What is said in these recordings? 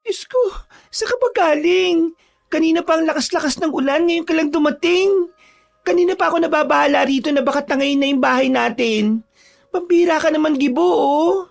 Diyos ko, saan ka ba galing? Kanina pa ang lakas-lakas ng ulan, ngayon ka lang dumating. Kanina pa ako nababahala rito na baka tangayin na yung bahay natin. Pambira ka naman, Gibo, oh.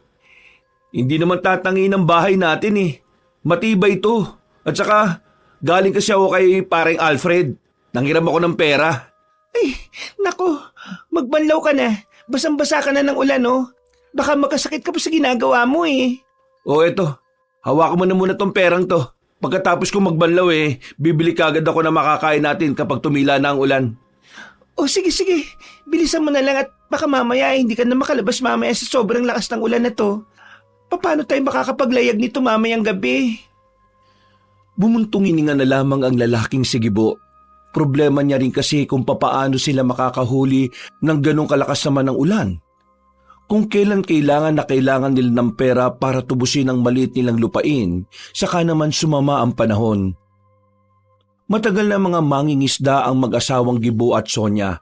Hindi naman tatangi ng bahay natin eh. Matibay to. At saka, galing kasi ako kay pareng Alfred. Nanghiram ako ng pera. Ay, nako, magbanlaw ka na. Basang-basa ka na ng ulan, oh. Baka magkasakit ka pa sa ginagawa mo, eh. O eto, hawakan mo na muna tong perang to. Pagkatapos kong magbanlaw bibili kagad ako na makakain natin kapag tumila na ang ulan. Oh, sige. Bilisan mo na lang at baka mamaya hindi ka na makalabas mamaya sa sobrang lakas ng ulan na to. Paano tayo makakapaglayag nito mamayang gabi? Bumuntong hininga na lamang ang lalaking si Gibo. Problema niya rin kasi kung papaano sila makakahuli ng ganong kalakas naman ng ulan. Kung kailan kailangan na kailangan nila ng pera para tubusin ang maliit nilang lupain, saka naman sumama ang panahon. Matagal na mga mangingisda ang mag-asawang Gibo at Sonia.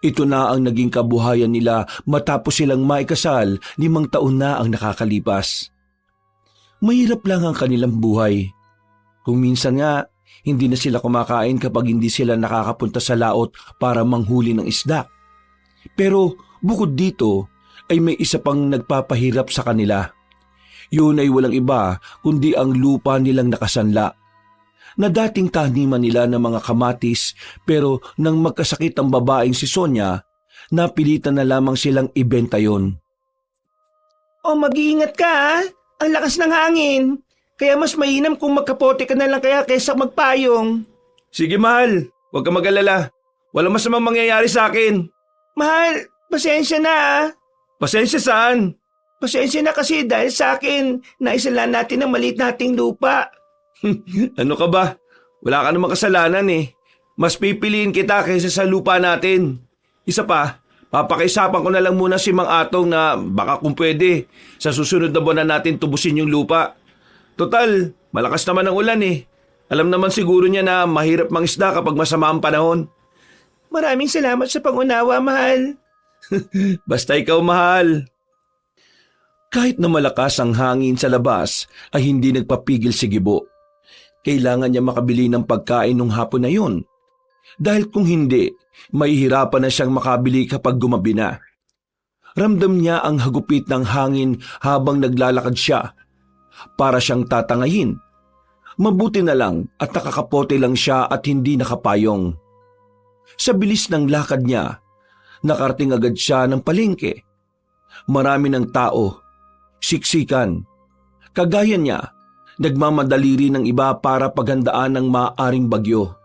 Ito na ang naging kabuhayan nila matapos silang maikasal 5 taon na ang nakakalipas. Mahirap lang ang kanilang buhay. Kung minsan nga, hindi na sila kumakain kapag hindi sila nakakapunta sa laot para manghuli ng isda. Pero bukod dito, ay may isa pang nagpapahirap sa kanila. Yun ay walang iba kundi ang lupa nilang nakasanla. Na dating taniman nila ng mga kamatis pero nang magkasakit ang babaeng si Sonia, napilitan na lamang silang ibenta yon. Oh, mag-iingat ka, ha? Ang lakas ng hangin. Kaya mas mainam kung magkapote ka na lang kaya kaysa magpayong. Sige mahal, huwag ka mag-alala. Walang masamang mangyayari sa akin. Mahal, pasensya na, ha? Pasensya saan? Pasensya na kasi dahil sa akin, naisala natin ang maliit nating lupa. Ano ka ba? Wala ka namang kasalanan eh. Mas pipiliin kita kaysa sa lupa natin. Isa pa, papakaisapan ko na lang muna si Mang Atong na baka kung pwede, sa susunod na buwan na natin tubusin yung lupa. Total, malakas naman ang ulan eh. Alam naman siguro niya na mahirap mangisda kapag masama ang panahon. Maraming salamat sa pangunawa, mahal. Basta ikaw mahal. Kahit na malakas ang hangin sa labas ay hindi nagpapigil si Gibo. Kailangan niya makabili ng pagkain nung hapon na yun. Dahil kung hindi, mahihirapan na siyang makabili kapag gumabi na. Ramdam niya ang hagupit ng hangin habang naglalakad siya. Para siyang tatangayin. Mabuti na lang at nakakapote lang siya at hindi nakapayong. Sa bilis ng lakad niya, nakarating agad siya ng palengke. Marami ng tao, siksikan. Kagaya niya, nagmamadali rin ng iba para paghandaan ng maaaring bagyo.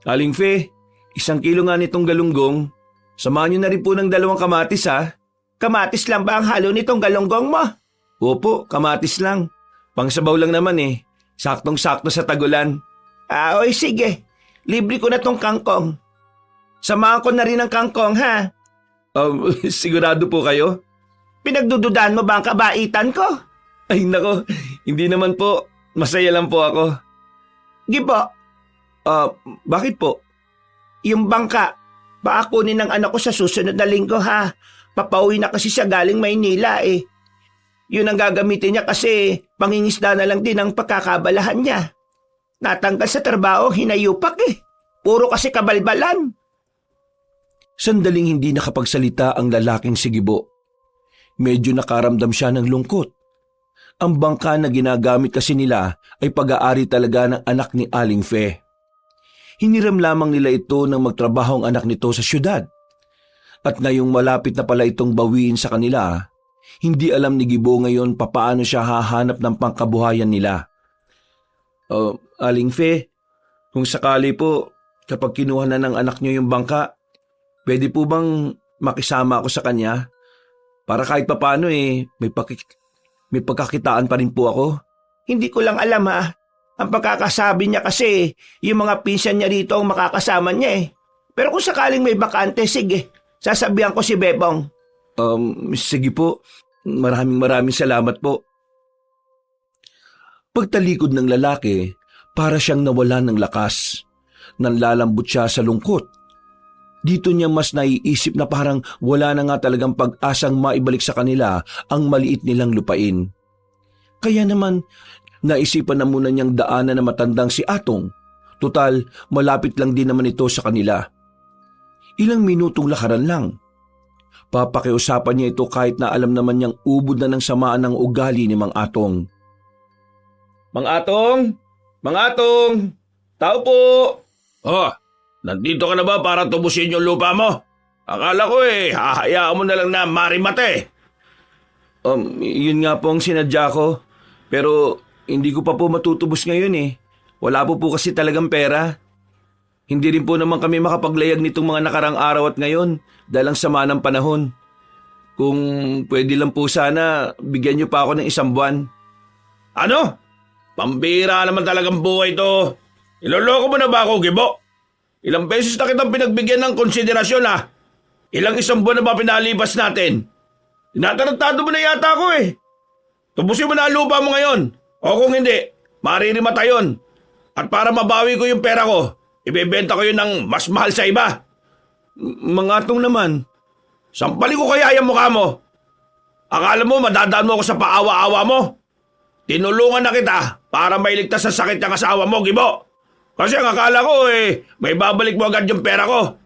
Aling Fe, 1 kilo nga nitong galunggong. Samahan niyo na rin po ng 2 kamatis ha. Kamatis lang ba ang halo nitong galonggong mo? Opo, kamatis lang. Pangsabaw lang naman eh. Saktong-sakto sa tagulan. Oy, sige. Libre ko na tong kangkong. Samahan ko na rin ang kangkong, ha? Sigurado po kayo? Pinagdududaan mo ba ang kabaitan ko? Ay nako, hindi naman po. Masaya lang po ako. Gibo, Bakit po? yung bangka, baka kunin ng anak ko sa susunod na linggo, ha? Papauwi na kasi siya galing Maynila, eh. Yun ang gagamitin niya kasi pangingisda na lang din ang pagkakabalahan niya. Natanggal sa trabaho, hinayupak eh. Puro kasi kabalbalan. Sandaling hindi nakapagsalita ang lalaking si Gibo. Medyo nakaramdam siya ng lungkot. Ang bangka na ginagamit kasi nila ay pag-aari talaga ng anak ni Aling Fe. Hiniram lamang nila ito nang magtrabaho ang anak nito sa syudad. At ngayong malapit na pala itong bawiin sa kanila, hindi alam ni Gibo ngayon papaano siya hahanap ng pangkabuhayan nila. Aling Fe, kung sakali po, kapag kinuha na ng anak niyo yung bangka, pwede po bang makisama ako sa kanya? Para kahit papaano may pagkakitaan pa rin po ako. Hindi ko lang alam, ha. Ang pagkakasabi niya kasi, yung mga pinsan niya rito ang makakasama niya eh. Pero kung sakaling may bakante, sige, sasabihan ko si Bebong. Sige po. Maraming salamat po. Pagtalikod ng lalaki, para siyang nawalan ng lakas. Nanlalambot siya sa lungkot. Dito niya mas naiisip na parang wala na nga talagang pag-asang maibalik sa kanila ang maliit nilang lupain. Kaya naman, Naisipan na muna niyang daanan na matandang si Atong. Tutal, malapit lang din naman ito sa kanila. Ilang minutong lakaran lang. Papakiusapan niya ito kahit na alam naman niyang ubod na ng samaan ng ugali ni Mang Atong. Mang Atong! Mang Atong! Tao po! Oh, nandito ka na ba para tubusin yung lupa mo? Akala ko hahayaan mo na lang na marimate. Yun nga po ang sinadya ko. Pero hindi ko pa po matutubos ngayon eh. Wala po kasi talagang pera. Hindi rin po naman kami makapaglayag nitong mga nakarang araw at ngayon dahil ang sama ng panahon. Kung pwede lang po sana, bigyan niyo pa ako ng 1 buwan. Ano? Pambira naman talagang buhay to. Iloloko mo na ba ako, Gibo? Ilang beses na kitang pinagbigyan ng konsiderasyon ha? Ilang 1 buwan na ba pinalipas natin? Tinatarantado mo na yata ako eh. Tubusin mo na ang lupa mo ngayon. O kung hindi, maririmata yun. At para mabawi ko yung pera ko, ibebenta ko yun ng mas mahal sa iba. Mga Atong naman. Sampali ko kaya yung mukha mo. Akala mo madadaan mo ako sa paawa-awa mo? Tinulungan na kita para mailigtas sa sakit ng asawa mo, Gibo. Kasi ang akala ko may babalik mo agad yung pera ko.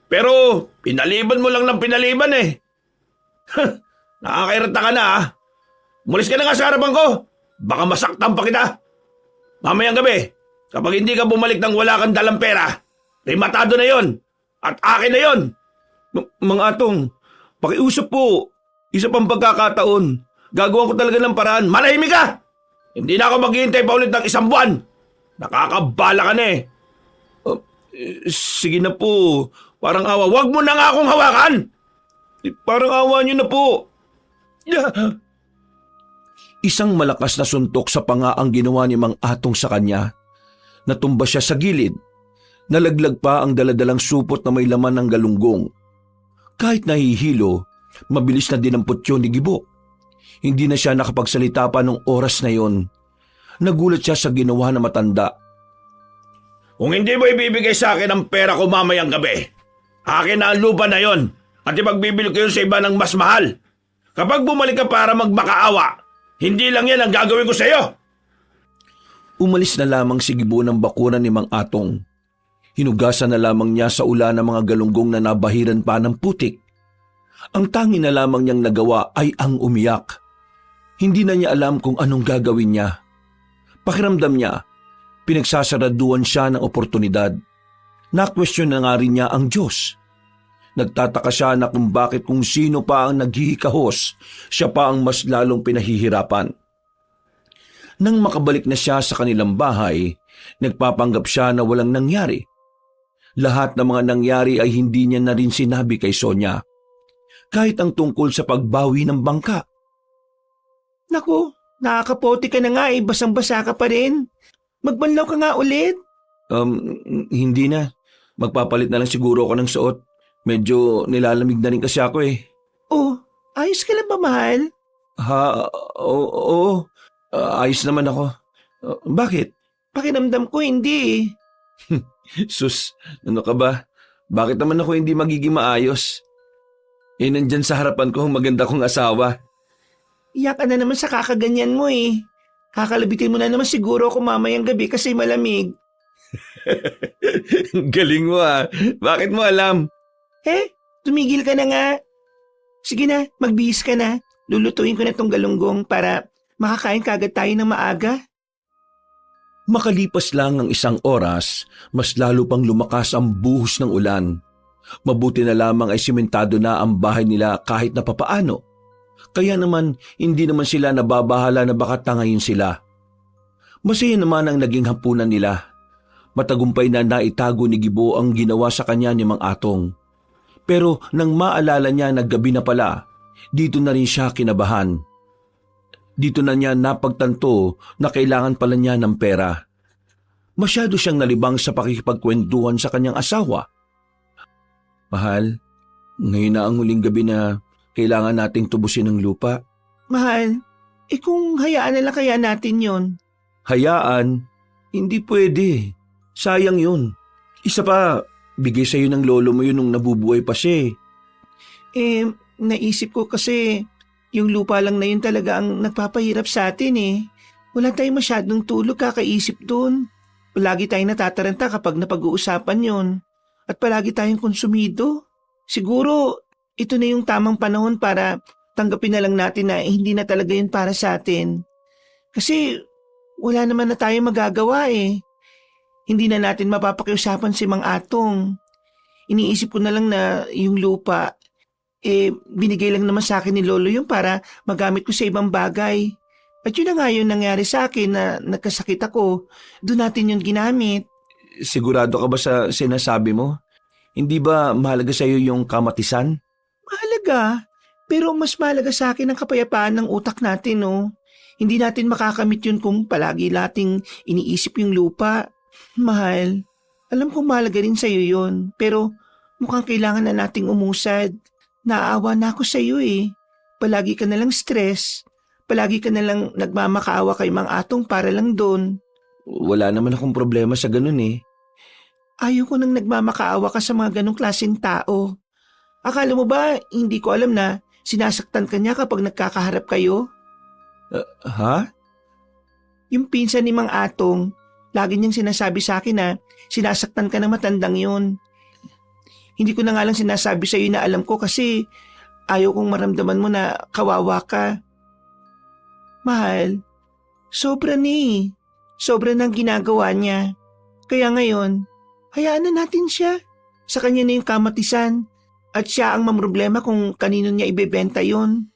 Pero pinaliban mo lang ng pinaliban eh. Nakakairita ka na ha. Mulis ka na nga sa harapan ko. Baka masaktan pa kita. Mamayang gabi, kapag hindi ka bumalik ng wala kang dalang pera, rimatado na yon. At akin na yon. Mga Atong, pakiusap po. Isa pang pagkakataon. Gagawa ko talaga ng paraan. Manahimik ka! Hindi na ako maghihintay pa ulit ng 1 buwan. Nakakabala ka na eh. Sige na po. Parang awa. Huwag mo na nga akong hawakan! Parang awa niyo na po. Isang malakas na suntok sa panga ang ginawa ni Mang Atong sa kanya. Natumba siya sa gilid. Nalaglag pa ang daladalang supot na may laman ng galunggong. Kahit nahihilo, mabilis na dinampot yun ni Gibo. Hindi na siya nakapagsalita pa nung oras na yon. Nagulat siya sa ginawa na matanda. Kung hindi mo ibibigay sa akin ang pera ko mamayang gabi, akin na ang lupa na yon at ipagbibili ko yun sa iba ng mas mahal. Kapag bumalik ka para magmakaawa, hindi lang yan ang gagawin ko sa iyo. Umalis na lamang si Gibo ng bakuran ni Mang Atong. Hinugasan na lamang niya sa ulan ng mga galunggong na nabahiran pa ng putik. Ang tangi na lamang niyang nagawa ay ang umiyak. Hindi na niya alam kung anong gagawin niya. Pakiramdam niya, pinagsasaraduan siya ng oportunidad. Na-question na nga rin niya ang Diyos. Nagtataka siya na kung bakit kung sino pa ang naghihikahos, siya pa ang mas lalong pinahihirapan. Nang makabalik na siya sa kanilang bahay, nagpapanggap siya na walang nangyari. Lahat ng mga nangyari ay hindi niya na rin sinabi kay Sonia. Kahit ang tungkol sa pagbawi ng bangka. Naku, nakakapoti ka na nga basang-basa ka pa rin. Magbanlaw ka nga ulit. Hindi na. Magpapalit na lang siguro ako ng suot. Medyo nilalamig na rin kasi ako eh. Oh, ayos ka lang ba, mahal? Oo. Ayos naman ako. Bakit? Pakiramdam ko hindi eh. Sus, ano ka ba? Bakit naman ako hindi magiging maayos? Nandyan sa harapan ko ang maganda kong asawa. Iyak ka na naman sa kakaganyan mo eh. Kakalabitin mo na naman siguro ako mamayang gabi kasi malamig. Galing mo ah. Bakit mo alam? Tumigil ka na nga. Sige na, magbihis ka na. Lulutuin ko na tong galunggong para makakain kagad tayo ng maaga. Makalipas lang ng 1 oras, mas lalo pang lumakas ang buhos ng ulan. Mabuti na lamang ay simentado na ang bahay nila kahit na papaano. Kaya naman, hindi naman sila nababahala na baka tangayin sila. Masaya naman ang naging hapunan nila. Matagumpay na naitago ni Gibo ang ginawa sa kanya ni Mang Atong. Pero nang maalala niya na gabi na pala, dito na rin siya kinabahan. Dito na niya napagtanto na kailangan pala niya ng pera. Masyado siyang nalibang sa pakikipagkwentuhan sa kanyang asawa. Mahal, ngayon na ang huling gabi na kailangan nating tubusin ang lupa. Mahal, kung hayaan na lang kaya natin yon. Hayaan? Hindi pwede. Sayang yun. Isa pa, bigay sa'yo ng lolo mo yun nung nabubuhay pa siya. Naisip ko kasi yung lupa lang na yun talaga ang nagpapahirap sa atin eh. Wala tayong masyadong tulog kakaisip dun. Palagi tayong natataranta kapag napag-uusapan yon. At palagi tayong konsumido. Siguro, ito na yung tamang panahon para tanggapin na lang natin na hindi na talaga yun para sa atin. Kasi wala naman na tayong magagawa eh. Hindi na natin mapapakiusapan si Mang Atong. Iniisip ko na lang na yung lupa, binigay lang naman sa akin ni Lolo yung para magamit ko sa ibang bagay. At yun na nga yung nangyari sa akin na nagkasakit ako. Doon natin yun ginamit. Sigurado ka ba sa sinasabi mo? Hindi ba mahalaga sa iyo yung kamatisan? Mahalaga. Pero mas mahalaga sa akin ang kapayapaan ng utak natin, no? Hindi natin makakamit yun kung palagi nating iniisip yung lupa. Mahal, alam kong mahalaga rin sa'yo yun. Pero mukhang kailangan na nating umusad. Naaawa na ako sa'yo eh. Palagi ka nalang stress. Palagi ka nalang nagmamakaawa kay Mang Atong para lang doon. Wala naman akong problema sa ganun eh. Ayaw ko nang nagmamakaawa ka sa mga ganong klaseng tao. Akala mo ba hindi ko alam na sinasaktan ka niya kapag nagkakaharap kayo? Ha? Yung pinsan ni Mang Atong, lagi niyang sinasabi sa akin na sinasaktan ka ng matandang yun. Hindi ko na nga lang sinasabi sa iyo na alam ko kasi ayaw kong maramdaman mo na kawawa ka. Mahal, sobra ni. Sobra ng ginagawa niya. Kaya ngayon, hayaan na natin siya. Sa kanya na yung kamatisan. At siya ang mamroblema kung kanino niya ibebenta yon.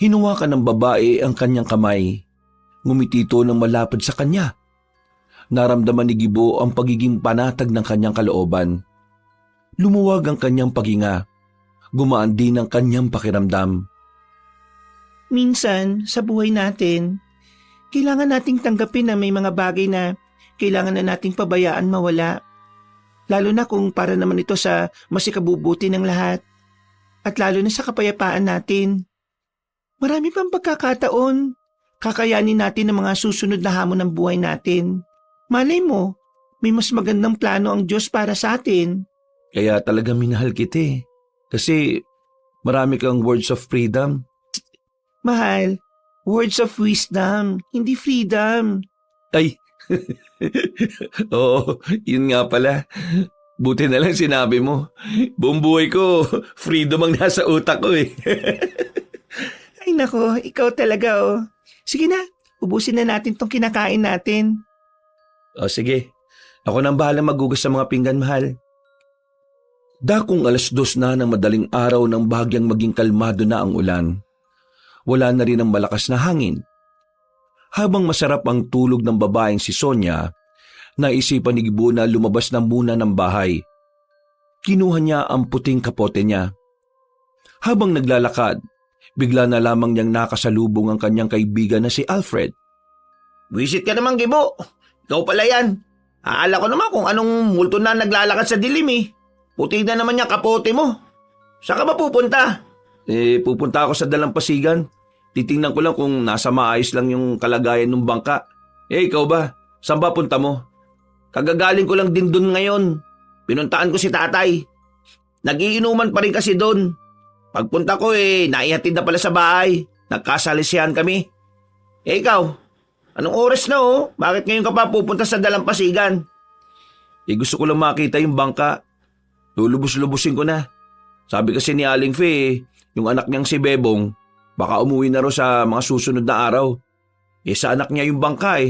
Hinuwakan ng babae ang kanyang kamay. Ngumitito ng malapad sa kanya. Naramdaman ni Gibo ang pagiging panatag ng kanyang kalooban. Lumuwag ang kanyang paghinga. Gumaan din ang kanyang pakiramdam. Minsan, sa buhay natin, kailangan nating tanggapin na may mga bagay na kailangan na nating pabayaan mawala. Lalo na kung para naman ito sa masikabubuti ng lahat. At lalo na sa kapayapaan natin. Marami pang pagkakataon. Kakayanin natin ang mga susunod na hamon ng buhay natin. Malay mo, may mas magandang plano ang Diyos para sa atin. Kaya talaga minahal kita eh. Kasi marami kang words of freedom. Mahal, words of wisdom, hindi freedom. Ay, oo, yun nga pala. Buti na lang sinabi mo. Buong buhay ko, freedom ang nasa utak ko eh. Ay nako, ikaw talaga oh. Sige na, ubusin na natin tong kinakain natin. O sige, ako nang bahala magugas sa mga pinggan, mahal. Dakong 2:00 na ng madaling araw nang bahagyang maging kalmado na ang ulan. Wala na rin ang malakas na hangin. Habang masarap ang tulog ng babaeng si Sonia, naisipan ni Gibo na lumabas na muna ng bahay. Kinuha niya ang puting kapote niya. Habang naglalakad, bigla na lamang niyang nakasalubong ang kanyang kaibigan na si Alfred. Visit ka naman, Gibo. Ikaw pala yan. Aala ko naman kung anong multo na naglalakad sa dilim eh. Puti na naman yung kapote mo. Saan ka ba pupunta? Pupunta ako sa dalampasigan. Titingnan ko lang kung nasa maayos lang yung kalagayan ng bangka. Ikaw ba? Saan ba punta mo? Kagagaling ko lang din dun ngayon. Pinuntaan ko si tatay. Nagiinuman pa rin kasi dun. Pagpunta ko naihatid na pala sa bahay. Nagkasalisihan kami. Ikaw, anong oras na oh? Bakit ngayon ka pa pupunta sa dalampasigan? Gusto ko lang makita yung bangka. Lulubos-lubusin ko na. Sabi kasi ni Aling Fe, yung anak niyang si Bebong, baka umuwi na raw sa mga susunod na araw. Sa anak niya yung bangka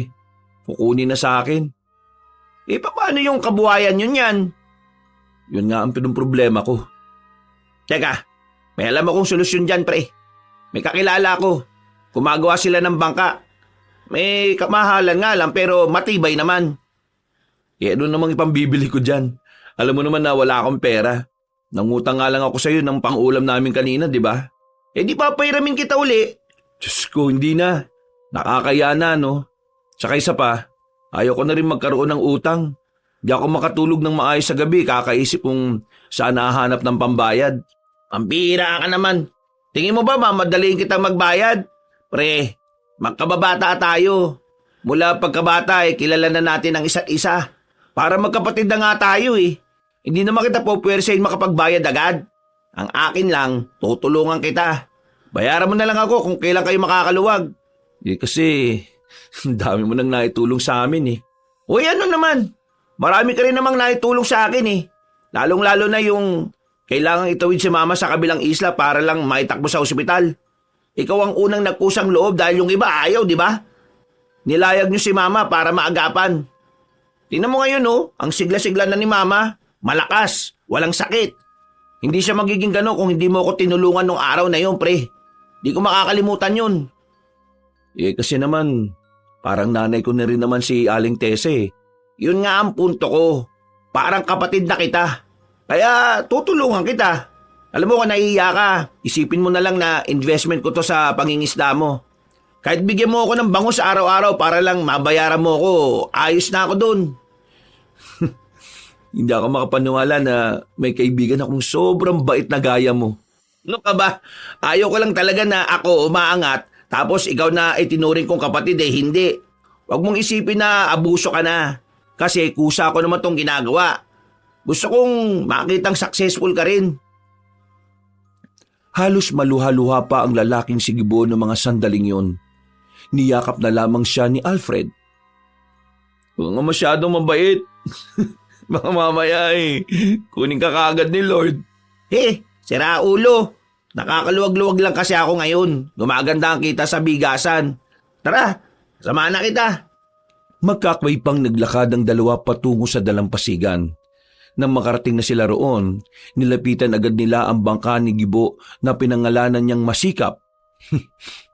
kukunin na sa akin. Paano yung kabuhayan yun yan? Yun nga ang problema ko. Teka, may alam akong solusyon dyan, pre. May kakilala ko. Gumagawa sila ng bangka. May kamahalan nga lang pero matibay naman. Ano namang ipambibili ko dyan? Alam mo naman na wala akong pera. Nangutang nga lang ako sa'yo ng pang-ulam namin kanina, di ba? Di pa pairamin kita uli. Diyos ko, hindi na. Nakakaya na, no? Tsaka isa pa, ayaw ko na rin magkaroon ng utang. Di ako makatulog ng maayos sa gabi, kakaisip kung saan nahanap ng pambayad. Pambira ka naman. Tingin mo ba mamadaliin kita magbayad? Pre, magkababata tayo. Mula pagkabata kilala na natin ang isa't isa. Para magkapatid na nga tayo Hindi naman kita pupwersahin makapagbayad agad. Ang akin lang, tutulungan kita. Bayaran mo na lang ako kung kailan kayo makakaluwag. Kasi, ang dami mo nang naitulong sa amin eh. Uy, ano naman? Marami ka rin namang naitulong sa akin eh. Lalong-lalo na yung kailangang itawid si mama sa kabilang isla para lang maitakbo sa ospital. Ikaw ang unang nagkusang loob dahil yung iba ayaw, di ba? Nilayag niyo si mama para maagapan. Tingnan mo ngayon ang sigla-sigla na ni mama. Malakas, walang sakit. Hindi siya magiging gano'n kung hindi mo ako tinulungan nung araw na yun, pre. Di ko makakalimutan yun. Kasi naman, parang nanay ko na rin naman si Aling Tese eh. Yun nga ang punto ko. Parang kapatid na kita. Kaya tutulungan kita. Alam mo kung nahihiya ka, isipin mo na lang na investment ko to sa pangingisda mo. Kahit bigyan mo ako ng bangus araw-araw para lang mabayaran mo ako, ayos na ako dun. Hindi ako makapaniwala na may kaibigan akong sobrang bait na gaya mo. Ano ka ba? Ayaw ko lang talaga na ako umaangat tapos ikaw na itinuring kong kapatid hindi. Huwag mong isipin na abuso ka na. Kasi kusa ko naman tong ginagawa. Gusto kong makitang successful ka rin. Halos maluha-luha pa ang lalaking sigibo ng mga sandaling yon. Niyakap na lamang siya ni Alfred. Huwag nga masyadong mabait. Baka mamaya kunin ka kaagad ni Lord. Sira ulo. Nakakaluwag-luwag lang kasi ako ngayon. Gumaganda ang kita sa bigasan. Tara, samahan na kita. Magkakway pang naglakad ang dalawa patungo sa dalampasigan. Nang makarating na sila roon, nilapitan agad nila ang bangka ni Gibo na pinangalanan niyang Masikap.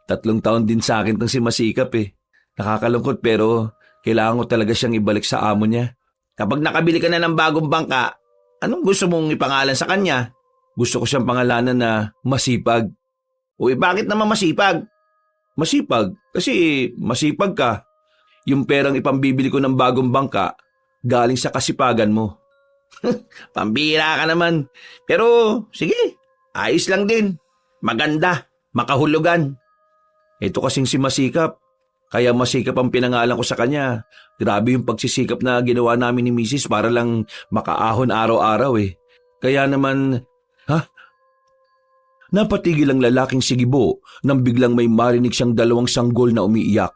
3 taon din sa akin tong si Masikap eh. Nakakalungkot pero kailangan ko talaga siyang ibalik sa amo niya. Kapag nakabili ka na ng bagong bangka, anong gusto mong ipangalan sa kanya? Gusto ko siyang pangalanan na Masipag. Uy, bakit naman masipag? Masipag? Kasi masipag ka. Yung perang ipambibili ko ng bagong bangka, galing sa kasipagan mo. Pambira ka naman. Pero, sige, ayos lang din. Maganda, makahulugan. Ito kasing si Masikap. Kaya Masikap ang pinangalan ko sa kanya. Grabe yung pagsisikap na ginawa namin ni Mrs. para lang makaahon araw-araw eh. Kaya naman, Napatigil ang lalaking sigibo nang biglang may marinig siyang 2 sanggol na umiiyak.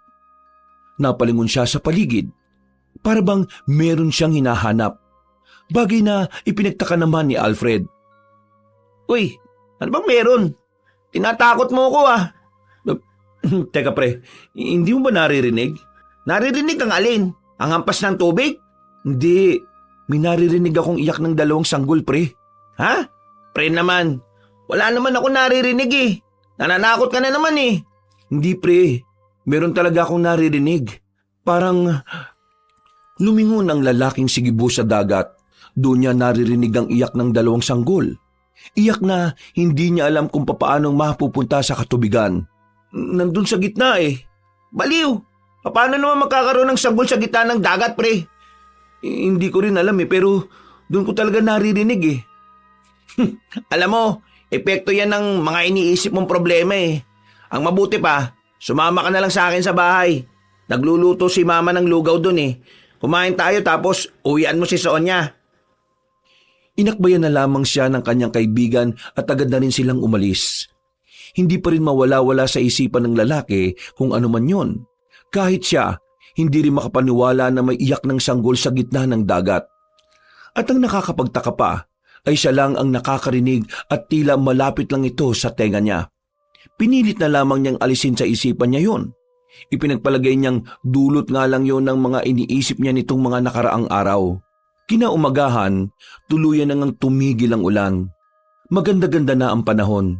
Napalingon siya sa paligid. Para bang meron siyang hinahanap. Bagay na ipinagtaka naman ni Alfred. Uy, ano bang meron? Tinatakot mo ko Teka pre, hindi mo ba naririnig? Naririnig ang alin? Ang hampas ng tubig? Hindi, may naririnig akong iyak ng 2 sanggol pre. Ha? Pre naman, wala naman ako naririnig Nananakot ka na naman Hindi pre, meron talaga akong naririnig. Parang lumingon ang lalaking sigibo sa dagat. Doon niya naririnig ang iyak ng 2 sanggol. Iyak na hindi niya alam kung papaanong mapupunta sa katubigan. Nandun sa gitna Baliw! Paano naman magkakaroon ng sanggol sa gitna ng dagat, pre? Hindi ko rin alam pero doon ko talaga naririnig Alam mo, epekto yan ng mga iniisip mong problema Ang mabuti pa, sumama ka na lang sa akin sa bahay. Nagluluto si mama ng lugaw dun Kumain tayo tapos uwian mo si Sonia. Inakbayan na lamang siya ng kanyang kaibigan at agad na rin silang umalis. Hindi pa rin mawala-wala sa isipan ng lalaki kung ano man yon. Kahit siya, hindi rin makapaniwala na may iyak ng sanggol sa gitna ng dagat. At ang nakakapagtaka pa, ay siya lang ang nakakarinig at tila malapit lang ito sa tenga niya. Pinilit na lamang niyang alisin sa isipan niya yon. Ipinagpalagay niyang dulot nga lang yon ng mga iniisip niya nitong mga nakaraang araw. Kinaumagahan, tuluyan nang tumigil ang ulan. Maganda-ganda na ang panahon.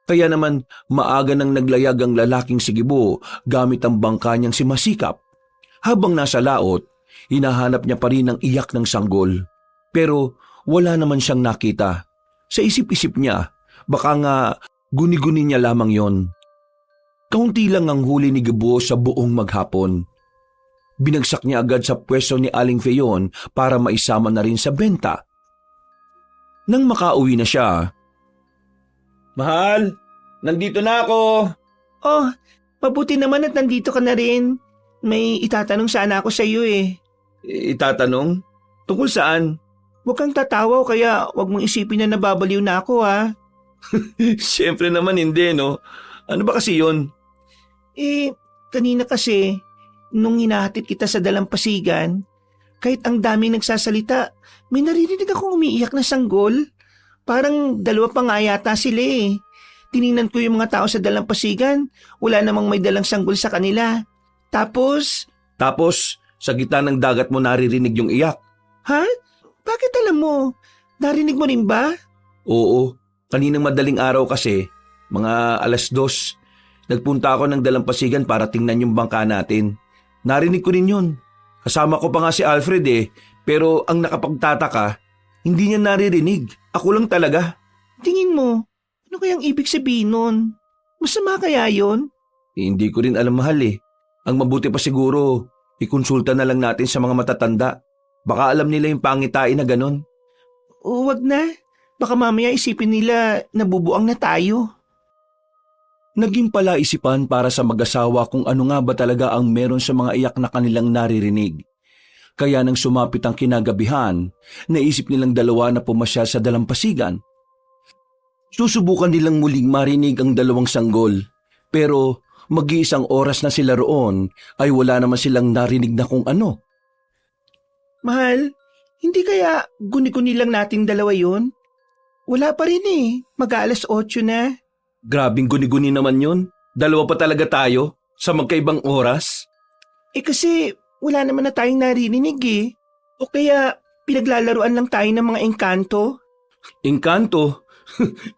Kaya naman maaga nang naglayag ang lalaking sigibo gamit ang bangka niyang si Masikap. Habang nasa laot, hinahanap niya pa rin ang iyak ng sanggol. Pero wala naman siyang nakita. Sa isip-isip niya, baka nga guni-guni niya lamang yon. Kaunti lang ang huli ni Gibo sa buong maghapon. Binagsak niya agad sa pwesto ni Aling Feyon para maisama na rin sa benta. Nang makauwi na siya, Mahal, nandito na ako. Oh, mabuti naman at nandito ka na rin. May itatanong sana ako sa iyo Itatanong? Tungkol saan? Huwag kang tatawa kaya huwag mong isipin na nababaliw na ako Siyempre naman hindi, no? Ano ba kasi yon? Kanina kasi, nung hinahatid kita sa dalampasigan, kahit ang daming nagsasalita, may naririnig akong umiiyak na sanggol. Parang dalawa pa nga yata sila eh. Tiningnan ko yung mga tao sa dalampasigan, wala namang may dalang sanggol sa kanila. Tapos, Tapos, sa gitna ng dagat mo naririnig yung iyak. ha? Bakit alam mo? Narinig mo rin ba? Oo, kaninang madaling araw kasi, mga 2:00, nagpunta ako ng dalampasigan para tingnan yung bangka natin. Narinig ko rin yun. Kasama ko pa nga si Alfred pero ang nakapagtataka, hindi niya naririnig. Ako lang talaga. Tingin mo, ano kayang ibig sabihin nun? Masama kaya yon? Hindi ko rin alam, mahal. Ang mabuti pa siguro, ikonsulta na lang natin sa mga matatanda. Baka alam nila yung pangitain na ganon. O wag na. Baka mamaya isipin nila nabubuang na tayo. Naging palaisipan para sa mag-asawa kung ano nga ba talaga ang meron sa mga iyak na kanilang naririnig. Kaya nang sumapit ang kinagabihan, naisip nilang dalawa na pumasyal sa dalampasigan. Susubukan nilang muling marinig ang dalawang sanggol, pero mag-iisang oras na sila roon ay wala naman silang narinig na kung ano. Mahal, hindi kaya guni-guni lang nating dalawa yun? Wala pa rin mag-aalas 8 na. Grabing guni-guni naman yun. Dalawa pa talaga tayo sa magkaibang oras. Kasi wala naman na tayong naririnig O kaya pinaglalaruan lang tayo ng mga engkanto? Engkanto?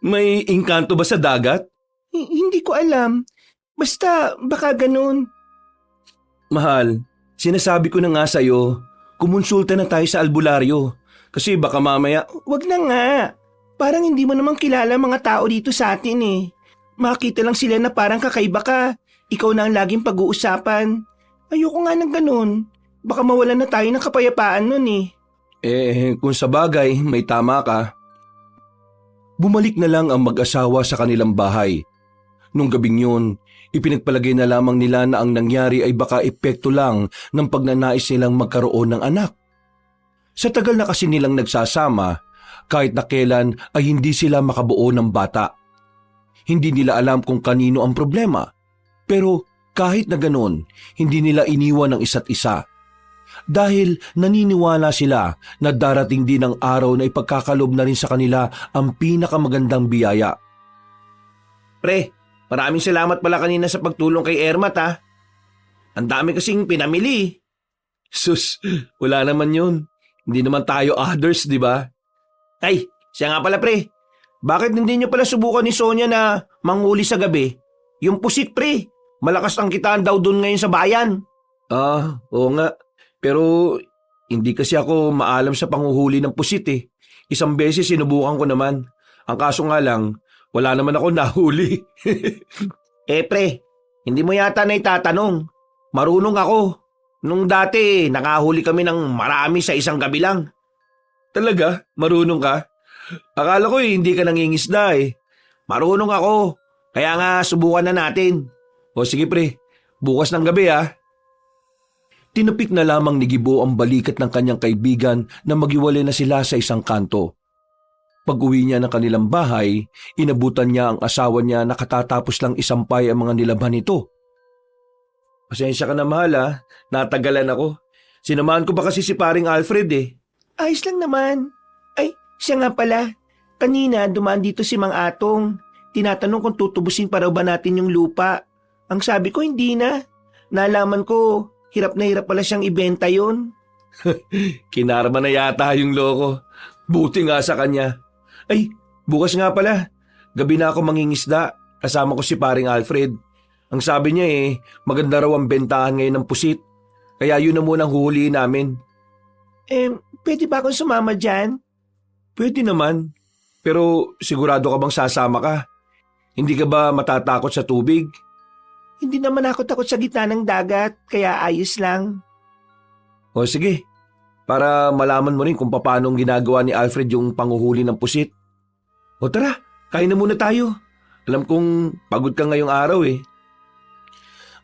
May engkanto ba sa dagat? Hindi ko alam. Basta baka ganun. Mahal, sinasabi ko na nga sa'yo, kumonsulta na tayo sa albularyo. Kasi baka mamaya... Wag na nga. Parang hindi mo namang kilala mga tao dito sa atin Makita lang sila na parang kakaiba ka. Ikaw na ang laging pag-uusapan. Ayoko nga ng ganun. Baka mawalan na tayo ng kapayapaan nun kung sa bagay, may tama ka. Bumalik na lang ang mag-asawa sa kanilang bahay. Nung gabing yun, ipinagpalagay na lamang nila na ang nangyari ay baka epekto lang ng pagnanais nilang magkaroon ng anak. Sa tagal na kasi nilang nagsasama, kahit na kailan ay hindi sila makabuo ng bata. Hindi nila alam kung kanino ang problema. Pero kahit na ganon, hindi nila iniwan ang isa't isa. Dahil naniniwala sila na darating din ang araw na ipagkakalob na rin sa kanila ang pinakamagandang biyaya. Pre, maraming salamat pala kanina sa pagtulong kay Ermat Ang dami kasing pinamili. Sus, wala naman yun. Hindi naman tayo others, di ba? Ay, siya nga pala pre. Bakit hindi niyo pala subukan ni Sonia na manghuli sa gabi? Yung pusit pre, malakas ang kitaan daw doon ngayon sa bayan. Oo nga. Pero hindi kasi ako maalam sa panghuhuli ng pusit Isang beses sinubukan ko naman. Ang kaso nga lang, wala naman ako nahuli. Pre, hindi mo yata na itatanong. Marunong ako. Nung dati, nakahuli kami ng marami sa isang gabi lang. Talaga? Marunong ka? Akala ko hindi ka nangingisda Marunong ako. Kaya nga subukan na natin. O sige pre, bukas ng gabi Tinapik na lamang ni Gibo ang balikat ng kanyang kaibigan na maghiwalay na sila sa isang kanto. Pag-uwi niya ng kanilang bahay, inabutan niya ang asawa niya na katatapos lang isampay ang mga nilaban nito. Pasensya ka na mahal natagalan ako. Sinamahan ko pa kasi si paring Alfred Ayos lang naman. Ay, siya nga pala. Kanina dumaan dito si Mang Atong. Tinatanong kung tutubusin pa raw ba natin yung lupa. Ang sabi ko hindi na. Nalaman ko, hirap na hirap pala siyang ibenta yon. Kinarma na yata yung loko. Buti nga sa kanya. Ay, bukas nga pala. Gabi na ako mangingisda. Kasama ko si paring Alfred. Ang sabi niya maganda raw ang bentahan ngayon ng pusit. Kaya yun na muna ang huhulihin namin. Pwede ba akong sumama dyan? Pwede naman. Pero sigurado ka bang sasama ka? Hindi ka ba matatakot sa tubig? Hindi naman ako takot sa gitna ng dagat, kaya ayos lang. O sige, para malaman mo rin kung paano ginagawa ni Alfred yung panghuhuli ng pusit. O tara, kain na muna tayo. Alam kong pagod ka ngayong araw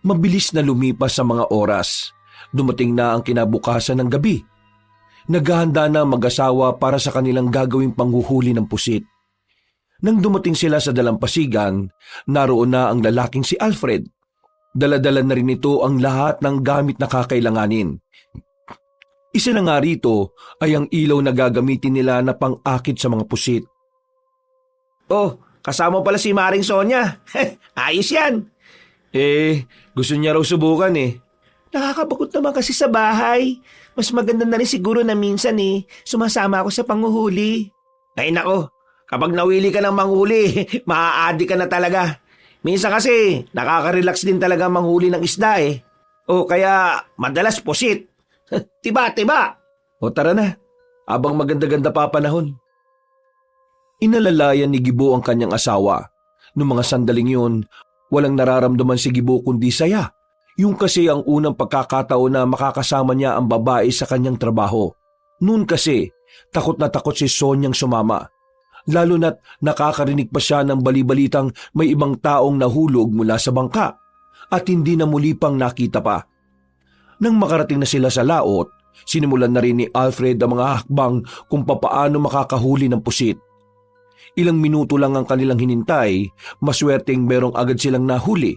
Mabilis na lumipas sa mga oras. Dumating na ang kinabukasan ng gabi. Naghahanda na mag-asawa para sa kanilang gagawing panghuhuli ng pusit. Nang dumating sila sa dalampasigan, naroon na ang lalaking si Alfred. Daladala na rin ito ang lahat ng gamit na kakailanganin. Isa na nga rito ay ang ilaw na gagamitin nila na pang-akit sa mga pusit. Oh, kasama pala si Maring Sonya. Ayos yan. Gusto niya raw subukan eh. Nakakabagot naman kasi sa bahay. Mas maganda na rin siguro na minsan sumasama ako sa panguhuli. Ay nako, kapag nawili ka ng manghuli, maa-addict ka na talaga. Minsan kasi, nakaka-relax din talaga manghuli ng isda eh. O kaya, madalas pusit. Tiba. O tara na, abang maganda-ganda pa panahon. Inalalayan ni Gibo ang kanyang asawa. Noong mga sandaling yun, walang nararamdaman si Gibo kundi saya. Yung kasi ang unang pagkakataon na makakasama niya ang babae sa kanyang trabaho. Noon kasi, takot na takot si Sonyang sumama. Lalo na't nakakarinig pa siya ng balibalitang may ibang taong nahulog mula sa bangka at hindi na muli pang nakita pa. Nang makarating na sila sa laot, sinimulan na rin ni Alfred ang mga hakbang kung papaano makakahuli ng pusit. Ilang minuto lang ang kanilang hinintay, maswerteng merong agad silang nahuli.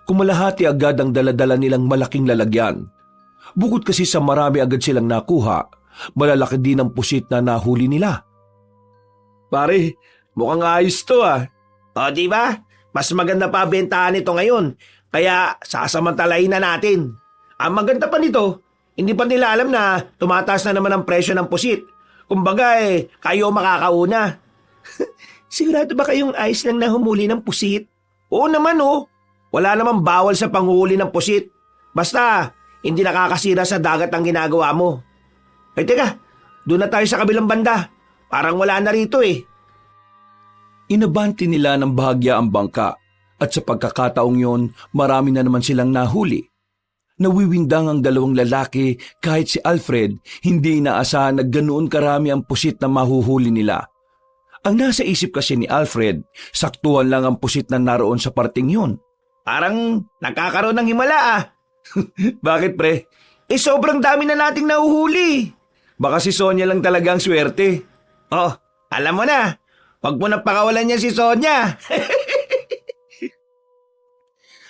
Kumalahati agad ang daladala nilang malaking lalagyan. Bukod kasi sa marami agad silang nakuha, malalaki din ang pusit na nahuli nila. Pare, mukhang ayos to ah. O diba? Mas maganda pa bentahan ito ngayon. Kaya sasamantalahin na natin. Ang maganda pa nito, hindi pa nila alam na tumataas na naman ang presyo ng pusit. Kumbaga kayo makakauna. Sigurado ba kayong ayos lang na humuli ng pusit? Oo naman oh. Wala namang bawal sa panghuli ng pusit. Basta, hindi nakakasira sa dagat ang ginagawa mo. Ay teka, doon na tayo sa kabilang banda. Parang wala na rito eh. Inabanti nila ng bahagya ang bangka at sa pagkakataong yon, marami na naman silang nahuli. Nawiwindang ang dalawang lalaki kahit si Alfred hindi inaasahan na ganoon karami ang pusit na mahuhuli nila. Ang nasa isip kasi ni Alfred, saktuhan lang ang pusit na naroon sa parting yon. Parang nagkakaroon ng himala ah. Bakit pre? Sobrang dami na nating nahuhuli. Baka si Sonya lang talaga ang swerte. Oh, alam mo na. Huwag mo na pakawalan niya si Sonya.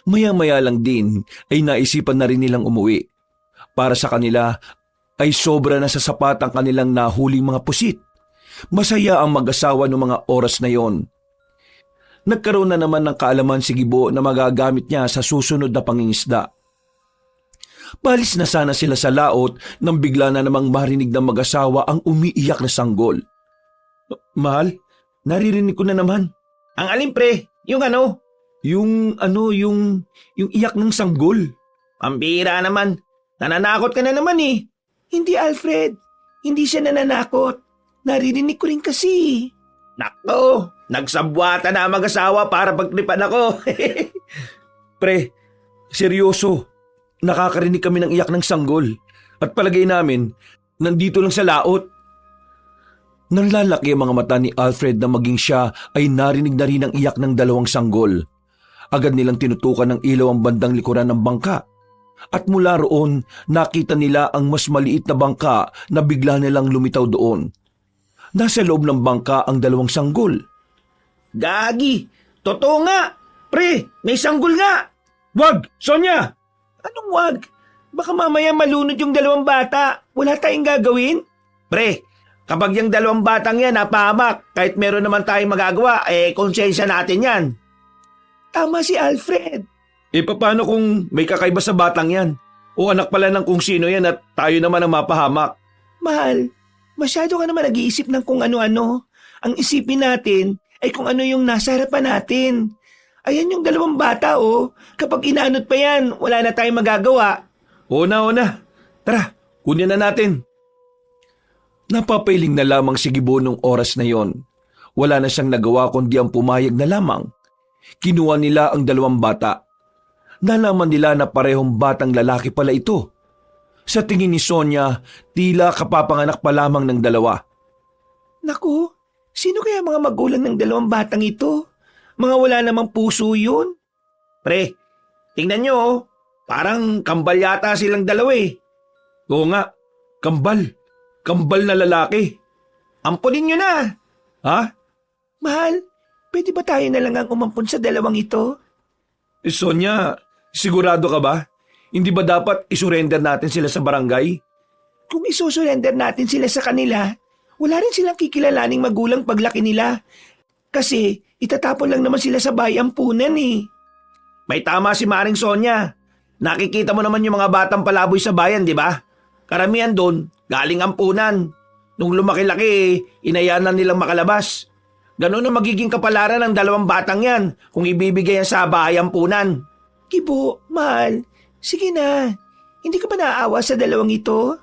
Maya-maya lang din ay naisipan na rin nilang umuwi. Para sa kanila ay sobra na sa sapat ang kanilang nahuling mga pusit. Masaya ang mag-asawa noong mga oras na yon. Nagkaroon na naman ng kaalaman si Gibo na magagamit niya sa susunod na pangingisda. Palis na sana sila sa laot nang bigla na namang marinig ng mag-asawa ang umiiyak na sanggol. Mahal, naririnig ko na naman. Ang alin pre? Yung ano? Yung iyak ng sanggol. Pambira naman. Nananakot ka na naman eh. Hindi Alfred. Hindi siya nananakot. Naririnig ko rin kasi. Nako, nagsabwata na ang mag-asawa para pagtripan ako. Pre, seryoso. Nakakarinig kami ng iyak ng sanggol. At palagay namin, nandito lang sa laot. Nanlalaki ang mga mata ni Alfred na maging siya ay narinig na rin ang iyak ng dalawang sanggol. Agad nilang tinutukan ng ilaw ang bandang likuran ng bangka. At mula roon, nakita nila ang mas maliit na bangka na bigla nilang lumitaw doon. Nasa loob ng bangka ang dalawang sanggol. Gagi! Totoo nga! Pre, may sanggol nga! Wag! Sonya! Anong wag? Baka mamaya malunod yung dalawang bata. Wala tayong gagawin? Pre, kapag yung dalawang batang yan napahamak, kahit meron naman tayong magagawa, konsensya natin yan. Tama si Alfred. Paano kung may kakaiba sa batang yan? O anak pala ng kung sino yan at tayo naman ang mapahamak? Mahal, masyado ka naman nag-iisip ng kung ano-ano. Ang isipin natin ay kung ano yung nasa harapan natin. Ayan yung dalawang bata oh. Kapag inanot pa yan, wala na tayong magagawa. O na. Tara, kunin na natin. Napapailing na lamang si Gibo nung oras na yon. Wala na siyang nagawa kundi ang pumayag na lamang. Kinuha nila ang dalawang bata. Nalaman nila na parehong batang lalaki pala ito. Sa tingin ni Sonya, tila kapapanganak pa lamang ng dalawa. Naku, sino kaya mga magulang ng dalawang batang ito? Mga wala namang puso yun. Pre, tingnan nyo oh. Parang kambal yata silang dalawa eh. Oo nga, kambal. Kambal na lalaki. Ampunin nyo na. Ha? Mahal, pwede ba tayo na lang ang umampun sa dalawang ito? Sonia, sigurado ka ba? Hindi ba dapat isurrender natin sila sa barangay? Kung isusurrender natin sila sa kanila, wala rin silang kikilalaning magulang paglaki nila. Kasi itatapon lang naman sila sa bayampunan eh. May tama si Maring Sonia. Nakikita mo naman yung mga batang palaboy sa bayan, di ba? Karamihan doon, galing ampunan. Nung lumaki-laki, inayaan na nilang makalabas. Ganun ang magiging kapalaran ng 2 batang yan kung ibibigay yan sa bayampunan. Gibo, mahal, sige na. Hindi ka ba naaawa sa 2 ito?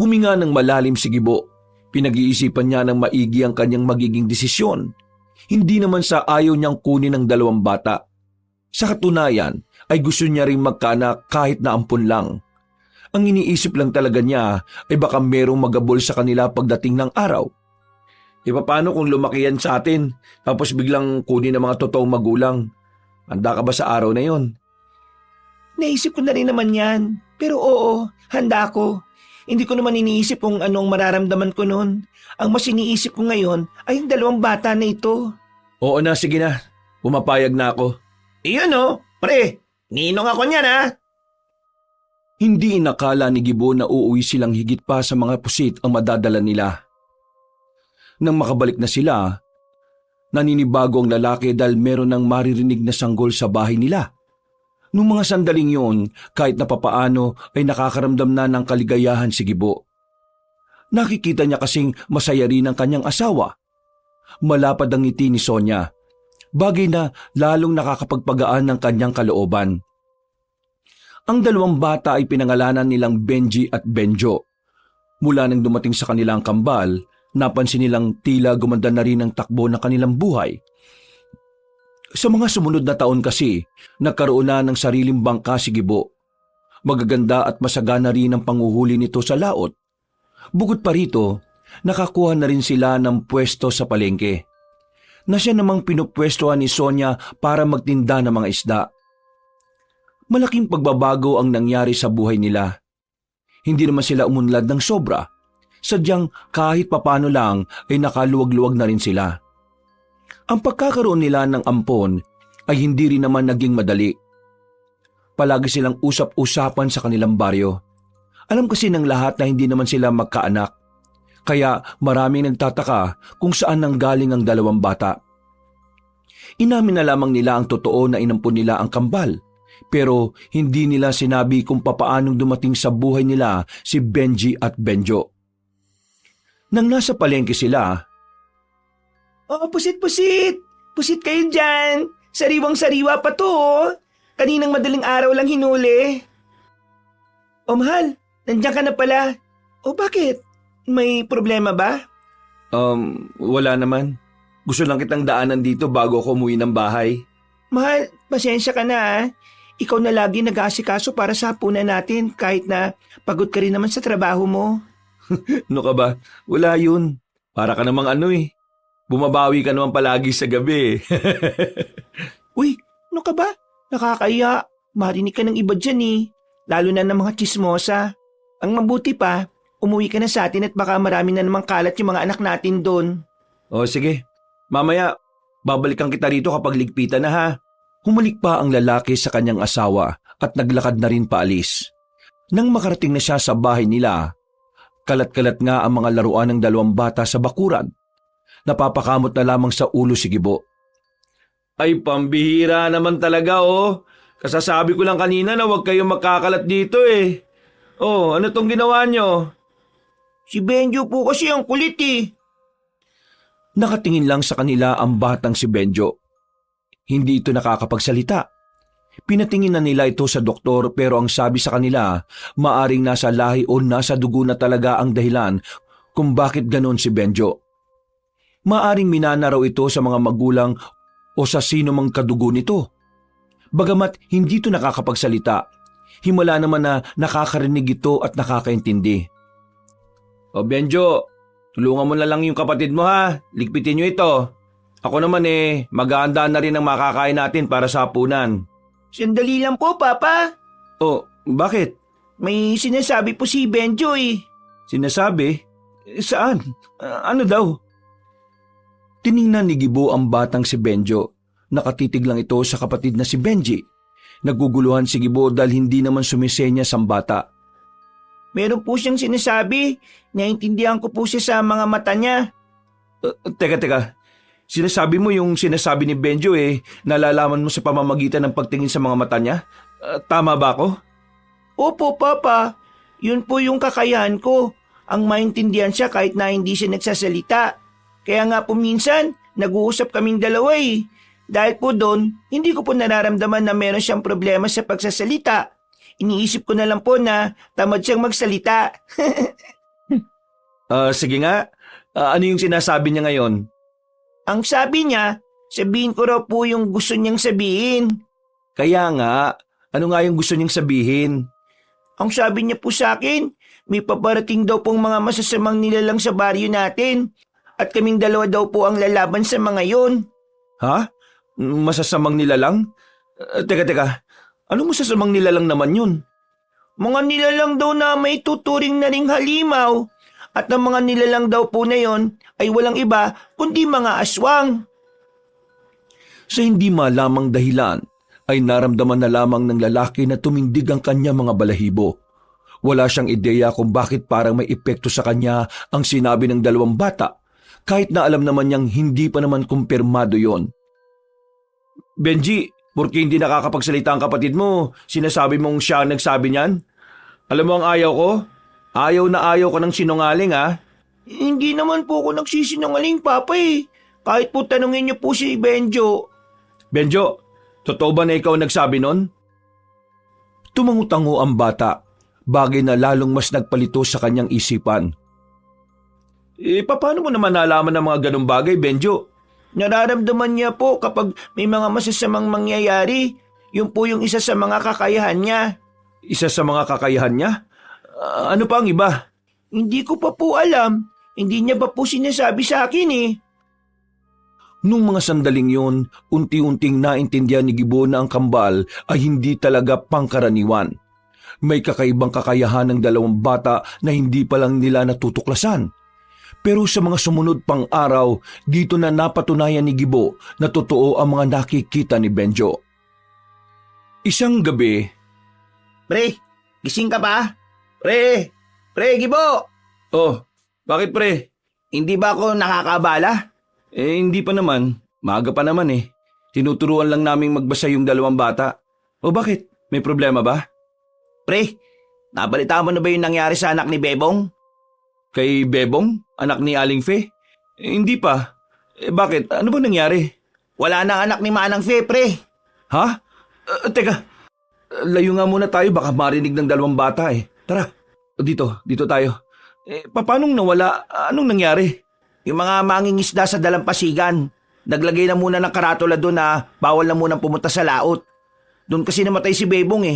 Huminga ng malalim si Gibo. Pinag-iisipan niya ng maigi ang kanyang magiging desisyon. Hindi naman sa ayaw niyang kunin ng 2 bata. Sa katunayan ay gusto niya ring magkaanak kahit na ampun lang. Ang iniisip lang talaga niya ay baka merong magabol sa kanila pagdating ng araw. E paano kung lumaki yan sa atin tapos biglang kunin ng mga totoong magulang? Handa ka ba sa araw na yon? Naisip ko na rin naman yan. Pero oo, handa ko. Hindi ko naman iniisip kung anong mararamdaman ko noon. Ang mas iniisip ko ngayon ay yung 2 bata na ito. Oo na, sige na. Pumapayag na ako. Iyon pre, ninong ako niyan ha. Hindi inakala ni Gibo na uuwi silang higit pa sa mga pusit ang madadala nila. Nang makabalik na sila, naninibago ang lalaki dahil meron ng maririnig na sanggol sa bahay nila. Nung mga sandaling yun, kahit na papaano ay nakakaramdam na ng kaligayahan si Gibo. Nakikita niya kasing masaya rin ang kanyang asawa. Malapad ang ngiti ni Sonia, bagay na lalong nakakapagpagaan ng kanyang kalooban. Ang 2 bata ay pinangalanan nilang Benji at Benjo. Mula nang dumating sa kanilang kambal, napansin nilang tila gumanda na rin ang takbo ng kanilang buhay. Sa mga sumunod na taon kasi, nagkaroon na ng sariling bangka si Gibo. Magaganda at masagana rin ang panguhuli nito sa laot. Bukod pa rito, nakakuha na rin sila ng pwesto sa palengke, na siya namang pinupwestohan ni Sonia para magtinda ng mga isda. Malaking pagbabago ang nangyari sa buhay nila. Hindi naman sila umunlad ng sobra. Sadyang kahit papano lang ay nakaluwag-luwag na rin sila. Ang pagkakaroon nila ng ampon ay hindi rin naman naging madali. Palagi silang usap-usapan sa kanilang baryo. Alam kasi ng lahat na hindi naman sila magkaanak. Kaya maraming nagtataka kung saan nanggaling ang 2 bata. Inamin na lamang nila ang totoo na inampon nila ang kambal. Pero hindi nila sinabi kung papaanong dumating sa buhay nila si Benji at Benjo. Nang nasa palengke sila, Oh, pusit-pusit! Pusit kayo dyan! Sariwang-sariwa pa to oh. Kaninang madaling araw lang hinuli. Oh, mahal, nandiyan ka na pala. Oh, bakit? May problema ba? Wala naman. Gusto lang kitang daanan dito bago ako umuwi ng bahay. Mahal, pasensya ka na ah. Ikaw na lagi nag-aasikaso para sa hapunan natin kahit na pagod ka rin naman sa trabaho mo. Ano ka ba? Wala yun. Para ka namang bumabawi ka naman palagi sa gabi. Uy, ano ka ba? Nakakaya. Marinig ka ng iba dyan eh. Lalo na ng mga chismosa. Ang mabuti pa, umuwi ka na sa atin at baka marami na namang kalat yung mga anak natin doon. O sige, mamaya babalikan kita rito kapag ligpitan na ha. Humalik pa ang lalaki sa kanyang asawa at naglakad na rin paalis. Nang makarating na siya sa bahay nila, kalat-kalat nga ang mga laruan ng 2 bata sa bakuran. Napapakamot na lamang sa ulo si Gibo. Ay, pambihira naman talaga oh. Kasasabi ko lang kanina na huwag kayong makakalat dito eh. Oh, ano tong ginawa nyo? Si Benjo po kasi ang kulit eh. Nakatingin lang sa kanila ang batang si Benjo. Hindi ito nakakapagsalita. Pinatingin na nila ito sa doktor pero ang sabi sa kanila, maaring nasa lahi o nasa dugo na talaga ang dahilan kung bakit ganon si Benjo. Maaring minana raw ito sa mga magulang o sa sino mang kadugo nito. Bagamat hindi ito nakakapagsalita, himala naman na nakakarinig ito at nakakaintindi. O Benjo, tulungan mo na lang yung kapatid mo ha. Ligpitin nyo ito. Ako naman maghahanda na rin ang makakain natin para sa hapunan. Sandali lang po, Papa. Oh, bakit? May sinasabi po si Benjo eh. Sinasabi? Saan? Ano daw? Tiningnan ni Gibo ang batang si Benjo. Nakatitig lang ito sa kapatid na si Benji. Naguguluhan si Gibo dahil hindi naman sumisenya sa bata. Meron po siyang sinasabi. Naintindihan ko po siya sa mga mata niya. Teka. Sinasabi mo yung sinasabi ni Benjo nalalaman mo sa pamamagitan ng pagtingin sa mga mata niya? Tama ba ako? Opo, Papa. Yun po yung kakayahan ko. Ang maintindihan siya kahit na hindi siya nagsasalita. Kaya nga po minsan, nag-uusap kaming dalawa eh. Dahil po doon, hindi ko po nararamdaman na meron siyang problema sa pagsasalita. Iniisip ko na lang po na tamad siyang magsalita. Sige nga. Ano yung sinasabi niya ngayon? Ang sabi niya, sabihin ko raw po yung gusto niyang sabihin. Kaya nga, ano nga yung gusto niyang sabihin? Ang sabi niya po sa akin, may paparating daw pong mga masasamang nilalang sa baryo natin. At kaming dalawa daw po ang lalaban sa mga yon. Ha? Masasamang nilalang? Teka. Anong masasamang nilalang naman yun? Mga nilalang daw na may tuturing na ring halimaw. At ang mga nilalang daw po na yon ay walang iba kundi mga aswang. Sa hindi malamang dahilan, ay naramdaman na lamang ng lalaki na tumindig ang kanya mga balahibo. Wala siyang ideya kung bakit parang may epekto sa kanya ang sinabi ng dalawang bata, kahit na alam naman niyang hindi pa naman kumpirmado yon. Benji, porque hindi nakakapagsalita ang kapatid mo, sinasabi mong siya ang nagsabi niyan? Alam mo ang ayaw ko? Ayaw na ayaw ko ng sinungaling Hindi naman po ako nagsisinungaling, Papa eh. Kahit po tanungin niyo po si Benjo. Benjo, totoo ba na ikaw ang nagsabi nun? Tumangutango ang bata, bagay na lalong mas nagpalito sa kanyang isipan. Paano mo naman nalaman ng mga ganong bagay, Benjo? Nararamdaman niya po kapag may mga masasamang mangyayari. Yun po yung isa sa mga kakayahan niya. Isa sa mga kakayahan niya? Ano pa ang iba? Hindi ko pa po alam. Hindi niya ba po sinasabi sa akin eh. Nung mga sandaling yon, unti-unting naintindihan ni Gibo na ang kambal ay hindi talaga pangkaraniwan. May kakaibang kakayahan ng dalawang bata na hindi pa lang nila natutuklasan. Pero sa mga sumunod pang araw, dito na napatunayan ni Gibo na totoo ang mga nakikita ni Benjo. Isang gabi, Pre, gising ka ba? Pre, Gibo! Oh, bakit pre? Hindi ba ako nakakabala? Hindi pa naman. Maaga pa naman Tinuturuan lang naming magbasa yung dalawang bata. O bakit? May problema ba? Pre, nabalita mo na ba yung nangyari sa anak ni Bebong? Kay Bebong? Anak ni Aling Fe? Hindi pa. Bakit? Ano ba nangyari? Wala nang anak ni Manang Fe, pre. Ha? Teka. Layo nga muna tayo, baka marinig ng dalawang bata Tara, dito tayo. Paanong nawala? Anong nangyari? Yung mga mangingisda sa dalampasigan, naglagay na muna ng karatula doon na bawal na munang pumunta sa laot. Doon kasi namatay si Bebong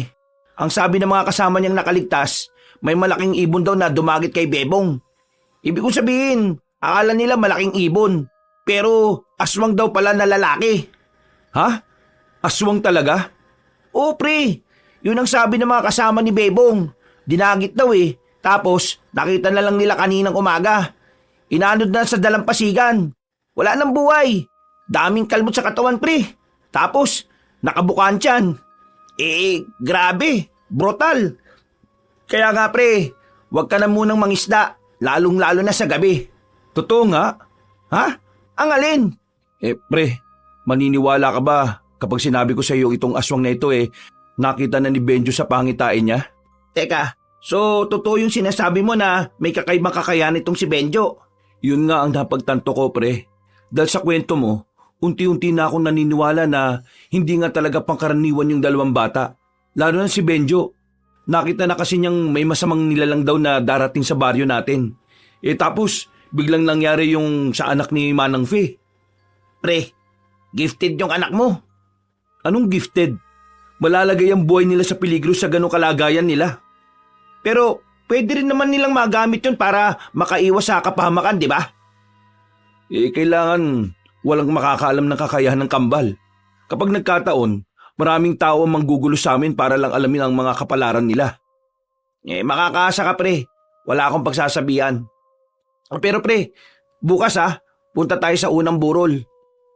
Ang sabi ng mga kasama niyang nakaligtas, may malaking ibon daw na dumagit kay Bebong. Ibig kong sabihin, akala nila malaking ibon, pero aswang daw pala na lalaki. Ha? Aswang talaga? Oo pre, yun ang sabi ng mga kasama ni Bebong. Dinagit daw tapos nakita na lang nila kaninang umaga. Inanod na sa dalampasigan. Wala nang buhay. Daming kalmot sa katawan, pre. Tapos, nakabukaan tiyan. Grabe. Brutal. Kaya nga, pre, huwag ka na munang mangisda. Lalong-lalo na sa gabi. Totoo nga? Ha? Ang alin? Pre, maniniwala ka ba kapag sinabi ko sa iyo itong aswang na ito nakita na ni Benjo sa pangitain niya? Teka, so totoo yung sinasabi mo na may kakaibang kakayahan itong si Benjo? Yun nga ang napagtanto ko, pre. Dahil sa kwento mo, unti-unti na akong naniniwala na hindi nga talaga pangkaraniwan yung dalawang bata. Lalo na si Benjo. Nakita na kasi niyang may masamang nilalang daw na darating sa baryo natin. Tapos, biglang nangyari yung sa anak ni Manang Fe. Pre, gifted yung anak mo. Anong gifted? Malalagay ang buhay nila sa peligro sa ganong kalagayan nila. Pero pwede rin naman nilang magamit yun para makaiwas sa kapahamakan, di ba? Kailangan walang makakaalam ng kakayahan ng kambal. Kapag nagkataon, maraming tao ang manggugulo sa amin para lang alamin ang mga kapalaran nila. Makakaasa ka pre. Wala akong pagsasabihan. Pero pre, bukas punta tayo sa unang burol.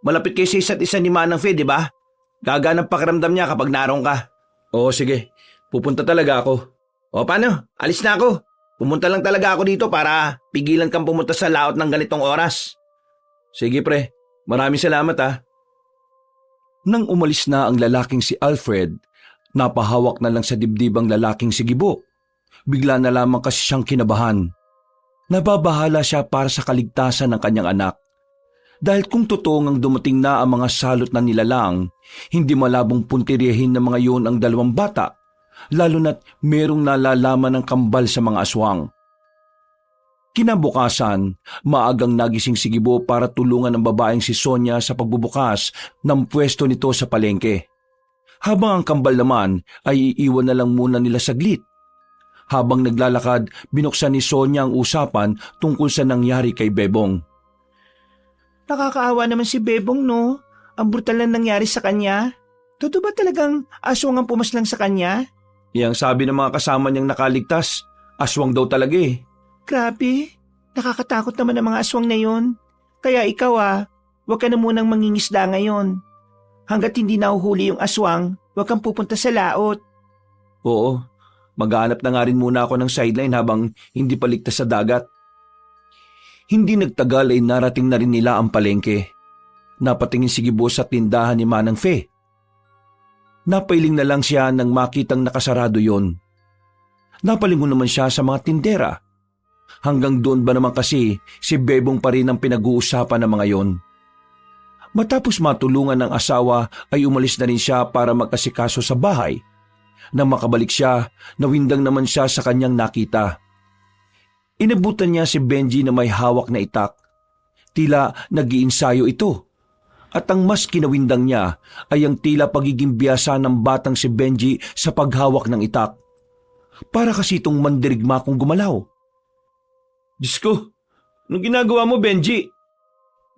malapit kayo sa isa't isa ni Manang Fe, di ba? Gagaan ang pakiramdam niya kapag naroon ka. Oo, sige. Pupunta talaga ako. O paano? Alis na ako. Pumunta lang talaga ako dito para pigilan kang pumunta sa laot ng ganitong oras. Sige pre, maraming salamat ah. Nang umalis na ang lalaking si Alfred, napahawak na lang sa dibdib ang lalaking si Gibo. Bigla na lamang kasi siyang kinabahan. Nababahala siya para sa kaligtasan ng kanyang anak. Dahil kung totoo ngang dumating na ang mga salot na nilalang, hindi malabong puntiryahin ng mga yun ang dalawang bata, lalo na't merong nalalaman ng kambal sa mga aswang. Kinabukasan, maagang nagising si Gibo para tulungan ang babaeng si Sonia sa pagbubukas ng pwesto nito sa palengke. Habang ang kambal naman ay iiwan na lang muna nila saglit. Habang naglalakad, binuksan ni Sonia ang usapan tungkol sa nangyari kay Bebong. Nakakaawa naman si Bebong, no? Ang brutal na nangyari sa kanya. Totoo ba talagang aswang ang pumaslang sa kanya? Iyang sabi ng mga kasama niyang nakaligtas, aswang daw talaga eh. Grabe, nakakatakot naman ang mga aswang na yun. Kaya ikaw huwag ka na munang mangingisda ngayon. Hanggat hindi nahuhuli yung aswang, huwag kang pupunta sa laot. Oo, maghanap na nga rin muna ako ng sideline habang hindi pa ligtas sa dagat. Hindi nagtagal ay narating na rin nila ang palengke. Napatingin si Gibo sa tindahan ni Manang Fe. Napailing na lang siya nang makitang nakasarado yon. Napalingon naman siya sa mga tindera. Hanggang doon ba naman kasi si Bebong pa rin ang pinag-uusapan ng mga yon. Matapos matulungan ng asawa ay umalis na rin siya para mag-asikaso sa bahay. Nang makabalik siya, nawindang naman siya sa kanyang nakita. Inabutan niya si Benji na may hawak na itak. Tila nag-iinsayo ito. At ang mas kinawindang niya ay ang tila pagiging biyasa ng batang si Benji sa paghawak ng itak. Para kasi itong mandirigma kong gumalaw. Diyos ko, anong ginagawa mo, Benji?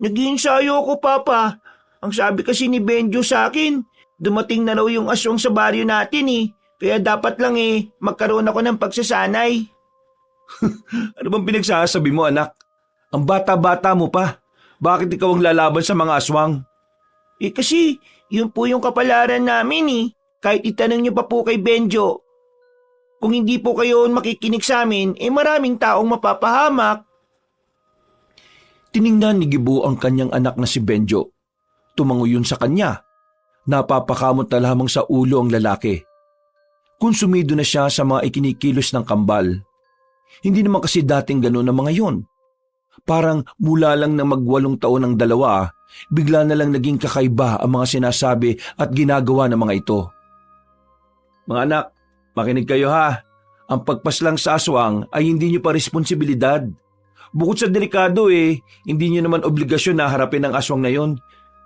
Nag-iinsayo ako, Papa. Ang sabi kasi ni Benjo sa akin, dumating na raw yung aswang sa baryo natin eh. Kaya dapat lang magkaroon ako ng pagsasanay. Ano bang pinagsasabi mo, anak? Ang bata-bata mo pa. Bakit ikaw ang lalaban sa mga aswang? Kasi yun po yung kapalaran namin eh. Kahit itanong niyo pa po kay Benjo. Kung hindi po kayo makikinig sa amin, maraming taong mapapahamak. Tiningnan ni Gibo ang kanyang anak na si Benjo. Tumango yun sa kanya. Napapakamot na lamang sa ulo ang lalaki. Konsumido na siya sa mga ikinikilos ng kambal. Hindi naman kasi dating gano'n ang mga yon. Parang mula lang na mag-8 taon ang dalawa, bigla na lang naging kakaiba ang mga sinasabi at ginagawa ng mga ito. Mga anak, makinig kayo ha. Ang pagpaslang sa aswang ay hindi niyo pa responsibilidad. Bukod sa delikado hindi niyo naman obligasyon na harapin ang aswang na yon.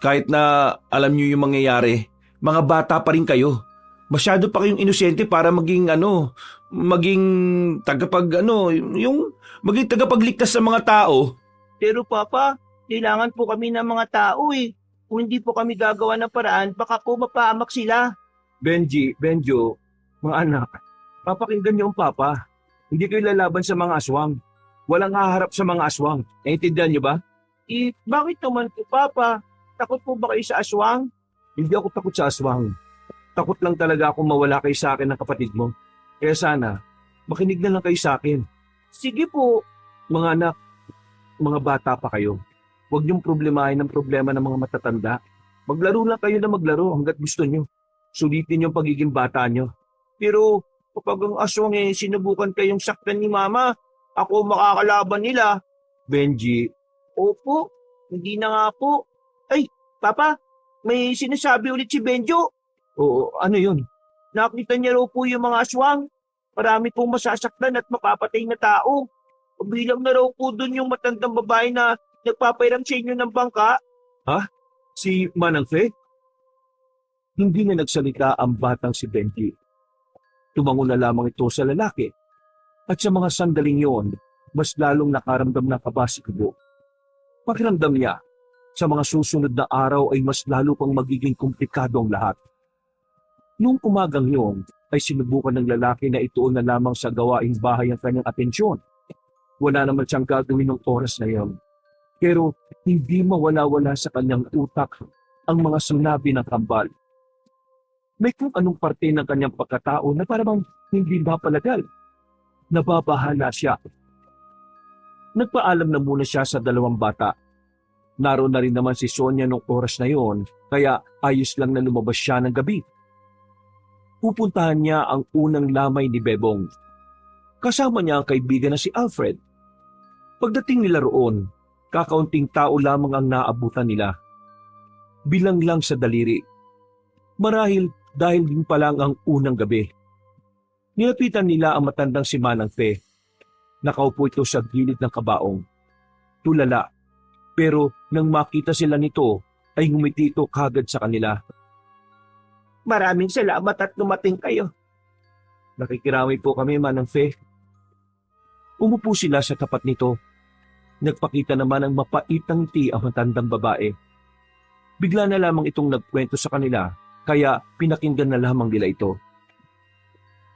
Kahit na alam niyo yung mangyayari, mga bata pa rin kayo. Masyado pa kayong inosente para maging maging tagapagligtas sa mga tao. Pero Papa, kailangan po kami ng mga tao eh. Kung hindi po kami gagawa ng paraan, baka po mapahamak sila. Benjo, mga anak, papakinggan niyo ang Papa. Hindi kayo lalaban sa mga aswang. Walang haharap sa mga aswang. Naintindihan niyo ba? Bakit naman po, Papa? Takot po ba kayo sa aswang? Hindi ako takot sa aswang. Takot lang talaga akong mawala kayo sa akin ng kapatid mo. Kaya sana, makinig na lang kayo sa akin. Sige po. Mga anak, mga bata pa kayo. Huwag niyong problemahin ang problema ng mga matatanda. Maglaro lang kayo na maglaro hanggat gusto niyo. Sulitin yung pagiging bata niyo. Pero kapag ang aswang sinubukan kayong saktan ni Mama, ako makakalaban nila. Benji, Opo, hindi na nga po. Ay, Papa, may sinasabi ulit si Benjo. oo, ano yun? Nakita niya raw po yung mga aswang. Marami pong masasaktan at mapapatay na tao. Bilang na raw po dun yung matandang babae na nagpapairam sa inyo ng bangka. Si Manang Fe? Hindi na nagsalita ang batang si Benji. Tumango na lamang ito sa lalaki. At sa mga sandaling yon, mas lalong nakaramdam ng kaba si Gibo. Pakiramdam niya, sa mga susunod na araw ay mas lalo pang magiging komplikado ang lahat. Noong umagang yon, ay sinubukan ng lalaki na ituon na lamang sa gawaing bahay ang kanyang atensyon. Wala naman siyang gagawin ng oras na yon. Pero hindi mawala-wala sa kanyang utak ang mga sinabi ng kambal. May kung anong parte ng kanyang pagkatao na parang hindi mapalagal. Nababahala siya. Nagpaalam na muna siya sa dalawang bata. Naroon na rin naman si Sonia noong oras na yon, kaya ayos lang na lumabas siya ng gabi. Pupuntahan niya ang unang lamay ni Bebong. Kasama niya ang kaibigan na si Alfred. Pagdating nila roon, kakaunting tao lamang ang naabutan nila. Bilang lang sa daliri. Marahil dahil din pa lang ang unang gabi. Nilapitan nila ang matandang si Manang Fe. Nakaupo ito sa gilid ng kabaong. Tulala, pero nang makita sila nito, ay ngumiti ito kagad sa kanila. Maraming salamat at dumating kayo. Nakikiramay po kami, Manang Fe. Umupo sila sa tapat nito. Nagpakita naman ng mapaitang ngiti ang matandang babae. Bigla na lamang itong nagkwento sa kanila, kaya pinakinggan na lamang nila ito.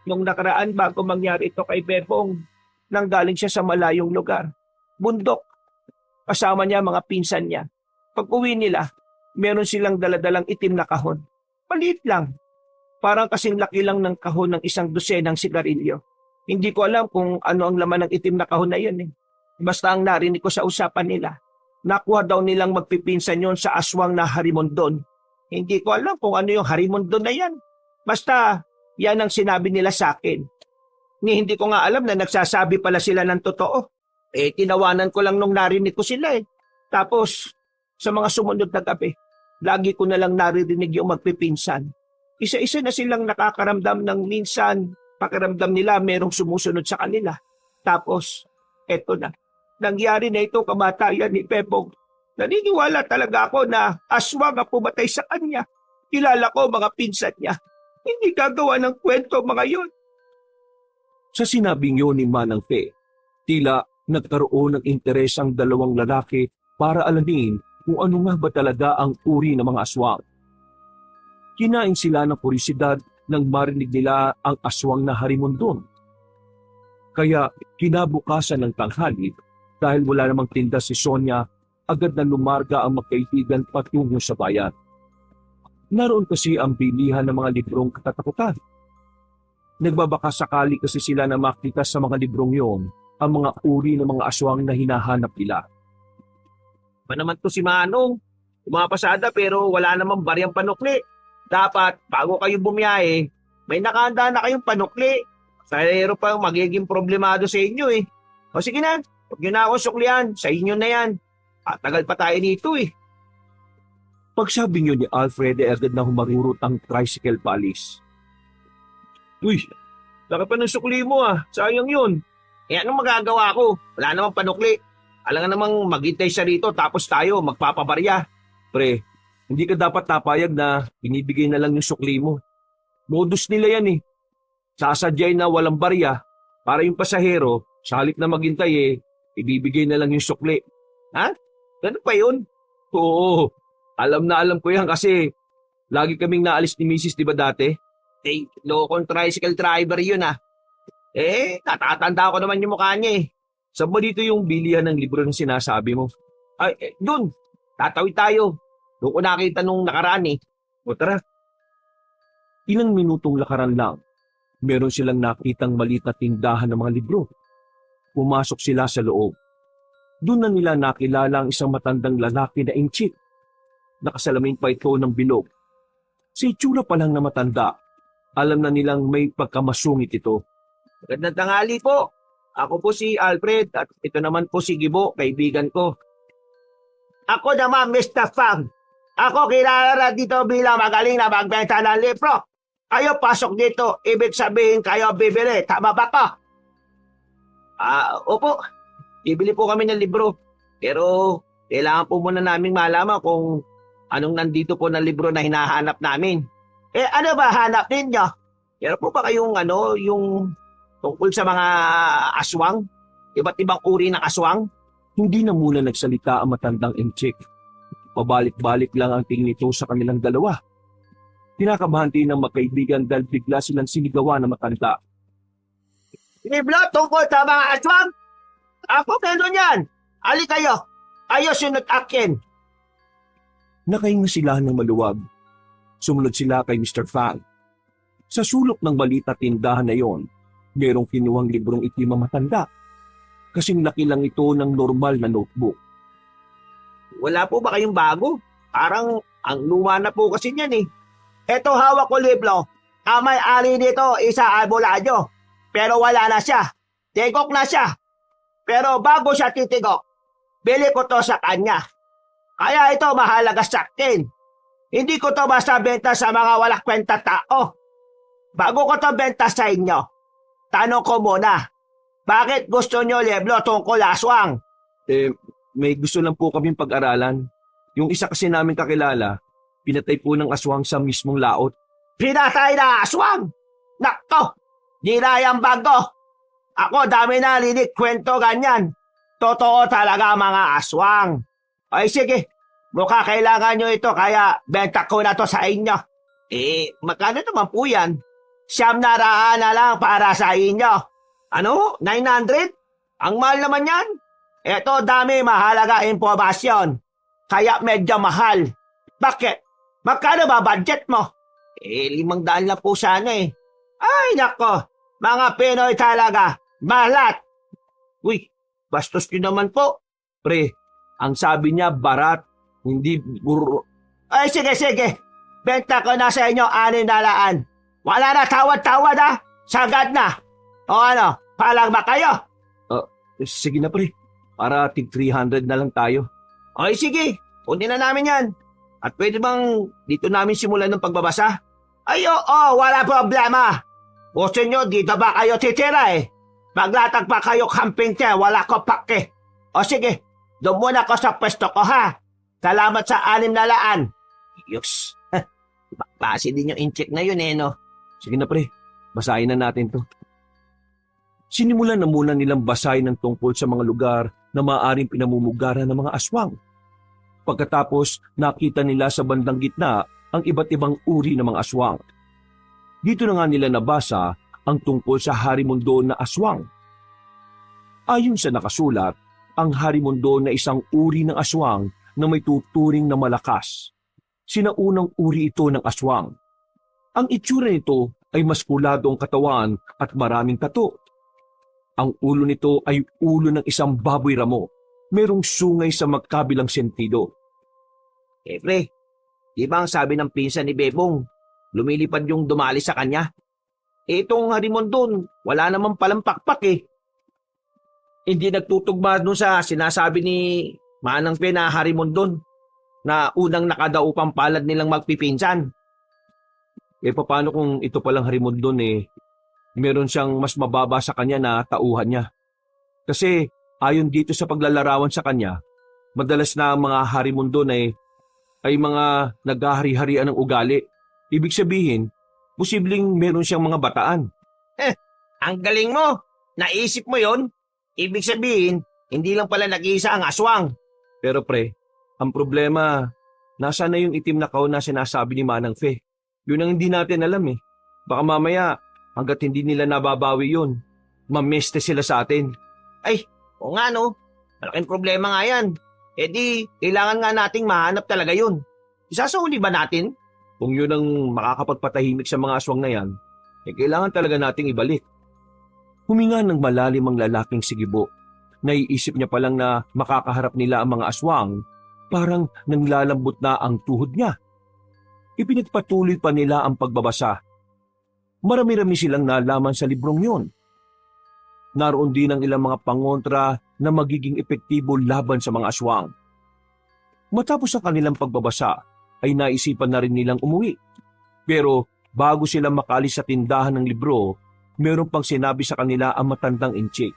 Nung nakaraan bago mangyari ito kay Bebong, nanggaling siya sa malayong lugar. Bundok. Kasama niya mga pinsan niya. Pag uwi nila, meron silang daladalang itim na kahon. Maliit lang. Parang kasing laki lang ng kahon ng isang dosenang sigarilyo. Hindi ko alam kung ano ang laman ng itim na kahon na yun eh. Basta ang narinig ko sa usapan nila, nakuha daw nilang magpipinsan yon sa aswang na harimondon. Hindi ko alam kung ano yung harimondon na yan. Basta, yan ang sinabi nila sa akin. Hindi ko nga alam na nagsasabi pala sila ng totoo. Tinawanan ko lang nung narinig ko sila eh. Tapos, sa mga sumunod na gabi, lagi ko na lang naririnig yung magpipinsan. Isa-isa na silang nakakaramdam ng minsan, pakiramdam nila merong sumusunod sa kanila. Tapos, eto na. Nangyari na ito kamatayan ni Bebong. Naniniwala talaga ako na aswang ang pumatay sa kanya. Kilala ko mga pinsan niya. Hindi gagawa ng kwento mga yon. Sa sinabing yun ni Manang Fe, tila nagkaroon ng interes ang dalawang lalaki para alamin kung ano nga ba talaga ang uri ng mga aswang. Kinain sila ng kurisidad nang marinig nila ang aswang na harimondon. Kaya kinabukasan ng tanghali, dahil wala namang tinda si Sonia, agad na lumarga ang magkaibigan patungo sa bayan. Naroon kasi ang bilihan ng mga librong katatakutan. Nagbabaka sakali kasi sila na makita sa mga librong yon ang mga uri ng mga aswang na hinahanap nila. Ba naman to si Manong? Umapasada pero wala namang baryang panukli. Dapat, bago kayo bumiyahe, may nakahanda na kayong panukli. Sayero pa magiging problemado sa inyo eh. O sige na, huwag nyo na ako suklihan. Sa inyo na yan. Tagal pa tayo dito eh. Pagsabi niyo ni Alfred, agad na humarurot ang tricycle palis. Uy, laki pa ng sukli mo ah. Sayang yun. Anong magagawa ko? Wala namang panukli. Alam nga namang maghintay siya rito tapos tayo magpapabarya. Pre, hindi ka dapat napayag na binibigay na lang yung sukli mo. Modus nila yan eh. Sasadyay na walang barya para yung pasahero, sa halip na maghintay ibibigay na lang yung sukli. Ha? Ganun pa yun? Oo, alam na alam ko yan kasi lagi kaming naalis ni Mrs. di ba dati? Lokong tricycle driver yun ah. Natatanda ko naman yung mukha niya eh. Saan ba dito yung bilihan ng libro na sinasabi mo? Ay, dun. Tatawid tayo. Doon ko nakita nung nakaraan eh. O tara. Ilang minutong lakaran lang, meron silang nakitang maliit na tindahan ng mga libro. Pumasok sila sa loob. Doon na nila nakilala ang isang matandang lalaki na inchik. Nakasalamin pa ito ng bilog. Sa itsura pa lang na matanda, alam na nilang may pagkamasungit ito. Magandang tanghali po. Ako po si Alfred at ito naman po si Gibo, kaibigan ko. Ako naman, Mr. Fang. Ako kilala dito bilang magaling na magbenta ng libro. Kayo pasok dito, ibig sabihin kayo bibili. Tama ba ko? Opo. Bibili po kami ng libro. Pero kailangan po muna naming malaman kung anong nandito po na libro na hinahanap namin. Ano ba hanap ninyo? Meron po ba kayong yung tungkol sa mga aswang? Iba't ibang uri ng aswang? Hindi na muna nagsalita ang matandang inchik. Pabalik-balik lang ang tingin nito sa kanilang dalawa. Tinakabahan din ng magkaibigan dahil bigla silang sinigawan ng matanda. Libro tungkol sa mga aswang? Ako meron yan. Ali kayo. Ayos sunod akin. Nakahinga sila ng maluwag. Sumunod sila kay Mr. Fang. Sa sulok ng balita tindahan na yon, merong kinuhang librong itim ang matanda. Kasing laki lang ito ng normal na notebook. Wala po ba kayong bago? Parang ang luma na po kasi niyan eh. Eto hawak ko libro. Ang may-ari nito isa Alboladyo. Pero wala na siya. Tigok na siya. Pero bago siya titigok, bili ko to sa kanya. Kaya ito mahalaga sa akin. Hindi ko to basta benta sa mga walang kwenta tao. Bago ko to benta sa inyo, tanong ko muna, bakit gusto nyo libro tungkol aswang? May gusto lang po kaming pag-aralan. Yung isa kasi namin kakilala, pinatay po ng aswang sa mismong laot. Pinatay na aswang? Nakto, di na yan bago. Ako dami na rinig kwento ganyan. Totoo talaga mga aswang. Ay sige, mukha kailangan nyo ito kaya benta ko na to sa inyo. Magkano naman po yan? 900 na lang para sa inyo. Ano? 900? Ang mahal naman yan. Eto dami mahalaga impormasyon. Kaya medyo mahal. Bakit? Magkano ba budget mo? 500 lang po sana eh. Ay nako, mga Pinoy talaga. Malat. Uy, bastos nyo naman po. Pre, ang sabi niya barat, hindi buro. Ay sige. Benta ko na sa inyo 600. Wala na tawad-tawad ha. Sagad na. O ano, palang ba kayo? Sige na pre, para tig 300 na lang tayo. Ay sige, kunin na namin yan. At pwede bang dito namin simulan ng pagbabasa? Ay oo, wala problema. Gusto nyo dito ba kayo titira eh? Maglatag pa kayo camping chair, wala ko pake. O sige, doon muna ko sa pwesto ko ha. Salamat sa 600. Yus, klase din yung incheck na yun eh no? Sige na pre, basahin na natin to. Sinimulan na muna nilang basahin ng tungkol sa mga lugar na maaaring pinamumugaran ng mga aswang. Pagkatapos, nakita nila sa bandang gitna ang iba't ibang uri ng mga aswang. Dito na nga nila nabasa ang tungkol sa harimundo na aswang. Ayon sa nakasulat, ang harimundo na isang uri ng aswang na may tuturing na malakas. Sinaunang uri ito ng aswang. Ang itsura nito ay maskulado ang katawan at maraming tato. Ang ulo nito ay ulo ng isang baboy ramo. Merong sungay sa magkabilang sentido. Pre, di ba ang sabi ng pinsan ni Bebong, lumilipad yung dumali sa kanya? Itong harimondon, wala namang palang pakpak eh. Hindi nagtutugma dun sa sinasabi ni Manang Fe na harimondon na unang nakadaupang palad nilang magpipinsan. Paano kung ito palang harimondon meron siyang mas mababa sa kanya na tauhan niya? Kasi ayon dito sa paglalarawan sa kanya, madalas na ang mga harimondon ay mga naghahari-harian ng ugali. Ibig sabihin, posibleng meron siyang mga bataan. Ang galing mo! Naisip mo yon? Ibig sabihin, hindi lang pala nag-iisa ang aswang. Pero pre, ang problema, nasa na yung itim na kahon na sinasabi ni Manang Fe? Yun ang hindi natin alam eh. Baka mamaya, hanggat hindi nila nababawi yun, mameste sila sa atin. Ay, o nga no. Malaking problema nga yan. Di, kailangan nga nating mahanap talaga yun. Isasauli ba natin? Kung yun ang makakapagpatahimik sa mga aswang na yan, kailangan talaga nating ibalik. Huminga ng malalim ang lalaking sigibo. Naiisip niya palang na makakaharap nila ang mga aswang, parang nanglalambot na ang tuhod niya. Ipinagpatuloy pa nila ang pagbabasa. Marami-rami silang nalaman sa librong yun. Naroon din ang ilang mga pangontra na magiging epektibo laban sa mga aswang. Matapos ang kanilang pagbabasa, ay naisipan na rin nilang umuwi. Pero bago sila makalis sa tindahan ng libro, meron pang sinabi sa kanila ang matandang inchik.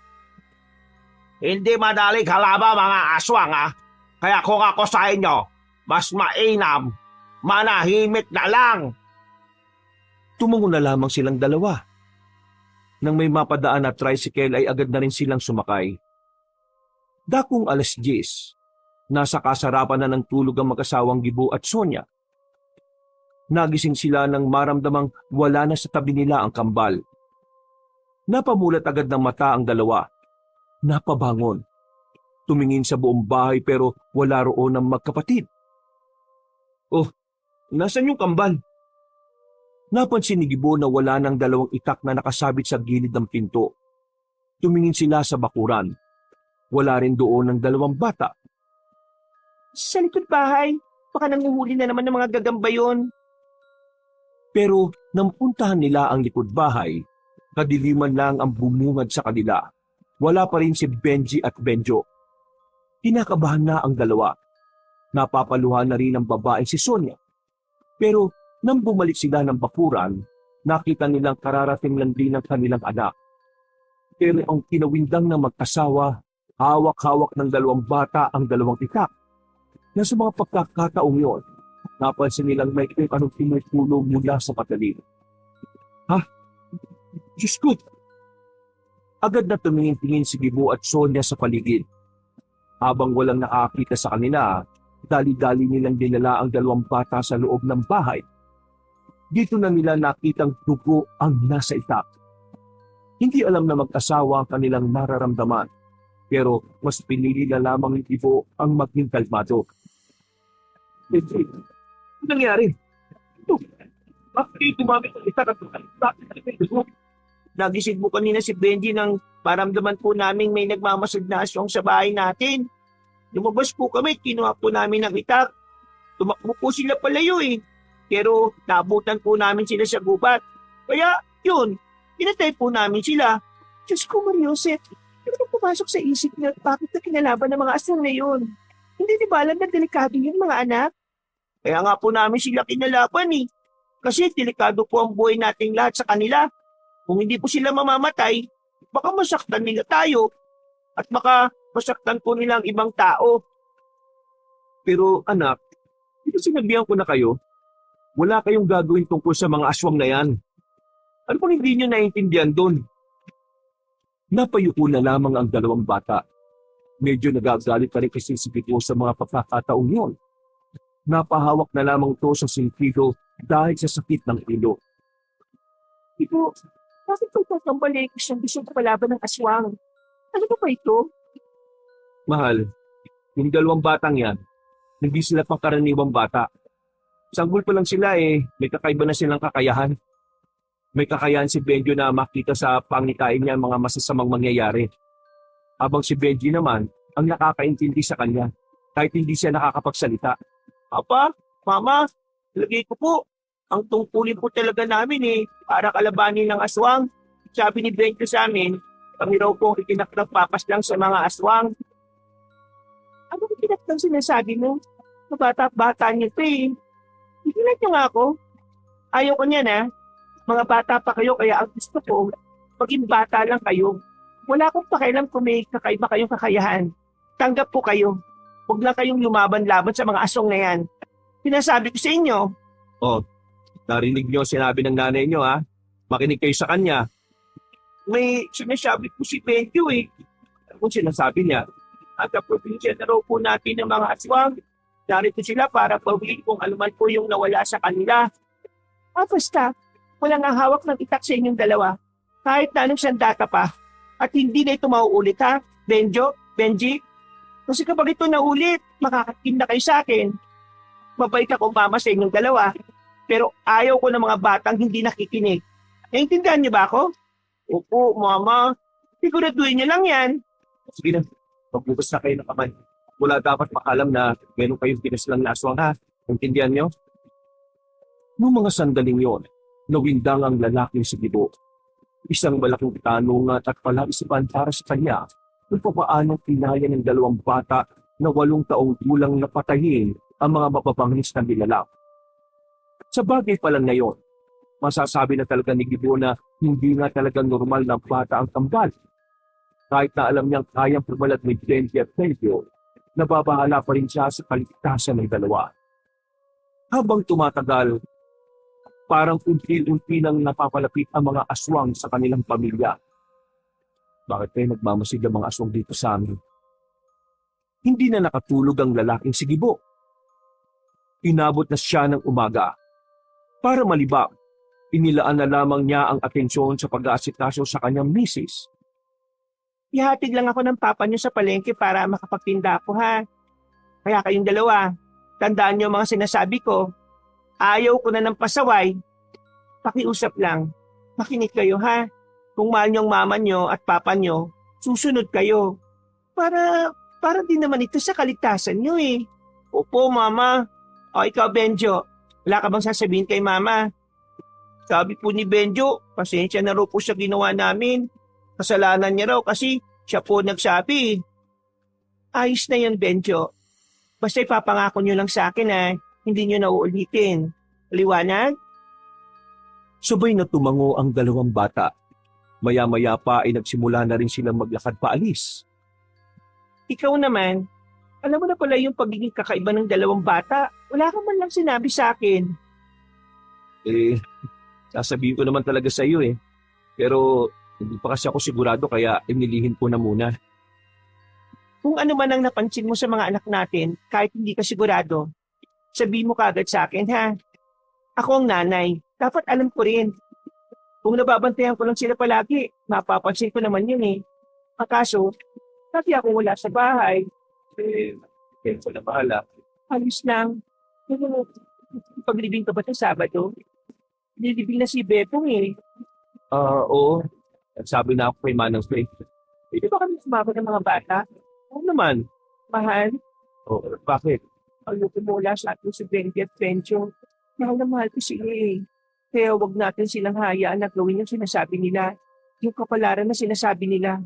Hindi madali kalaba mga aswang ha. Kaya kung ako sa inyo, mas mainam, manahimik na lang. Tumango na lamang silang dalawa. Nang may mapadaan na tricycle ay agad na rin silang sumakay. Dakong 10:00, nasa kasarapan na ng tulog ang mag-asawang Gibo at Sonia. Nagising sila nang maramdamang wala na sa tabi nila ang kambal. Napamulat agad ng mata ang dalawa. Napabangon. Tumingin sa buong bahay pero wala roon ang magkapatid. Oh, nasan yung kambal? Napansin ni Gibo na wala ng dalawang itak na nakasabit sa gilid ng pinto. Tumingin sila sa bakuran. Wala rin doon ng dalawang bata. Sa likod bahay, baka nanguhuli na naman ng mga gagamba yun. Pero nang puntahan nila ang likod bahay, kadiliman lang ang bumungad sa kanila. Wala pa rin si Benji at Benjo. Kinakabahan na ang dalawa. Napapaluhan na rin ang babae si Sonia. Pero nang bumalik sila ng bakuran, nakita nilang kararating lang din ang kanilang anak. Pero ang kinawindang ng magkasawa, hawak-hawak ng dalawang bata ang dalawang itak. Na sa mga pagkakataong yon, napansin nilang may kung anong tinutulog mula sa patalim. Ha? Diyos ko! Agad na tumingin-tingin si Gibo at Sonia sa paligid. Habang walang nakakita sa kanila, dali-dali nilang dinala ang dalawang bata sa loob ng bahay. Dito na nila nakitang dugo ang nasa itak. Hindi alam na mag-asawa ang kanilang nararamdaman, pero mas pinili na lamang ni Gibo ang maging kalmado. Ano nangyari? Ito, bakit tumamit ang itak at bakit dugo? Nagising mo kanina si Benji nang paramdaman po namin may nagmamasad na aswang sa bahay natin. Lumabas po kami, kinuha po namin ang itak. Tumakbo po sila palayo eh. Pero naabutan po namin sila sa gubat. Kaya yun, pinatay po namin sila. Diyos ko, Mariosep, ano ba pumasok sa isip niya at bakit na kinalaban ng mga aswang na yun? Hindi di ba alam na delikado yun mga anak? Kaya nga po namin sila kinalaban eh. Kasi delikado po ang buhay nating lahat sa kanila. Kung hindi po sila mamamatay, baka masaktan nila tayo at baka masaktan po nila ang ibang tao. Pero anak, dito sinabihan ko na kayo, wala kayong gagawin tungkol sa mga aswang na yan. Ano pang hindi nyo naiintindihan doon? Napayuko na lamang ang dalawang bata. Medyo nagagalit pa rin kasi si Gibo sa mga pagkakataong yun. Napahawak na lamang to sa sentido dahil sa sakit ng ilo. Ito, bakit ang balik siyang gusto palaban ng aswang? Ano ba ito? Mahal, yung dalawang batang yan, hindi sila pangkaraniwang bata. Sanggol pa lang sila may kakaiba na silang kakayahan. May kakayahan si Benjo na makita sa pangitain niya mga masasamang mangyayari. Habang si Benji naman ang nakakaintindi sa kanya kahit hindi siya nakakapagsalita. Papa, Mama, lagay ko po. Ang tungkulin po talaga namin para kalabanin ng aswang. Sabi ni Benjo sa amin, kami raw pong ikinaklang papas lang sa mga aswang. Ano ikinaklang sinasabi mo? Bata-bata niyo ito Ikinat niyo nga ako. Ayaw ko niyan Mga bata pa kayo kaya ang gusto ko, maging bata lang kayo. Wala akong pakialam kung may kakaiba kayong kakayahan. Tanggap po kayo. Huwag lang kayong lumaban-laban sa mga aswang na yan. Pinasabi ko sa inyo. Oh, narinig niyo sinabi ng nanay niyo Makinig kayo sa kanya. May sinasabi po si Benjo Kung sinasabi niya, At probinsya na raw po natin ng mga aswang. Narito sila para pawin kung anuman po yung nawala sa kanila. Basta, walang ang hawak ng itak sa inyong dalawa. Kahit na anong sandata pa. At hindi na ito mauulit Benjo, Benji. Kasi kapag ito naulit, makakatim na kayo sa akin. Mabait ako mama sa inyong dalawa. Pero ayaw ko ng mga batang hindi nakikinig. Naintindihan niyo ba ako? Opo, mama. Siguraduhin niyo lang yan. sige na, magbukas na kayo ng kamay. Wala dapat makalam na meron kayong pinaslang na aswang Intindihan niyo? Noong mga sandaling yon, nawindang ang lalaking si Gibo. Isang malaking tanong at palaisipan para sa kanya kung paano pinaya ng dalawang bata na 8 taong gulang na patayin ang mga mapapangis na nilalap. Sa bagay pa lang ngayon, masasabi na talaga ni Gibo na hindi nga talaga normal na bata ang kambal. Kahit na alam niyang kayang pumalat ni Benji at Benjo, nababahala pa rin siya sa kaligtasan ng dalawa. Habang tumatagal, parang unti-unti nang napapalapit ang mga aswang sa kanilang pamilya. Bakit kayo nagmamasid ang mga aswang dito sa amin? Hindi na nakatulog ang lalaking si Gibo. Inabot na siya ng umaga. Para malibang, inilaan na lamang niya ang atensyon sa pag-aasikaso sa kanyang misis. Ihatid lang ako ng papa niyo sa palengke para makapagtinda ako ha. Kaya kayong dalawa, tandaan niyo mga sinasabi ko. Ayaw ko na ng pasaway. Pakiusap lang. Makinig kayo ha. Kung mahal niyo ang mama niyo at papa niyo, susunod kayo. Para din naman ito sa kaligtasan niyo eh. Opo, mama. O ikaw, Benjo, wala ka bang sasabihin kay mama? Sabi po ni Benjo, pasensya na raw po sa ginawa namin. Kasalanan niya raw kasi siya po nagsabi. Ayos na yan, Benjo. Basta ipapangako niyo lang sa akin ha, hindi niyo na uulitin. Liwanag? Sabay na tumango ang dalawang bata. Maya-maya pa ay nagsimula na rin silang maglakad paalis. Ikaw naman, alam mo na pala yung pagiging kakaiba ng dalawang bata. Wala ka man lang sinabi sa akin. Sasabihin ko naman talaga sa iyo eh. Pero hindi pa kasi ako sigurado kaya inilihin ko na muna. Kung ano man ang napansin mo sa mga anak natin, kahit hindi ka sigurado, sabihin mo kagad sa akin ha. Ako ang nanay, dapat alam ko rin. Kung nababantayan ko lang sila palagi, mapapansin ko naman yun eh. Ang kaso, dati ako wala sa bahay. Kaya ko na bahala. Alis lang. Pero, paglibing ka ba sa Sabado? Nilibing na si Bepong eh. Oo. Sabi na ako kay Manang Faith. Pwede ba kami sumama ng mga bata? Oo naman. Mahal, Bakit? ayoko mula sa atin si Benji at Benjo. Mahal na mahal ko sila eh. Kaya wag natin silang hayaan na gawin yung sinasabi nila. Yung kapalaran na sinasabi nila.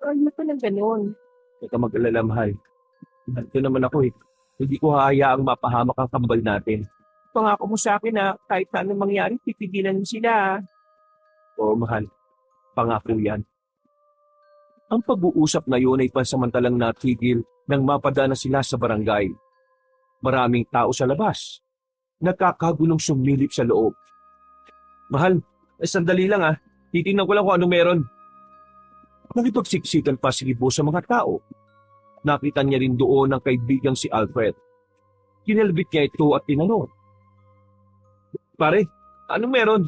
Ayoko ng ganun. Huwag ka mag-alala, mahal. Ito naman ako eh. Hindi ko hahayaang mapahamak ang kambal natin. Pangako mo sa akin na kahit na anong mangyari, pipigilan mo sila. Oo, mahal. Pangako yan. Ang pag-uusap na yun ay pansamantalang natigil nang mapadana sila sa barangay. Maraming tao sa labas. Nakakagulong sumilip sa loob. Mahal, sandali lang ah. Titingnan ko lang kung anong meron. Nakipagsiksikan pa si Gibo sa mga tao. Nakita niya rin doon ang kaibigang si Alfred. Kinalbit niya ito at tinanong. Pare, anong meron?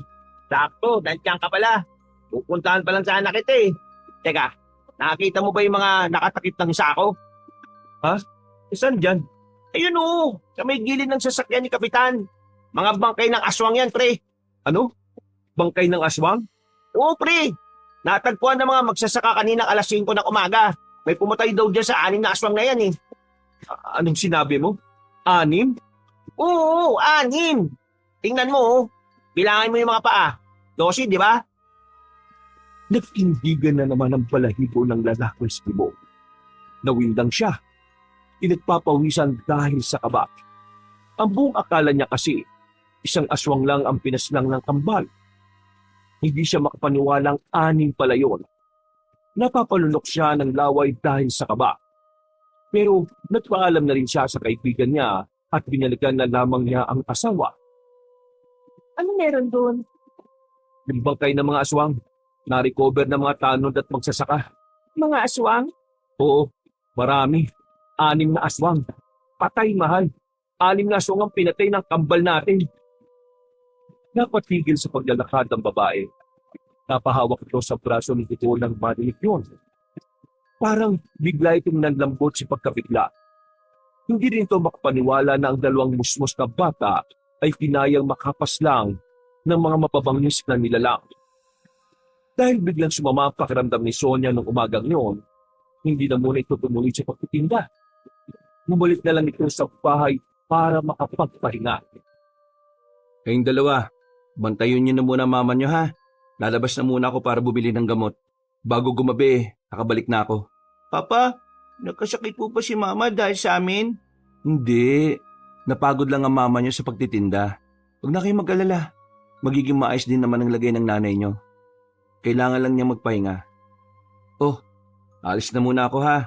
Sakto, nandiyan ka pala. Pupuntahan pa lang sana kita eh. Teka, nakakita mo ba yung mga nakatakip ng sako? Saan dyan? Ayun oo, sa may gilid ng sasakyan ni Kapitan. Mga bangkay ng aswang yan, pre. Ano? Bangkay ng aswang? Oo, pre. Natagpuan ng mga magsasaka kaninang alas 5 ng umaga. May pumatay daw dyan sa 6 na aswang na yan eh. Anong sinabi mo? 6? Oo, 6. Tingnan mo oh. Bilangin mo yung mga paa. 12, di ba? Nagtindigan na naman ang balahibo ng lalaki sa Gibo. Nawindang siya. Pinagpapawisan dahil sa kaba. Ang buong akala niya kasi, isang aswang lang ang pinaslang ng kambal. Hindi siya makapaniwalang 6 pala yun. Napapalunok siya ng laway dahil sa kaba. Pero nagpaalam na rin siya sa kaibigan niya at binalikan na lamang niya ang asawa. Ano meron doon? Yung bangkay ng mga aswang, na-recover ng mga tanod at magsasaka. Mga aswang? Oo, marami. 6 na aswang. Patay, mahal. 6 na aswang ang pinatay ng kambal natin. Napatigil sa paglalakad ng babae. Napahawak ito sa braso ni Tito ng madilik yun. Parang bigla itong nanlambot si pagkabigla. Hindi rin ito makapaniwala na ang dalawang musmos na bata ay kinayang makapas lang ng mga mapabangis na nilalang. Dahil biglang sumama ang pakiramdam ni Sonia nung umagang yun, hindi na muna ito tumuloy sa pagtitinda. Bumalik na lang ito sa bahay para makapagpahinga. Kayong dalawa, bantayan niyo na muna mama niyo ha. Lalabas na muna ako para bumili ng gamot. Bago gumabi, nakabalik na ako. Papa, nagkasakit po ba si Mama dahil sa amin? Hindi. Napagod lang ang mama niyo sa pagtitinda. Huwag na kayong mag-alala. Magiging maayos din naman ang lagay ng nanay niyo. Kailangan lang niya magpahinga. Oh, alis na muna ako ha.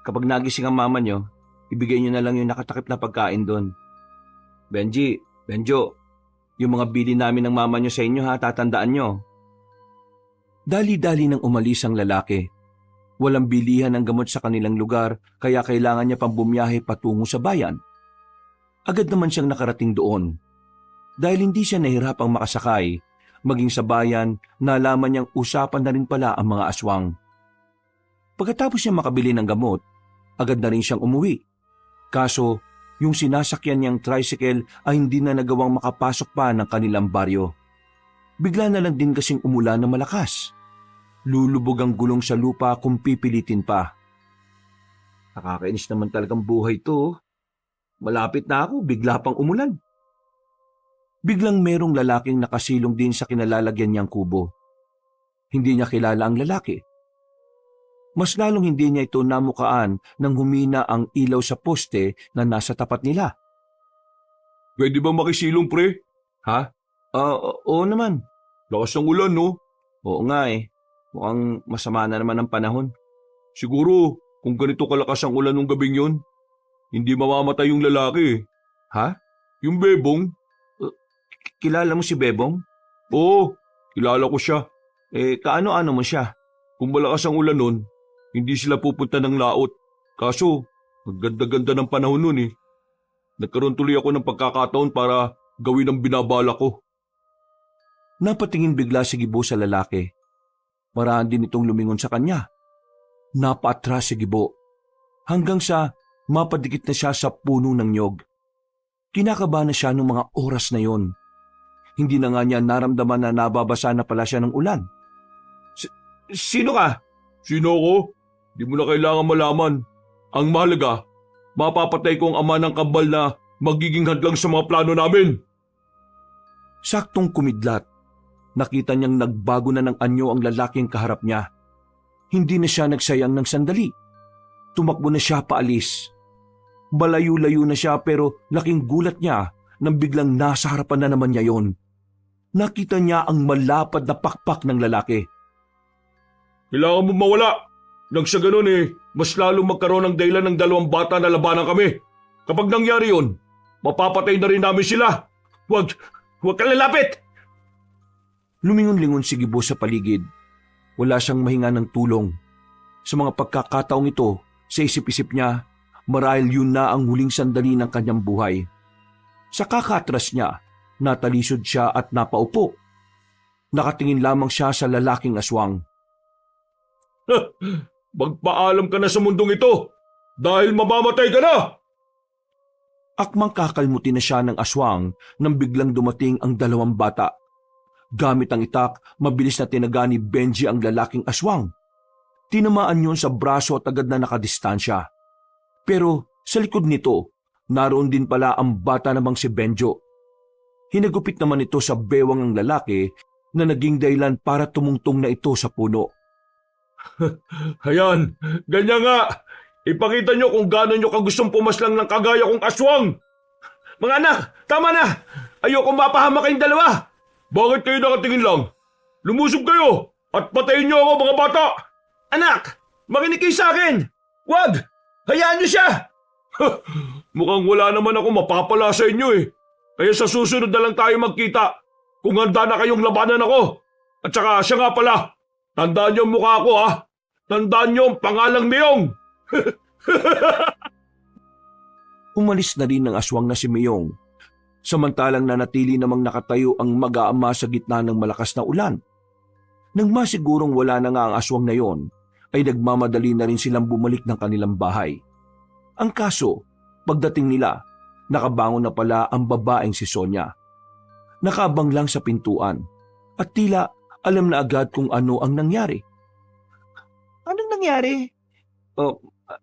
Kapag nagising ang mama niyo, ibigay niyo na lang yung nakatakip na pagkain doon. Benjo, yung mga bili namin ng mama niyo sa inyo ha, tatandaan niyo. Dali-dali nang umalis ang lalaki. Walang bilihan ng gamot sa kanilang lugar kaya kailangan niya pang bumiyahe patungo sa bayan. Agad naman siyang nakarating doon. Dahil hindi siya nahirapang makasakay, maging sa bayan, nalaman niyang usapan na rin pala ang mga aswang. Pagkatapos niya makabili ng gamot, agad na rin siyang umuwi. Kaso, yung sinasakyan niyang tricycle ay hindi na nagawang makapasok pa ng kanilang baryo. Bigla na lang din kasing umulan na malakas. Lulubog ang gulong sa lupa kung pipilitin pa. Nakakainis naman talagang buhay to. Malapit na ako, bigla pang umulan. Biglang merong lalaking nakasilong din sa kinalalagyan niyang kubo. Hindi niya kilala ang lalaki. Mas lalong hindi niya ito namukaan nang humina ang ilaw sa poste na nasa tapat nila. Pwede ba makisilong, pre? Ha? Oo naman. Lakas ng ulan, no? Oo nga eh. Mukhang masama na naman ang panahon. Siguro, kung ganito kalakas ang ulan ng gabing yun, hindi mamamatay yung lalaki. Ha? Yung bebong? Kilala mo si Bebong? Oo, kilala ko siya. Kaano-ano mo siya? Kung malakas ang ulan nun, hindi sila pupunta ng laot. Kaso, magganda-ganda ng panahon nun eh. Nagkaroon tuloy ako ng pagkakataon para gawin ang binabala ko. Napatingin bigla si Gibo sa lalaki. Maraan din itong lumingon sa kanya. Napaatras si Gibo. Hanggang sa mapadikit na siya sa puno ng nyog. Kinakabahan na siya noong mga oras na yon. Hindi na nga niya naramdaman na nababasa na pala siya ng ulan. Sino ka? Sino ako? Di mo na kailangan malaman. Ang mahalaga, mapapatay ko ang ama ng kambal na magiging hadlang sa mga plano namin. Saktong kumidlat. Nakita niyang nagbago na ng anyo ang lalaking kaharap niya. Hindi na siya nagsayang ng sandali. Tumakbo na siya paalis. Malayo-layo na siya pero laking gulat niya nang biglang nasa harapan na naman niya yon. Nakita niya ang malapad na pakpak ng lalaki. Kailangan mo mawala. Nang sa ganun mas lalong magkaroon ng dahilan ng dalawang bata na labanan kami. Kapag nangyari yon, mapapatay na rin namin sila. Huwag kang lalapit! Lumingon-lingon si Gibo sa paligid. Wala siyang mahinga ng tulong. Sa mga pagkakataong ito, sa isip-isip niya, marahil yun na ang huling sandali ng kanyang buhay. Sa kakatras niya, natalisod siya at napaupo. Nakatingin lamang siya sa lalaking aswang. Magpaalam ka na sa mundong ito dahil mamamatay ka na! Akmang kakalmutin na siya ng aswang nang biglang dumating ang dalawang bata. Gamit ang itak, mabilis na tinaga ni Benji ang lalaking aswang. Tinamaan yun sa braso at agad na nakadistansya. Pero sa likod nito, naroon din pala ang bata namang si Benjo. Hinagupit naman ito sa bewang ang lalaki na naging dahilan para tumungtong na ito sa puno. Hayan, ganyan nga. Ipakita nyo kung gaano nyo kagustong pumaslang ng kagaya kong aswang. Mga anak, tama na. Ayoko mapahama kayong dalawa. Bakit kayo nakatingin lang? Lumusob kayo at patayin nyo ako mga bata. Anak, makinig kayo sa akin. Wag, hayaan nyo siya. Mukhang wala naman ako mapapala sa inyo Kaya sa susunod na lang tayo magkita kung handa na kayong labanan ako. At saka siya nga pala, tandaan niyo ang mukha ko Tandaan niyo ang pangalang Miyong. Umalis na rin ang aswang na si Miyong. Samantalang nanatili namang nakatayo ang mag-aama sa gitna ng malakas na ulan. Nang masigurong wala na nga ang aswang na yon, ay nagmamadali na rin silang bumalik ng kanilang bahay. Ang kaso, pagdating nila, nakabangon na pala ang babaeng si Sonia. Nakabang lang sa pintuan at tila alam na agad kung ano ang nangyari. Anong nangyari?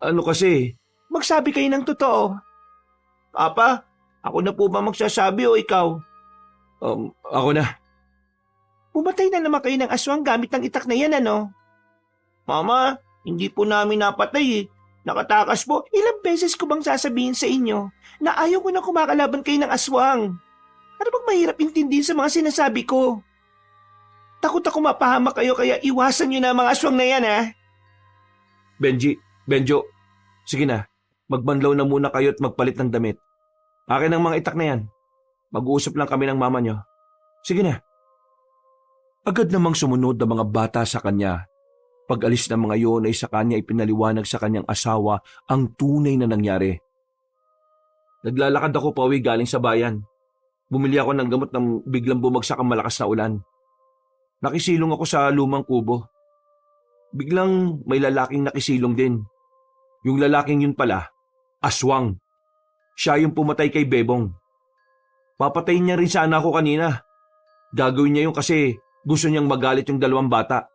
Ano kasi? Magsabi kayo ng totoo. Papa, ako na po ba magsasabi o ikaw? Ako na. Pumatay na naman kayo ng aswang gamit ng itak na yan, ano? Mama, hindi po namin napatay Nakatakas po. Ilang beses ko bang sasabihin sa inyo na ayaw ko na kumakalaban kayo ng aswang? Ano bang mahirap intindihin sa mga sinasabi ko? Takot ako mapahamak kayo kaya iwasan nyo na ang mga aswang na yan, Benjo, sige na. Magbanlaw na muna kayo at magpalit ng damit. Akin ang mga itak na yan. Mag-uusap lang kami ng mama nyo. Sige na. Agad namang sumunod ang mga bata sa kanya. Pag-alis ng mga yon ay sa kanya ipinaliwanag sa kanyang asawa ang tunay na nangyari. Naglalakad ako pauwi galing sa bayan. Bumili ako ng gamot nang biglang bumagsak ang malakas na ulan. Nakisilong ako sa lumang kubo. biglang may lalaking nakisilong din. Yung lalaking yun pala, aswang. Siya yung pumatay kay Bebong. Papatayin niya rin sana ako kanina. Gagawin niya yun kasi gusto niyang magalit yung dalawang bata.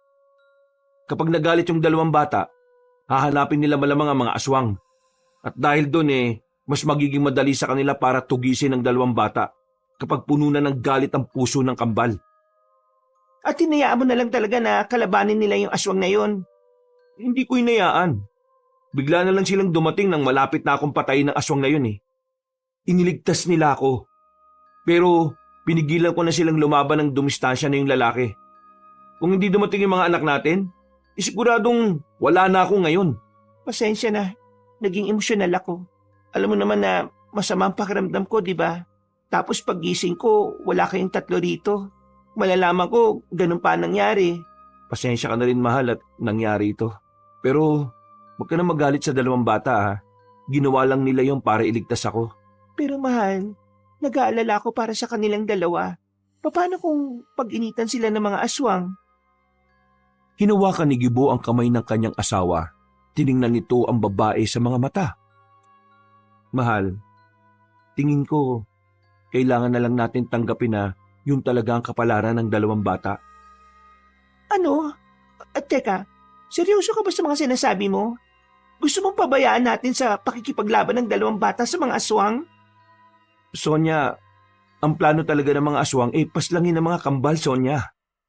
Kapag nagalit yung dalawang bata, hahanapin nila malamang ang mga aswang. At dahil doon mas magiging madali sa kanila para tugisin ang dalawang bata kapag puno na ng galit ang puso ng kambal. At hinayaan mo na lang talaga na kalabanin nila yung aswang na yun. Hindi ko hinayaan. Bigla na lang silang dumating nang malapit na akong patayin ng aswang na yun Iniligtas nila ako. Pero pinigilan ko na silang lumaban ng dumistansya na yung lalaki. Kung hindi dumating yung mga anak natin, isiguradong wala na ako ngayon. Pasensya na. Naging emosyonal ako. Alam mo naman na masama ang pakiramdam ko, di ba? Tapos paggising ko, wala kayong tatlo rito. Malalaman ko, ganun pa nangyari. Pasensya ka na rin, mahal, at nangyari ito. Pero huwag ka na magalit sa dalawang bata, Ginawa lang nila yung para iligtas ako. Pero mahal, nag-aalala ako para sa kanilang dalawa. Paano kung pag-initan sila ng mga aswang? Hinawakan ni Gibo ang kamay ng kanyang asawa. Tiningnan nito ang babae sa mga mata. Mahal, tingin ko, kailangan na lang natin tanggapin na yun talaga ang kapalaran ng dalawang bata. Ano? Teka, seryoso ka ba sa mga sinasabi mo? Gusto mong pabayaan natin sa pakikipaglaban ng dalawang bata sa mga aswang? Sonia, ang plano talaga ng mga aswang paslangin ng mga kambal, Sonia.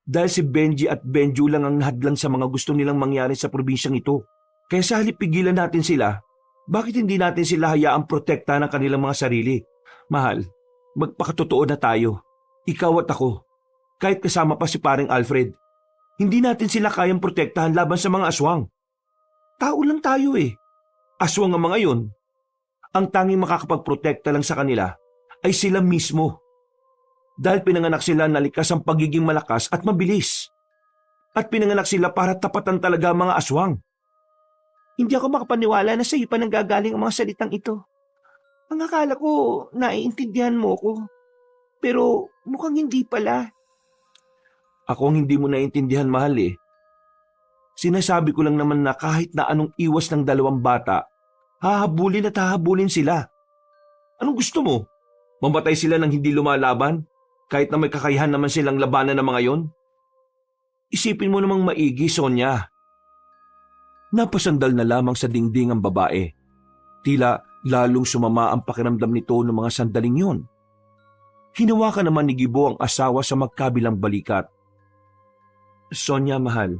Dahil si Benji at Benju lang ang hadlang sa mga gusto nilang mangyari sa probinsyang ito. Kaya sa halip pigilan natin sila, bakit hindi natin sila hayaang protekta ng kanilang mga sarili? Mahal, magpakatotoo na tayo. Ikaw at ako. Kahit kasama pa si paring Alfred. Hindi natin sila kayang protektahan laban sa mga aswang. Tao lang tayo Aswang ang mga yun. Ang tanging makakapagprotekta lang sa kanila ay sila mismo. Dahil pinanganak sila na likas ang pagiging malakas at mabilis. At pinanganak sila para tapatan talaga ang mga aswang. Hindi ako makapaniwala na sa iyo pa nanggagaling ang mga salitang ito. Ang akala ko, naiintindihan mo ko. Pero mukhang hindi pala. Ako ang hindi mo naiintindihan, mahal Sinasabi ko lang naman na kahit na anong iwas ng dalawang bata, hahabulin at hahabulin sila. Anong gusto mo? Mamatay sila nang hindi lumalaban? Kahit na may kakayahan naman silang labanan ng mga yon? Isipin mo namang maigi, Sonia. Napasandal na lamang sa dingding ang babae. Tila lalong sumama ang pakiramdam nito ng mga sandaling yun. Hinawakan naman ni Gibo ang asawa sa magkabilang balikat. Sonia, mahal,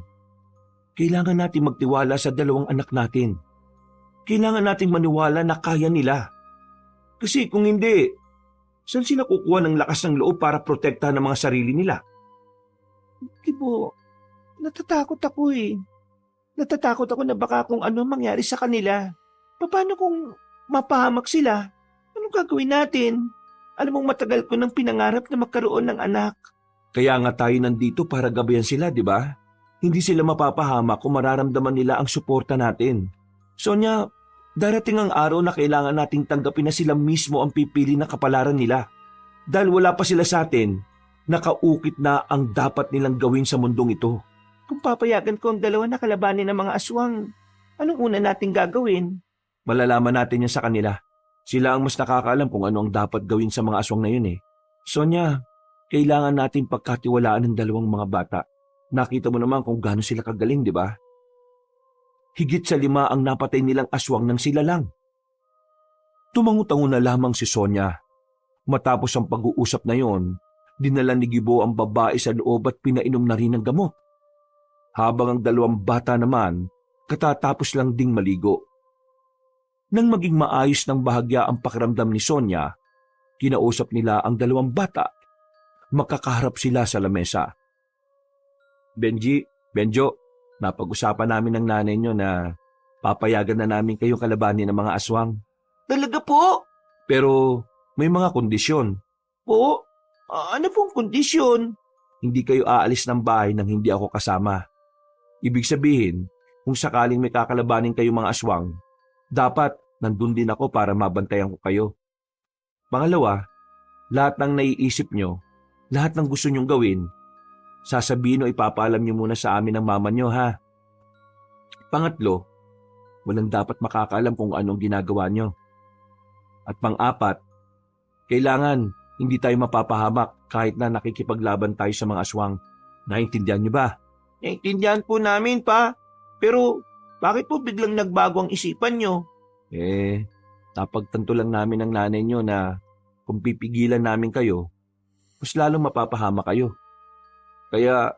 kailangan natin magtiwala sa dalawang anak natin. Kailangan nating maniwala na kaya nila. Kasi kung hindi, saan sila kukuha ng lakas ng loob para protektahan ang mga sarili nila? Gibo, natatakot ako Natatakot ako na baka kung ano mangyari sa kanila. Paano kung mapahamak sila? Anong gagawin natin? Alam mong matagal ko nang pinangarap na magkaroon ng anak. Kaya nga tayo nandito para gabayan sila, di ba? Hindi sila mapapahamak kung mararamdaman nila ang suporta natin. Sonia, darating ang araw na kailangan nating tanggapin na sila mismo ang pipili na kapalaran nila. Dahil wala pa sila sa atin, nakaukit na ang dapat nilang gawin sa mundong ito. Kung papayagan ko ang dalawa na kalabanin ng mga aswang, anong una nating gagawin? Malalaman natin yan sa kanila. Sila ang mas nakakaalam kung ano ang dapat gawin sa mga aswang na yun Sonia, kailangan natin pagkatiwalaan ng dalawang mga bata. Nakita mo naman kung gaano sila kagaling, di ba? Higit sa 5 ang napatay nilang aswang nang sila lang. Tumango-tango na lamang si Sonia. Matapos ang pag-uusap na yon, dinala ni Gibo ang babae sa loob at pinainom na rin ng gamot. Habang ang dalawang bata naman, katatapos lang ding maligo. Nang maging maayos ng bahagya ang pakiramdam ni Sonia, kinausap nila ang dalawang bata. Makakaharap sila sa lamesa. Benjo, napag-usapan namin ng nanay nyo na papayagan na namin kayong kalabanin ng mga aswang. Talaga po? Pero may mga kondisyon. Po? Ano pong kondisyon? Hindi kayo aalis ng bahay nang hindi ako kasama. Ibig sabihin, kung sakaling may kakalabanin kayong mga aswang, dapat nandun din ako para mabantayan ko kayo. Pangalawa, lahat ng naiisip nyo, lahat ng gusto nyong gawin, sasabihin o ipapaalam nyo muna sa amin ng mama nyo, ha? Pangatlo, walang dapat makakaalam kung anong ginagawa nyo. At pang-apat, kailangan hindi tayo mapapahamak kahit na nakikipaglaban tayo sa mga aswang. Naintindihan nyo ba? Naintindihan po namin, pa. Pero bakit po biglang nagbago ang isipan nyo? Napagtanto lang namin ng nanay nyo na kung pipigilan namin kayo, mas lalong mapapahama kayo. Kaya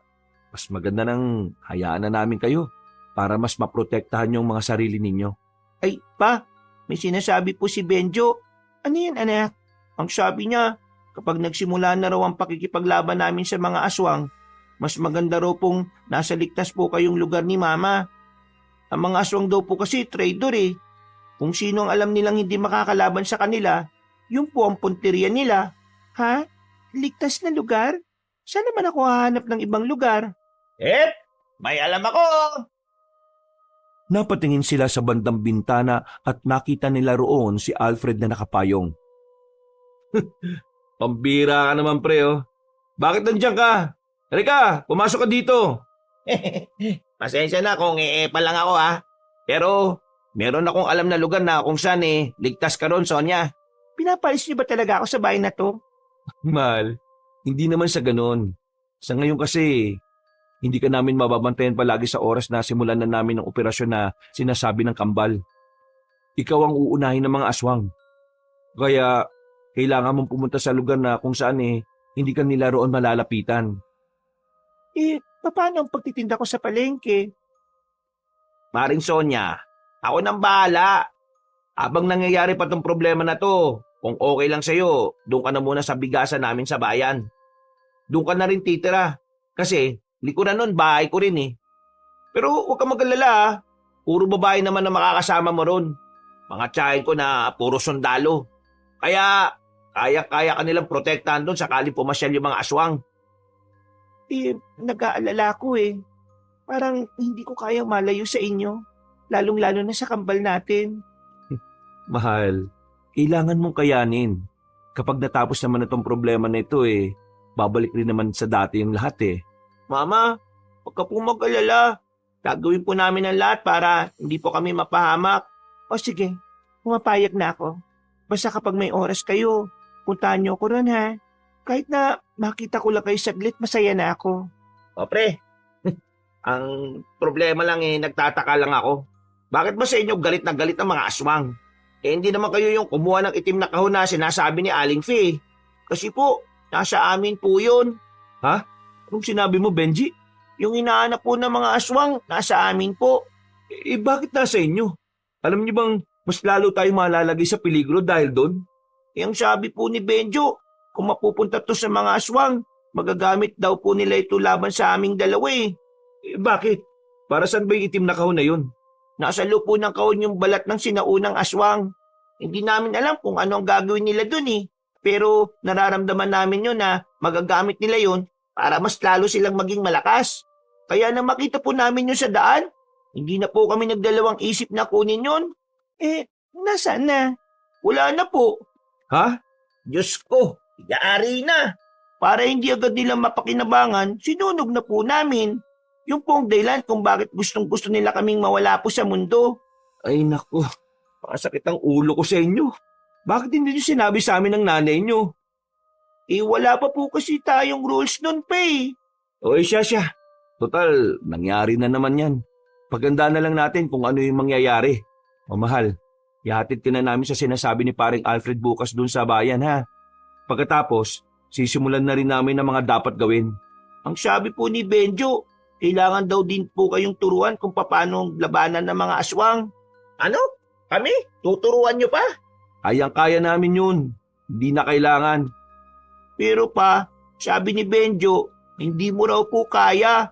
mas maganda nang hayaan na namin kayo para mas maprotektahan yung mga sarili ninyo. Ay, pa, may sinasabi po si Benjo. Ano yan, anak? Ang sabi niya, kapag nagsimula na raw ang pakikipaglaban namin sa mga aswang, mas maganda raw pong nasa ligtas po kayong lugar ni Mama. Ang mga aswang daw po kasi traitor eh. Kung sino ang alam nilang hindi makakalaban sa kanila, yun po ang punteriya nila. Ha? Ligtas na lugar? Saan naman ako hahanap ng ibang lugar? May alam ako! Napatingin sila sa bandang bintana at nakita nila roon si Alfred na nakapayong. Pambira ka naman, pre, oh. Bakit nandiyan ka? Halika, pumasok ka dito. Pasensya na kung pa lang ako ha. Pero meron akong alam na lugar na kung saan ligtas ka ron, Sonia. Pinapalis niyo ba talaga ako sa bahay na to? Mahal, hindi naman sa ganon. Sa ngayon kasi, hindi ka namin mababantayan palagi sa oras na simulan na namin ang operasyon na sinasabi ng kambal. Ikaw ang uunahin ng mga aswang. Kaya, kailangan mong pumunta sa lugar na kung saan hindi ka nila roon malalapitan. Paano ang pagtitinda ko sa palengke? Maring Sonia, ako nang bahala. Habang nangyayari pa tong problema na to, kung okay lang sa'yo, doon ka na muna sa bigasan namin sa bayan. Doon ka na rin titira. Kasi, likuran nun, bahay ko rin eh. Pero huwag ka mag-alala ha. Puro babae naman na makakasama mo ron. Mga tiyahin ko na puro sundalo. Kaya, kaya ka nilang protektahan doon sakali pumasyal yung mga aswang. Nag-aalala ko eh. Parang hindi ko kayang malayo sa inyo. Lalong-lalo na sa kambal natin. Mahal, kailangan mong kayanin. Kapag natapos naman itong problema na ito babalik rin naman sa dati yung lahat Mama, huwag ka po mag-alala. Gagawin po namin ang lahat para hindi po kami mapahamak. O sige, pumapayag na ako. Basta kapag may oras kayo, puntahan niyo ko ron ha. Kahit na makita ko lang kayo saglit, masaya na ako. O pre, ang problema lang nagtataka lang ako. Bakit ba sa inyo galit na galit ang mga aswang? Hindi naman kayo yung kumuha ng itim na kahon na sinasabi ni Aling Fee. Kasi po, nasa amin po yun. Ha? Anong sinabi mo, Benji? Yung hinahanap po ng mga aswang, nasa amin po. Bakit nasa inyo? Alam niyo bang mas lalo tayo malalagay sa peligro dahil doon? Yung sabi po ni Benjo, kung mapupunta to sa mga aswang, magagamit daw po nila ito laban sa aming dalawa Bakit? Para saan ba yung itim na kahon na yun? Nasa lupo ng kahon yung balat ng sinaunang aswang. Hindi namin alam kung ano ang gagawin nila dun Pero nararamdaman namin yun na magagamit nila yun para mas lalo silang maging malakas. Kaya nang makita po namin yun sa daan, hindi na po kami nagdalawang isip na kunin yun. Nasaan na? Wala na po. Ha? Diyos ko, yaari na. Para hindi agad nila mapakinabangan, sinunog na po namin. Yung pong dahilan kung bakit gustong-gusto nila kaming mawala po sa mundo. Ay naku, masakit ang ulo ko sa inyo. Bakit hindi niyo sinabi sa amin ng nanay niyo? Wala pa po kasi tayong rules nun pa siya. Total, nangyari na naman yan. Paganda na lang natin kung ano yung mangyayari. Mahal, ihatid ka na namin sa sinasabi ni paring Alfred bukas dun sa bayan ha. Pagkatapos, sisimulan na rin namin ang mga dapat gawin. Ang sabi po ni Benjo, kailangan daw din po kayong turuan kung paano labanan ng mga aswang. Ano? Kami? Tuturuan nyo pa? Kayang-kaya namin yun. Hindi na kailangan. Pero pa, sabi ni Benjo, hindi mo raw po kaya.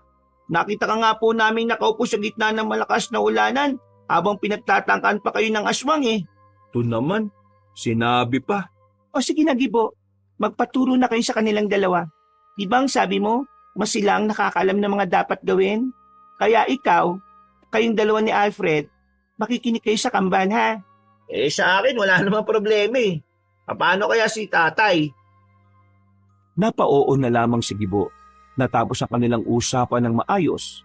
Nakita ka nga po namin nakaupo sa gitna ng malakas na ulanan habang pinagtatangkaan pa kayo ng aswang Ito naman, sinabi pa. O sige na Gibo, magpaturo na kayo sa kanilang dalawa. Di ba ang sabi mo, mas sila ang nakakaalam ng mga dapat gawin? Kaya ikaw, kayong dalawa ni Alfred, makikinig kayo sa kambal ha? Sa akin wala namang problema Paano kaya si tatay? Napaoo na lamang si Gibo. Natapos ang kanilang usapan ng maayos.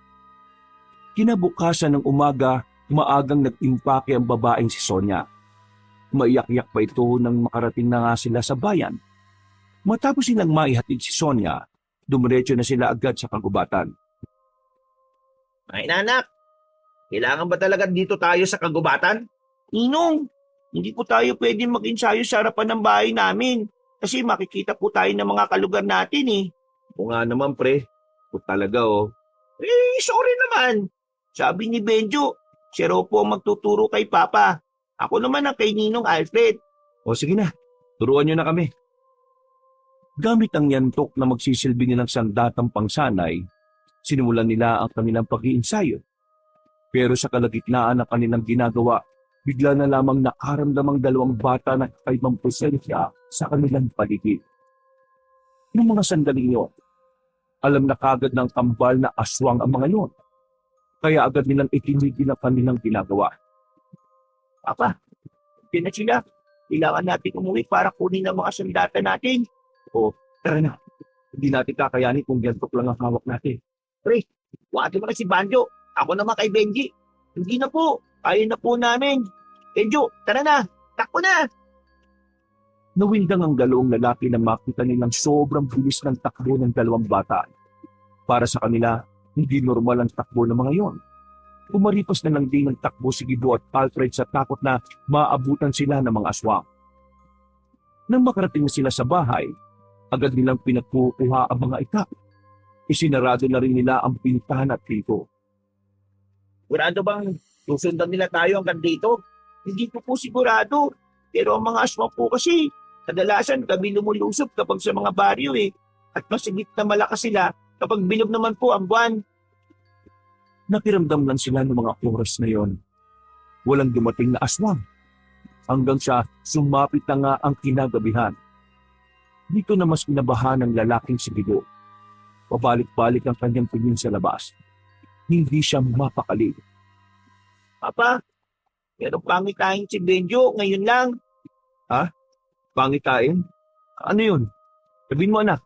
Kinabukasan ng umaga, maagang nag-impake ang babaeng si Sonia. Maiyak-iyak pa ito nang makarating na nga sila sa bayan. Matapos silang maihatid si Sonia, dumiretso na sila agad sa kagubatan. Ay nanak, kailangan ba talaga dito tayo sa kagubatan? Ninong, hindi po tayo pwedeng mag-ensayo sa harapan ng bahay namin kasi makikita po tayo ng mga kalugar natin eh. O nga naman pre, kung talaga Sorry naman. Sabi ni Benjo, siya raw po ang magtuturo kay Papa. Ako naman ang kay Ninong Alfred. O sige na, turuan nyo na kami. Gamit ang yantok na magsisilbi nilang sandatang pangsanay, sinimulan nila ang kanilang pag-iinsayo. Pero sa kalagitnaan ng kanilang ginagawa, bigla na lamang nakaramdamang dalawang bata na kakaibang presensya sa kanilang paligid. Noong mga sandaling yun, alam na kagad ng kambal na aswang ang mga yun. Kaya agad nilang itinigil ang kanilang ginagawa. Papa, hindi na sila. Kailangan natin umuwi para kunin ang mga sandata natin. O, tara na. Hindi natin kakayanin kung yantok lang ang hawak natin. Pre, wati mo na si Banjo. Ako naman kay Benji. Hindi na po. Kaya na po namin. Benjo, tara na. Takbo na. Nawindang ang dalawang lalaki na makita nilang sobrang bilis ng takbo ng dalawang bata. Para sa kanila, hindi normal ang takbo ng mga yon. Umaripas na lang din ang takbo si Gibo at Alfred sa takot na maabutan sila ng mga aswang. Nang makarating na sila sa bahay, agad nilang pinagkukuha ang mga itak. Isinarado na rin nila ang pintahan at pinto. Sigurado bang susundan nila tayo hanggang dito? Hindi po sigurado. Pero ang mga aswang po kasi, kadalasan kami lumulusob kapag sa mga baryo eh. At masigit na malakas sila kapag bilog naman po ang buwan. Nakiramdam lang sila ng mga oras na yon. Walang dumating na aswang. Hanggang sa sumapit na nga ang kinagabihan. Dito na mas kinabahan ng lalaking si Gibo. Pabalik-balik ang kanyang tingin sa labas. Hindi siya mapakali. Papa, pero pangitain si Benjo ngayon lang. Pangitain? Ano yun? Sabihin mo anak.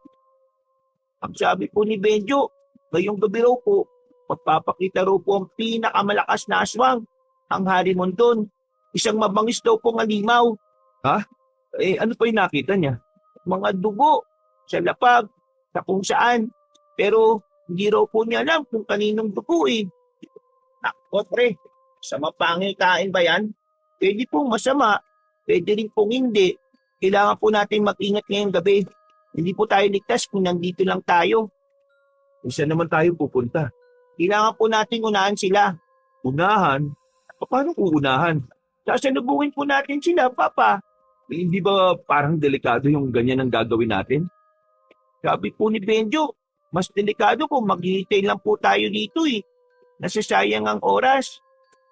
Ang sabi po ni Benjo, ngayong gabi raw po, magpapakita raw po ang pinakamalakas na aswang, ang Harimondon. Isang mabangis daw pong alimaw. Ano pa yung nakita niya? Mga dugo, sa lapag, sa kung saan. Pero hindi raw po niya alam kung kaninong dugo eh. Nakot pre, sa mapangitain ba yan? Pwede pong masama, pwede rin pong hindi. Kailangan po natin mag-ingat ngayong gabi. Hindi po tayo ligtas kung nandito lang tayo. Saan naman tayo pupunta? Kailangan po natin unahan sila. Unahan? Paano kung unahan? Sasalubungin po natin sila, Papa. Hindi ba parang delikado yung ganyan ang gagawin natin? Sabi po ni Benjo, mas delikado kung maghihintay lang po tayo dito eh. Nasasayang ang oras.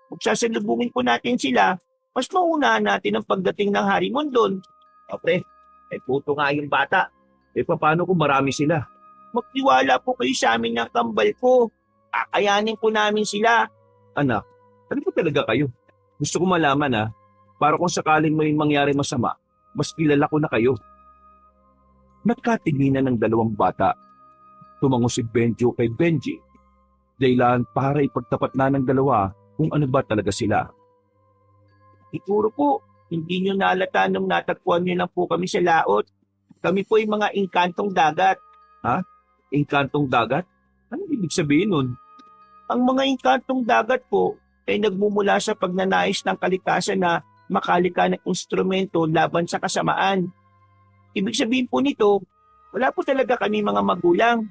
Kung sasalubungin po natin sila, mas maunahan natin ang pagdating ng Harimondon. Pre, may puto nga yung bata. Paano kung marami sila? Magtiwala po kayo sa amin ng kambal ko. Kakayanin po namin sila. Anak, ano po talaga kayo? Gusto ko malaman para kung sakaling may mangyari masama, mas kilala ko na kayo. Nagkatinginan ng dalawang bata. Tumango si Benjo kay Benji. Dahilan para ipagtapat na ng dalawa kung ano ba talaga sila. Siguro po, hindi nyo nalata nung natagpuan nyo lang po kami sa laot. Kami po yung mga inkantong dagat. Inkantong dagat? Anong ibig sabihin nun? Ang mga inkantong dagat po ay nagmumula sa pagnanais ng kalikasan na makalika ng instrumento laban sa kasamaan. Ibig sabihin po nito, wala po talaga kami mga magulang.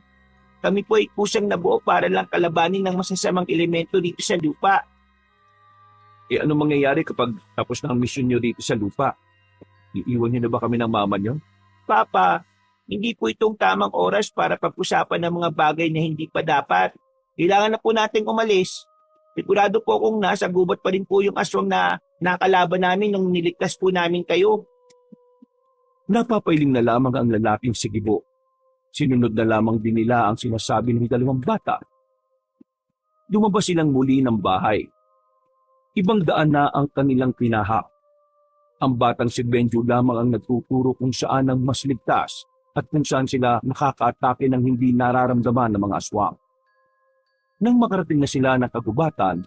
Kami po ay kusang nabuo para lang kalabanin ng masasamang elemento dito sa lupa. Ano mangyayari kapag tapos na ang misyon nyo dito sa lupa? Iiwan nyo na ba kami ng mama nyo? Papa, hindi po itong tamang oras para pag-usapan ng mga bagay na hindi pa dapat. Kailangan na po nating umalis. Sigurado po kung nasa gubat pa rin po yung aswang na nakalaban namin nung niligtas po namin kayo. Napapailing na lamang ang lalaking si Gibo. Sinunod na lamang din nila ang sinasabi ng dalawang bata. Lumabas silang muli ng bahay. Ibang daan na ang kanilang pinahak. Ang batang si Benjo lamang ang nagtuturo kung saan ang mas ligtas at kung saan sila nakakaatake ng hindi nararamdaman ng mga aswang. Nang makarating na sila ng kagubatan,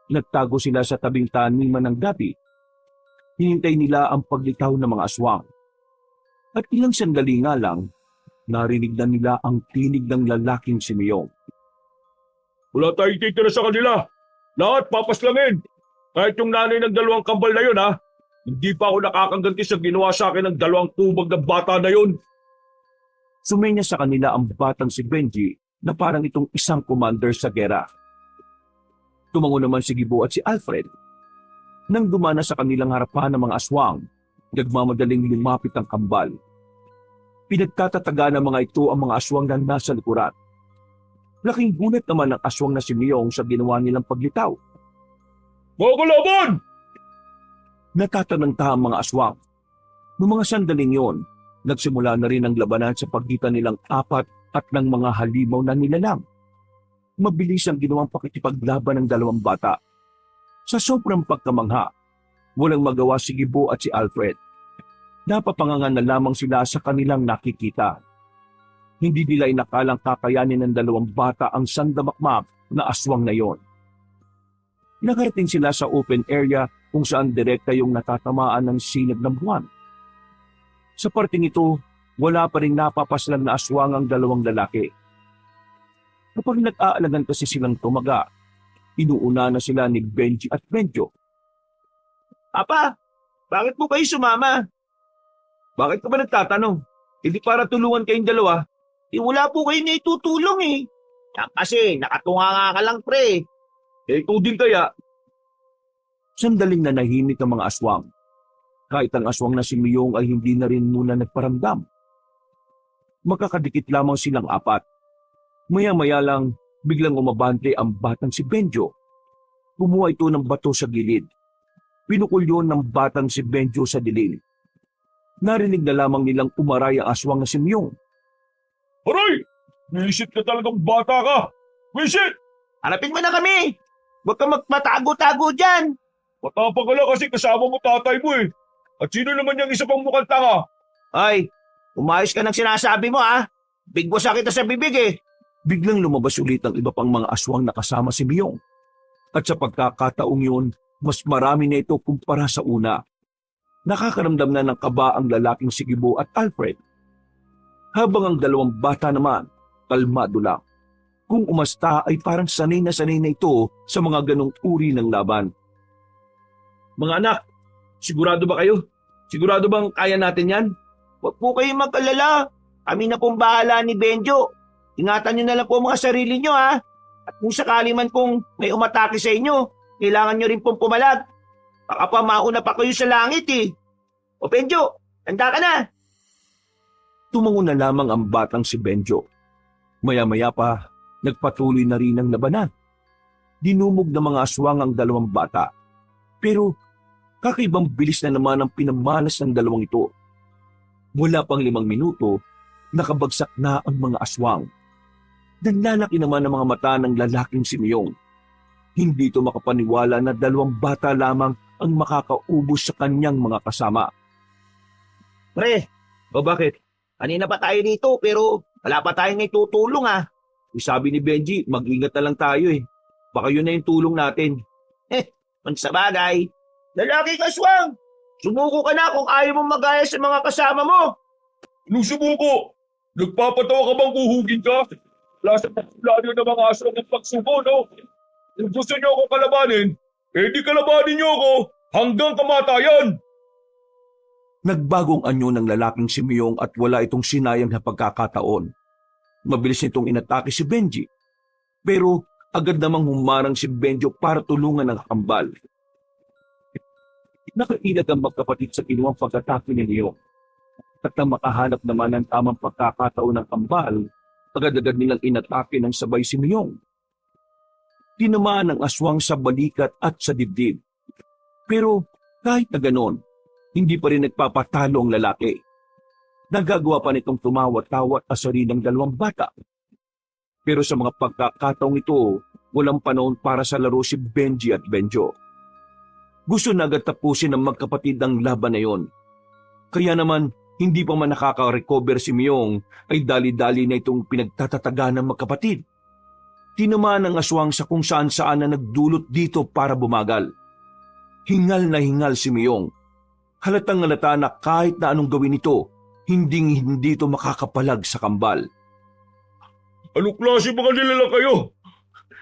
nagtago sila sa tabing taniman ng gabi. Hinintay nila ang paglitaw ng mga aswang. At ilang sandali nga lang, narinig na nila ang tinig ng lalaking si Miyong. Wala tayong titira sa kanila. Lahat papaslangin. Kahit yung nanay ng dalawang kambal na yun, ha? Hindi pa ako nakakaganti sa ginawa sa akin ng dalawang tubag na bata na yun. Sumenya sa kanila ang batang si Benji na parang itong isang commander sa gera. Tumango naman si Gibo at si Alfred. Nang dumana sa kanilang harapan ng mga aswang, nagmamadaling lumapit ang kambal. Pinagtatataga ng mga ito ang mga aswang na nasa likuran. Laking gulat naman ng aswang na si Miyong sa ginawa nilang paglitaw. Mga kalaban! Natatanangta ang mga aswang. Noong mga sandaling yon, nagsimula na rin ang labanan sa pagitan nilang apat at ng mga halimaw na nilalang. Mabilis ang ginawang pakikipaglaban ng dalawang bata. Sa sobrang pagkamangha, walang magawa si Gibo at si Alfred. Napapangangan na lamang sila sa kanilang nakikita. Hindi nila inakalang kakayanin ng dalawang bata ang sandamakmak na aswang na yon. Nakarating sila sa open area kung saan direkta yung natatamaan ng sinag ng buwan. Sa parting ito, wala pa rin napapaslang na aswang ang dalawang lalaki. Kapag nag-aalagan kasi silang tumaga, inuuna na sila ni Benji at Benjo. Apa, bakit mo kayo sumama? Bakit ka ba nagtatanong? Hindi para tulungan kayong dalawa. Wala po kayo na itutulong eh. Kasi nakatunga ka lang pre. Ikaw din kaya? Sandaling nanahimik ang mga aswang. Kahit ang aswang na si Miyong ay hindi na rin muna nagparamdam. Magkakadikit lamang silang apat. Maya-maya lang, biglang umabante ang batang si Benjo. Kumuha ito ng bato sa gilid. Pinukul yun ng batang si Benjo sa dilim. Narinig na lamang nilang umaray ang aswang na si Miyong. Aray! Wisit ka talagang bata ka! Wisit! Harapin mo na kami! Huwag kang magpatago-tago dyan! Matapang ka lang kasi kasama mo tatay mo eh. At sino naman yung isa pang mukhang tanga? Ay, umayos ka ng sinasabi mo ha. Big boss kita sa bibig eh. Biglang lumabas ulit ang iba pang mga aswang na kasama si Miyong. At sa pagkakataong yun, mas marami na ito kumpara sa una. Nakakaramdam na ng kaba ang lalaking si Gibo at Alfred. Habang ang dalawang bata naman, kalmado lang. Kung umasta ay parang sanay na ito sa mga ganong uri ng laban. Mga anak, sigurado ba kayo? Sigurado bang kaya natin yan? Huwag po kayong mag-alala. Kami na pong bahala ni Benjo. Ingatan nyo na lang po mga sarili nyo ha. At kung sakali man kung may umatake sa inyo, kailangan nyo rin pong pumalag. Baka pa mauna pa kayo sa langit eh. O Benjo, handa ka na. Tumango na lamang ang batang si Benjo. Maya-maya pa, nagpatuloy na rin ang labanan. Dinumog ng mga aswang ang dalawang bata. Pero kakaibang bilis na naman ang pinamalas ng dalawang ito. Wala pang 5 minuto, nakabagsak na ang mga aswang. Nanlalaki naman ang mga mata ng lalaking si Miyong. Hindi ito makapaniwala na 2 bata lamang ang makakaubos sa kanyang mga kasama. Pre, O bakit? kanina pa tayo dito pero wala pa tayong itutulong ha. Sabi ni Benji, mag-ingat na lang tayo eh. Baka yun na yung tulong natin. Sa bagay, lalaki ka aswang. Sumuko ka na kung ayaw mong magaya sa mga kasama mo. Anong sumuko? Nagpapatawa ka bang uhugin ka? Wala sa popularyo ng mga aswang ng pagsubo, no? Kung gusto niyo akong kalabanin, di kalabanin niyo ako hanggang kamatayan. Nagbagong anyo ng lalaking si Miyong at wala itong sinayang na pagkakataon. Mabilis nitong inatake si Benji. Pero agad namang humarang si Benjo para tulungan ang kambal. Nakailag ang magkapatid sa kinuwang pagkatake ni Miyong. At nang makahanap naman ng tamang pagkakataon ng kambal, agad-agad nilang inatake ng sabay si Miyong. Tinamaan ang aswang sa balikat at sa dibdib. Pero kahit na ganon, hindi pa rin nagpapatalo ang lalaki. Nagagawa pa nitong tumawa-tawa at asarin ng 2 bata. Pero sa mga pagkakataong ito, walang panahon para sa laro si Benji at Benjo. Gusto na agad tapusin ng magkapatid ang laban na yon. Kaya naman, hindi pa man nakaka-recover si Miyong ay dali-dali na itong pinagtatataga ng magkapatid. Tinamaan ng aswang sa kung saan-saan na nagdulot dito para bumagal. Hingal na hingal si Miyong. Halatang halata na kahit na anong gawin ito, hindi ito makakapalag sa kambal. Anong klase mga nilala kayo?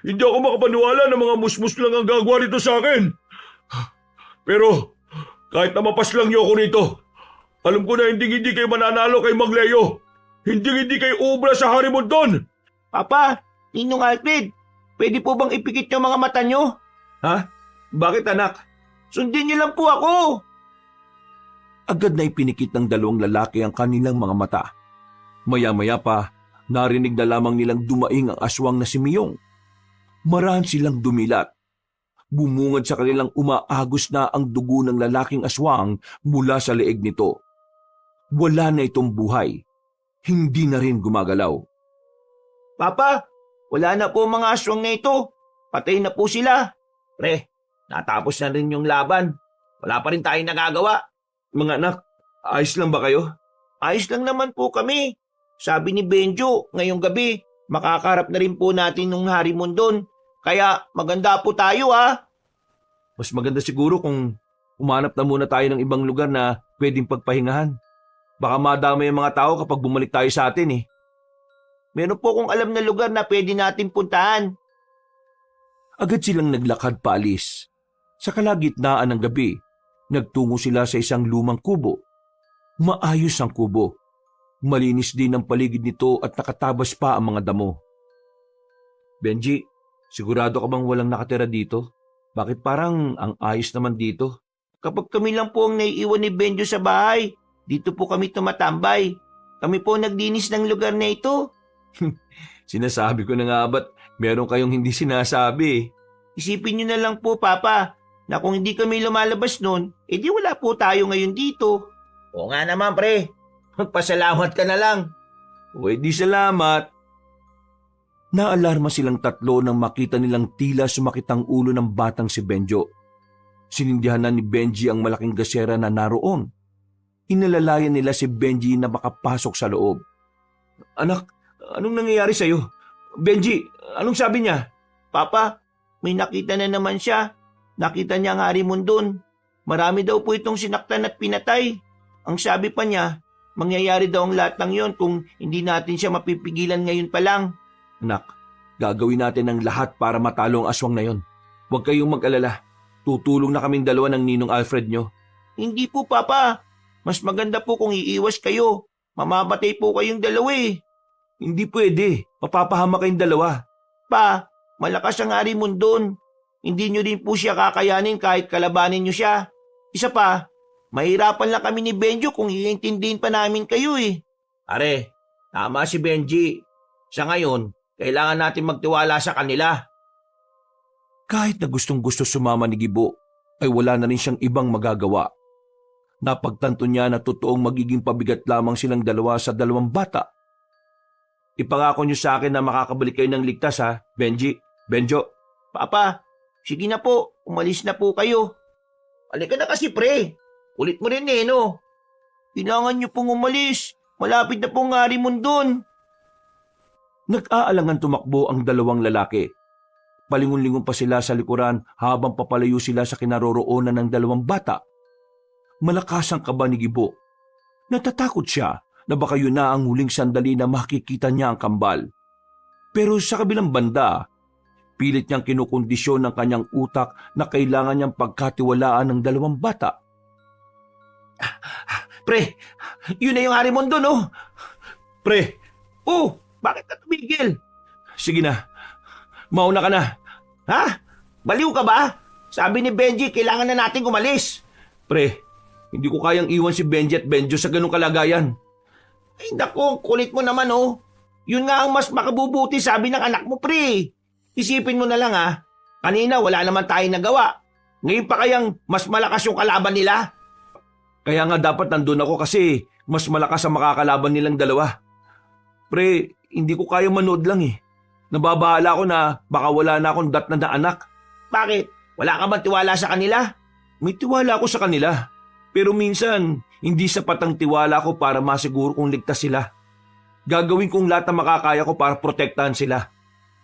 Hindi ako makapaniwala na mga musmus lang ang gagawa nito sa akin. Pero kahit na mapas lang niyo ako rito, alam ko na hindi kayo mananalo kay Mang Leo. Hindi kayo ubra sa Harimon doon. Papa, Ninong Alfred, pwede po bang ipikit yung mga mata nyo? Ha? Bakit anak? Sundin niyo lang po ako. Agad na ipinikit ng dalawang lalaki ang kanilang mga mata. Maya-maya pa, narinig na lamang nilang dumaing ang aswang na si Miyong. Marahan silang dumilat. Bumungad sa kanilang umaagos na ang dugo ng lalaking aswang mula sa leeg nito. Wala na itong buhay. Hindi na rin gumagalaw. Papa, wala na po mga aswang na ito. Patay na po sila. Pre, natapos na rin yung laban. Wala pa rin tayong nagagawa. Mga anak, ayos lang ba kayo? Ayos lang naman po kami. Sabi ni Benjo, ngayong gabi, makakarap na rin po natin ng Harimon doon. Kaya maganda po tayo Mas maganda siguro kung umanap na muna tayo ng ibang lugar na pwedeng pagpahingahan. Baka madamay ang mga tao kapag bumalik tayo sa atin eh. Meron po kong alam na lugar na pwede natin puntahan. Agad silang naglakad paalis. Sa kalagitnaan ng gabi, nagtungo sila sa isang lumang kubo. Maayos ang kubo. Malinis din ang paligid nito at nakatabas pa ang mga damo. Benji, sigurado ka bang walang nakatira dito? Bakit parang ang ayos naman dito? Kapag kami lang po ang naiiwan ni Benjo sa bahay, dito po kami tumatambay. Kami po nagdinis ng lugar na ito. Sinasabi ko na nga ba't meron kayong hindi sinasabi? Isipin niyo na lang po, Papa, na kung hindi kami lumalabas noon, edi wala po tayo ngayon dito. Oo nga naman, pre. Magpasalamat ka na lang. O edi salamat. Naalarma silang tatlo nang makita nilang tila sumakit ang ulo ng batang si Benjo. Sinindihan na ni Benji ang malaking gasera na naroon. Inalalayan nila si Benji na makapasok sa loob. Anak, anong nangyayari sa'yo? Benji, anong sabi niya? Papa, may nakita na naman siya. Nakita niya ang Harimon doon. Marami daw po itong sinaktan at pinatay. Ang sabi pa niya, mangyayari daw ang lahat ng yon kung hindi natin siya mapipigilan ngayon pa lang. Anak, gagawin natin ang lahat para matalo ang aswang na yon. Huwag kayong mag-alala. Tutulong na kaming dalawa ng Ninong Alfred nyo. Hindi po, Papa. Mas maganda po kung iiwas kayo. Mamamatay po kayong dalawa eh. Hindi pwede. Mapapahama kayong dalawa. Pa, malakas ang Harimon doon. Hindi nyo din po siya kakayanin kahit kalabanin nyo siya. Isa pa, mahirapan lang kami ni Benjo kung iintindihin pa namin kayo eh. Are, tama si Benji. Sa ngayon, kailangan natin magtiwala sa kanila. Kahit na gustong-gusto sumama ni Gibo, ay wala na rin siyang ibang magagawa. Napagtanto niya na totoong magiging pabigat lamang silang dalawa sa dalawang bata. Ipangako niyo sa akin na makakabalik kayo ng ligtas ha, Benji, Benjo. Papa, sige na po, umalis na po kayo. Halika na kasi pre, ulit mo rin eh no. Kailangan niyo pong umalis, malapit na pong Harimon doon. Nag-aalangan tumakbo ang dalawang lalaki. Palingon-lingon pa sila sa likuran habang papalayo sila sa kinaroroonan ng dalawang bata. Malakas ang kaba ni Gibo. Natatakot siya na baka yun na ang huling sandali na makikita niya ang kambal. Pero sa kabilang banda, pilit niyang kinukondisyon ng kanyang utak na kailangan niyang pagkatiwalaan ng dalawang bata. Pre, yun na yung Harimon doon oh. Pre, Oh, bakit ka tumigil? sige na. Mauna ka na. Ha? Baliw ka ba? Sabi ni Benji, kailangan na nating umalis. Pre, hindi ko kayang iwan si Benji at Benjo sa ganung kalagayan. Ay naku, kulit mo naman oh. Yun nga ang mas makabubuti sabi ng anak mo pre. Isipin mo na lang ha. Kanina wala naman tayong nagawa. Ngayon pa kayang mas malakas yung kalaban nila. Kaya nga dapat nandun ako kasi mas malakas ang makakalaban nilang dalawa. Pre, hindi ko kayang manood lang eh. Nababahala ako na baka wala na akong dat na anak. Bakit? Wala ka bang tiwala sa kanila? May tiwala ako sa kanila. Pero minsan, hindi sapat ang tiwala ko para masiguro kung ligtas sila. Gagawin kong lahat na makakaya ko para protektahan sila.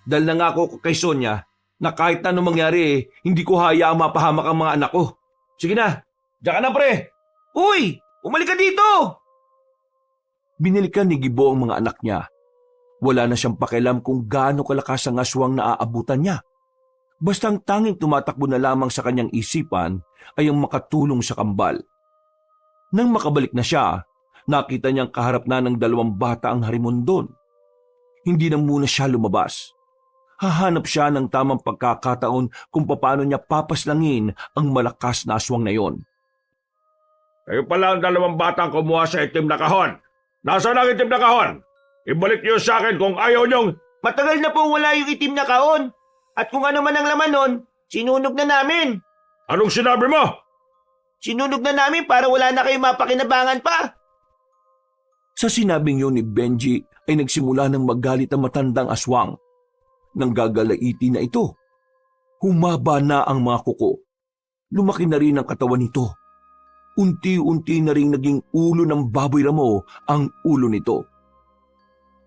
Dahil nangako ko kay Sonia na kahit na anong mangyari hindi ko hayaang mapahamak ang mga anak ko. Sige na, diyan ka na pre. Uy! Umalik ka dito! Binilikan ni Gibo ang mga anak niya. Wala na siyang pakialam kung gaano kalakas ang aswang na aabutan niya. Basta ang tanging tumatakbo na lamang sa kanyang isipan ay ang makatulong sa kambal. Nang makabalik na siya, nakita niyang kaharap na ng 2 bata ang harimondon. Hindi na muna siya lumabas. Hahanap siya ng tamang pagkakataon kung paano niya papaslangin ang malakas na aswang na yon. Kayo pala ang 2 batang kumuha sa itim na kahon. Nasaan ang itim na kahon? Ibalik niyo sa akin kung ayaw niyong... Matagal na pong wala yung itim na kahon. At kung ano man ang laman nun, sinunog na namin. Anong sinabi mo? Sinunog na namin para wala na kayong mapakinabangan pa. Sa sinabing yun ni Benji ay nagsimula ng magalit ang matandang aswang. Nang gagalaiti na ito, humaba na ang mga kuko. Lumaki na rin ang katawan nito. Unti-unti na rin naging ulo ng baboy ramo ang ulo nito.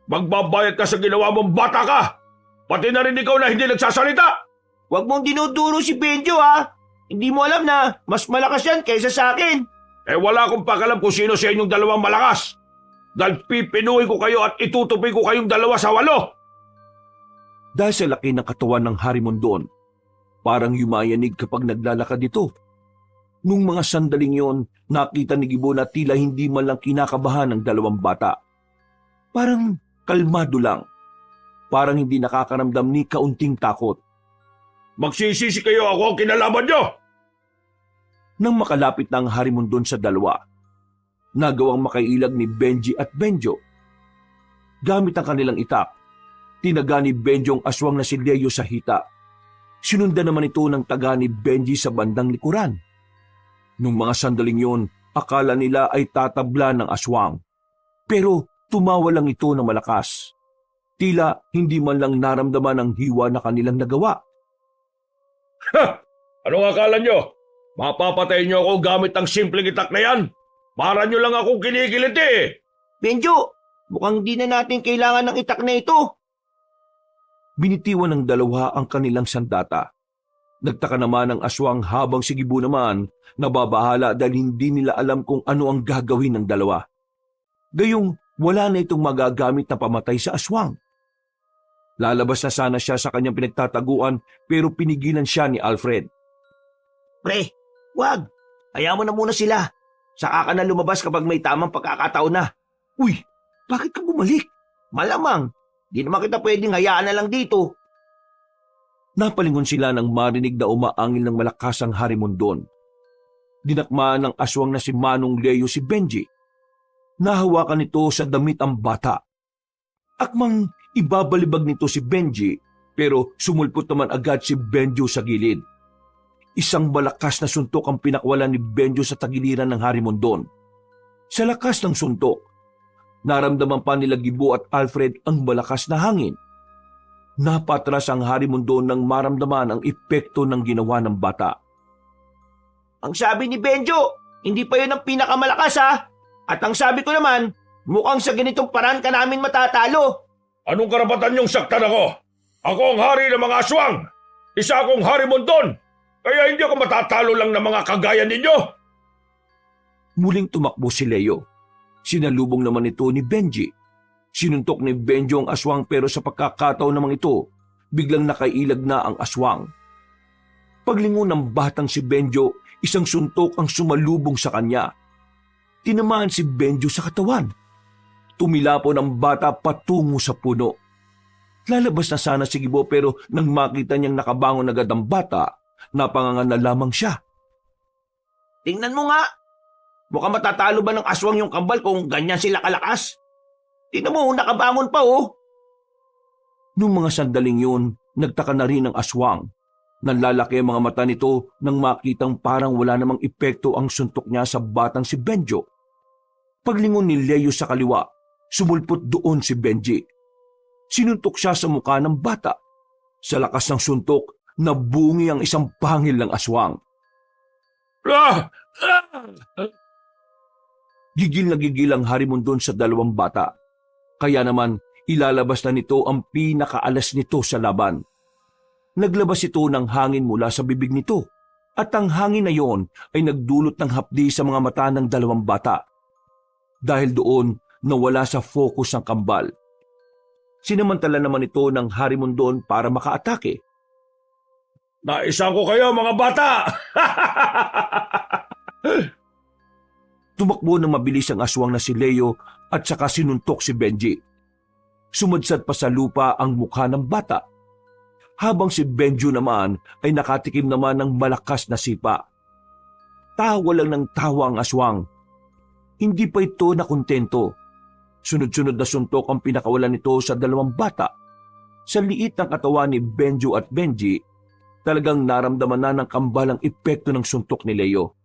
Magbabayad ka sa ginawa mong bata ka! Pati na rin ikaw na hindi nagsasalita! Huwag mong dinuduro si Benjo ha. Hindi mo alam na mas malakas yan kaysa sa akin. Eh wala akong pakalam kung sino sa inyong 2 malakas. Dahil pipinuhin ko kayo at itutupi ko kayong 2 sa 8. Dahil sa laki ng katawan ng harimondon, parang yumayanig kapag naglalakad ito. Nung mga sandaling yon, nakita ni Gibo na tila hindi man lang kinakabahan ng 2 bata. Parang kalmado lang. Parang hindi nakakaramdam ni kaunting takot. Magsisisi kayo ako ang kinalaban nyo! Nang makalapit na ang harimondon sa 2, nagawang makailag ni Benji at Benjo. Gamit ang kanilang itak, tinaga ni Benjo ang aswang na si Leo sa hita. Sinundan naman ito ng taga ni Benji sa bandang likuran. Nung mga sandaling yon, akala nila ay tatabla ng aswang. Pero tumawa lang ito na malakas. Tila hindi man lang naramdaman ang hiwa na kanilang nagawa. Ha! Anong akala nyo? Mapapatay nyo ako gamit ang simpleng itak na yan? Para nyo lang akong kinikiliti eh! Benjo, mukhang di na natin kailangan ng itak na ito. Binitiwan ng 2 ang kanilang sandata. Nagtaka naman ang aswang habang si Gibo naman nababahala dahil hindi nila alam kung ano ang gagawin ng 2. Gayong wala na itong magagamit na pamatay sa aswang. Lalabas na sana siya sa kanyang pinagtataguan pero pinigilan siya ni Alfred. Pre, wag. Hayaan mo na muna sila. Saka ka na lumabas kapag may tamang pagkakataon na. Uy, bakit ka bumalik? Malamang, di naman kita pwedeng hayaan na lang dito. Napalingon sila nang marinig na umaangil ng malakas ang harimondon. Dinakmaan ng aswang na si Manong Leo si Benji. Nahawakan nito sa damit ang bata. Akmang ibabalibag nito si Benji pero sumulpot naman agad si Benjo sa gilid. Isang malakas na suntok ang pinakwalan ni Benjo sa tagiliran ng harimondon. Sa lakas ng suntok, naramdaman pa nila Gibo at Alfred ang malakas na hangin. Napatras ang harimondon nang maramdaman ang epekto ng ginawa ng bata. Ang sabi ni Benjo, hindi pa yun ang pinakamalakas ha. At ang sabi ko naman, mukhang sa ganitong paraan ka namin matatalo. Anong karapatan niyong saktan ako? Ako ang hari ng mga aswang! Isa akong harimondon! Kaya hindi ako matatalo lang ng mga kagaya ninyo! Muling tumakbo si Leo. Sinalubong naman ito ni Benji. Sinuntok ni Benjo ang aswang pero sa pagkakataon namang ito, biglang nakailag na ang aswang. Paglingon ng batang si Benjo, isang suntok ang sumalubong sa kanya. Tinamaan si Benjo sa katawan. Tumilapon ang bata patungo sa puno. Lalabas na sana si Gibo pero nang makita niyang nakabangon agad ang bata, napangangan na lamang siya. Tingnan mo nga. Mukhang matatalo ba ng aswang yung kambal kung ganyan sila kalakas? Tingnan mo, nakabangon pa oh. Nung mga sandaling yun, nagtaka na rin ang aswang. Nanlalaki ang mga mata nito nang makitang parang wala namang epekto ang suntok niya sa batang si Benjo. Paglingon ni Leo sa kaliwa, sumulpot doon si Benji. Sinuntok siya sa mukha ng bata. Sa lakas ng suntok, nabungi ang isang pangil ng aswang. Gigil na gigil ang harimondon sa 2 bata. Kaya naman, ilalabas na nito ang pinakaalas nito sa laban. Naglabas ito ng hangin mula sa bibig nito at ang hangin na yon ay nagdulot ng hapdi sa mga mata ng dalawang bata. Dahil doon, nawala sa focus ang kambal. Sinamantala naman ito ng Harimondon para makaatake. Naisan ko kayo mga bata! Tumakbo ng mabilis ang aswang na si Leo at saka sinuntok si Benji. Sumadsad pa sa lupa ang mukha ng bata. Habang si Benjo naman ay nakatikim naman ng malakas na sipa. Tawa lang ng tawa ang aswang. Hindi pa ito nakontento. Sunod-sunod na suntok ang pinakawalan nito sa dalawang bata. Sa liit ng katawan ni Benjo at Benji, talagang naramdaman na ng kambal ang epekto ng suntok ni Leo.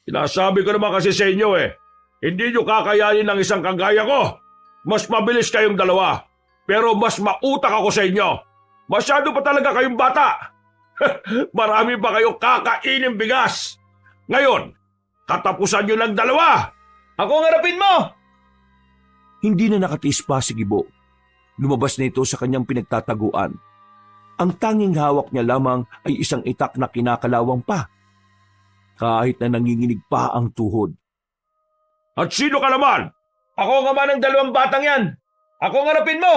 Sinasabi ko naman kasi sa inyo hindi nyo kakayanin ng isang kagaya ko. Mas mabilis kayong dalawa, pero mas mautak ako sa inyo. Masyado pa talaga kayong bata. Marami pa kayong kakainin bigas. Ngayon, katapusan nyo ng dalawa. Ako ang harapin mo! Hindi na nakatiis pa si Gibo. Lumabas na ito sa kanyang pinagtataguan. Ang tanging hawak niya lamang ay isang itak na kinakalawang pa. Kahit na nanginginig pa ang tuhod. At sino ka naman? Ako nga man ng dalawang batang yan. Ako ang harapin mo!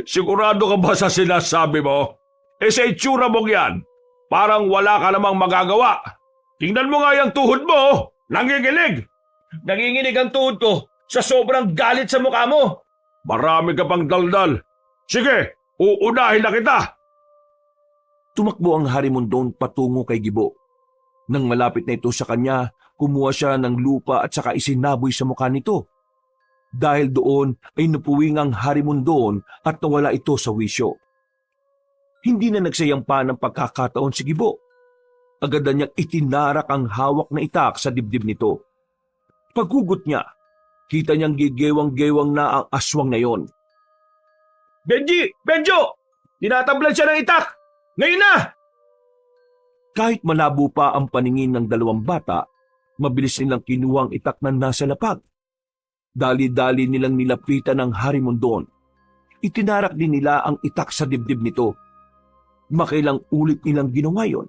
Sigurado ka ba sa sinasabi mo? Sa itsura mong yan, parang wala ka namang magagawa. Tingnan mo nga yung tuhod mo, nanginginig. Nanginginig ang tuhod ko sa sobrang galit sa mukha mo. Marami ka pang daldal. Sige, uunahin na kita. Tumakbo ang Harimondon patungo kay Gibo. Nang malapit na ito sa kanya, kumuha siya ng lupa at saka isinaboy sa mukha nito. Dahil doon ay napuwing ang Harimondon at nawala ito sa wisyo. Hindi na nagsayang pa ng pagkakataon si Gibo. Agad na niyang itinarak ang hawak na itak sa dibdib nito. Paghugot niya, kita niyang gigewang-gewang na ang aswang na yon. Benji! Benjo! Tinatablan siya ng itak! Ngayon na! Kahit malabo pa ang paningin ng dalawang bata, mabilis nilang kinuha ang itak na nasa lapag. Dali-dali nilang nilapitan ng Harimondon. Itinarak din nila ang itak sa dibdib nito. Makailang ulit nilang ginawa yon.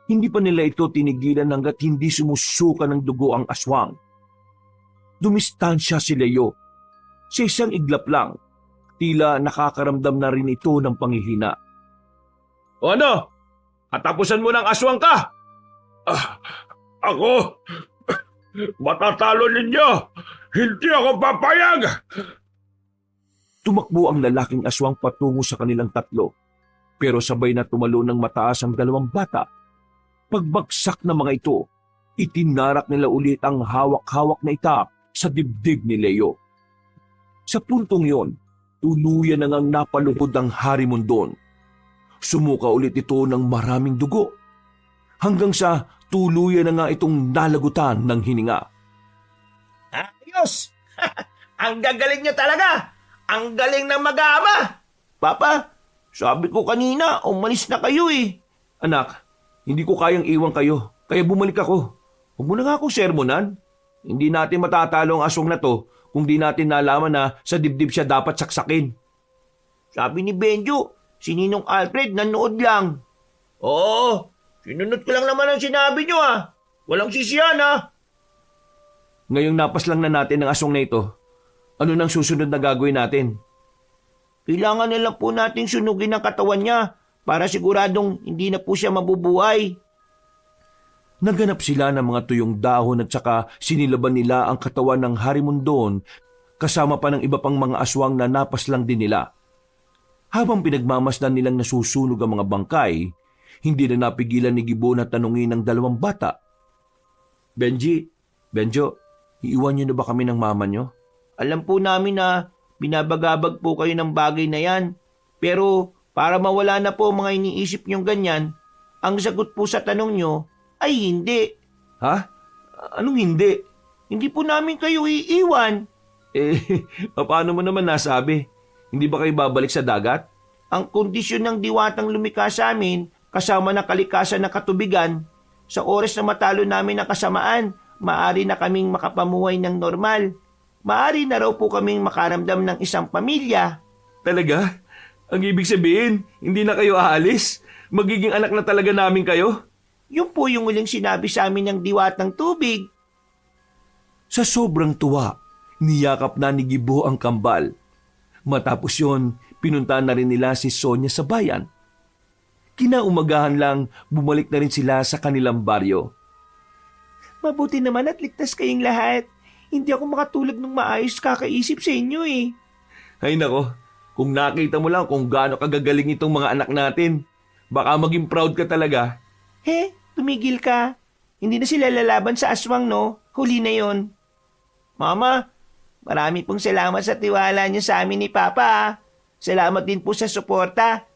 Hindi pa nila ito tinigilan hanggat hindi sumusuka ng dugo ang aswang. Dumistansya si Leo. Sa isang iglap lang, tila nakakaramdam na rin ito ng panghihina. O ano? Katapusan mo ng aswang ka? Ako? Matatalo ninyo! Hindi ako papayag! Tumakbo ang lalaking aswang patungo sa kanilang tatlo, pero sabay na tumalo ng mataas ang dalawang bata. Pagbagsak ng mga ito, itinarak nila ulit ang hawak-hawak na itak sa dibdib ni Leo. Sa puntong yon, tuluyan na ngang napaluhod ang Harimondon. Sumuka ulit ito ng maraming dugo, hanggang sa tuluyan na nga itong nalagutan ng hininga. Ayos! Ang gagaling niyo talaga! Ang galing ng mag-aama! Papa, sabi ko kanina, umalis na kayo eh. Anak, hindi ko kayang iwan kayo, kaya bumalik ako. Huwag mo na nga akong sermonan. Hindi natin matatalo ang aswang na to kung di natin nalaman na sa dibdib siya dapat saksakin. Sabi ni Benjo, si Ninong Alfred nanood lang. Oo, sinunod ko lang naman ang sinabi niyo ah. Walang sisiyan ah. Ngayong napas lang na natin ang aswang na ito, ano nang susunod na gagawin natin? Kailangan na lang po nating sunugin ang katawan niya para siguradong hindi na po siya mabubuhay. Naganap sila ng mga tuyong dahon at saka sinilaban nila ang katawan ng Harimondon kasama pa ng iba pang mga aswang na napas lang din nila. Habang pinagmamasdan nilang nasusunog ang mga bangkay, hindi na napigilan ni Gibo na tanungin ng dalawang bata. Benjo, iiwan niyo na ba kami ng mama niyo? Alam po namin na binabagabag po kayo ng bagay na yan. Pero para mawala na po mga iniisip niyong ganyan, ang sagot po sa tanong niyo ay hindi. Ha? Anong hindi? Hindi po namin kayo iiwan. Paano mo naman nasabi? Hindi ba kayo babalik sa dagat? Ang kondisyon ng diwatang lumikha sa amin, kasama ng kalikasan ng katubigan, sa oras na matalo namin ang kasamaan, maaari na kaming makapamuhay ng normal. Maaari na raw po kaming makaramdam ng isang pamilya. Talaga? Ang ibig sabihin, hindi na kayo aalis? Magiging anak na talaga namin kayo? Yun po yung uling sinabi sa amin ng diwatang tubig. Sa sobrang tuwa, niyakap na ni Gibo ang kambal. Matapos yon, pinunta na rin nila si Sonia sa bayan. Kinaumagahan lang, bumalik na rin sila sa kanilang baryo. Mabuti naman at ligtas kayong lahat. Hindi ako makatulog ng maayos kakaisip sa inyo eh. Ay nako, kung nakita mo lang kung gaano kagagaling itong mga anak natin, baka maging proud ka talaga. He, tumigil ka. Hindi na sila lalaban sa aswang, no? Huli na yon. Mama, marami pong salamat sa tiwala niyo sa amin ni Papa. Salamat din po sa suporta.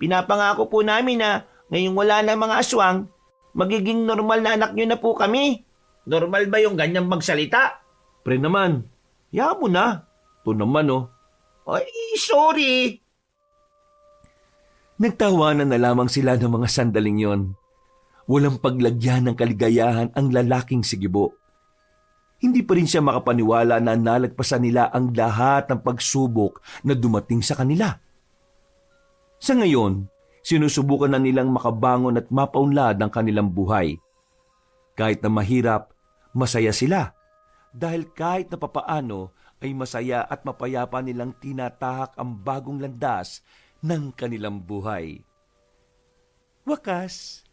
Pinapangako po namin na ngayong wala na mga aswang, magiging normal na anak niyo na po kami. Normal ba yung ganyang magsalita? Pre naman, ya mo na. Ito naman oh. Ay, sorry. Nagtawanan na lamang sila ng mga sandaling yon. Walang paglagyan ng kaligayahan ang lalaking si Gibo. Hindi pa rin siya makapaniwala na nalagpasan nila ang lahat ng pagsubok na dumating sa kanila. Sa ngayon, sinusubukan na nilang makabangon at mapaunlad ang kanilang buhay. Kahit na mahirap, masaya sila. Dahil kahit na papaano ay masaya at mapayapa nilang tinatahak ang bagong landas ng kanilang buhay. Wakas.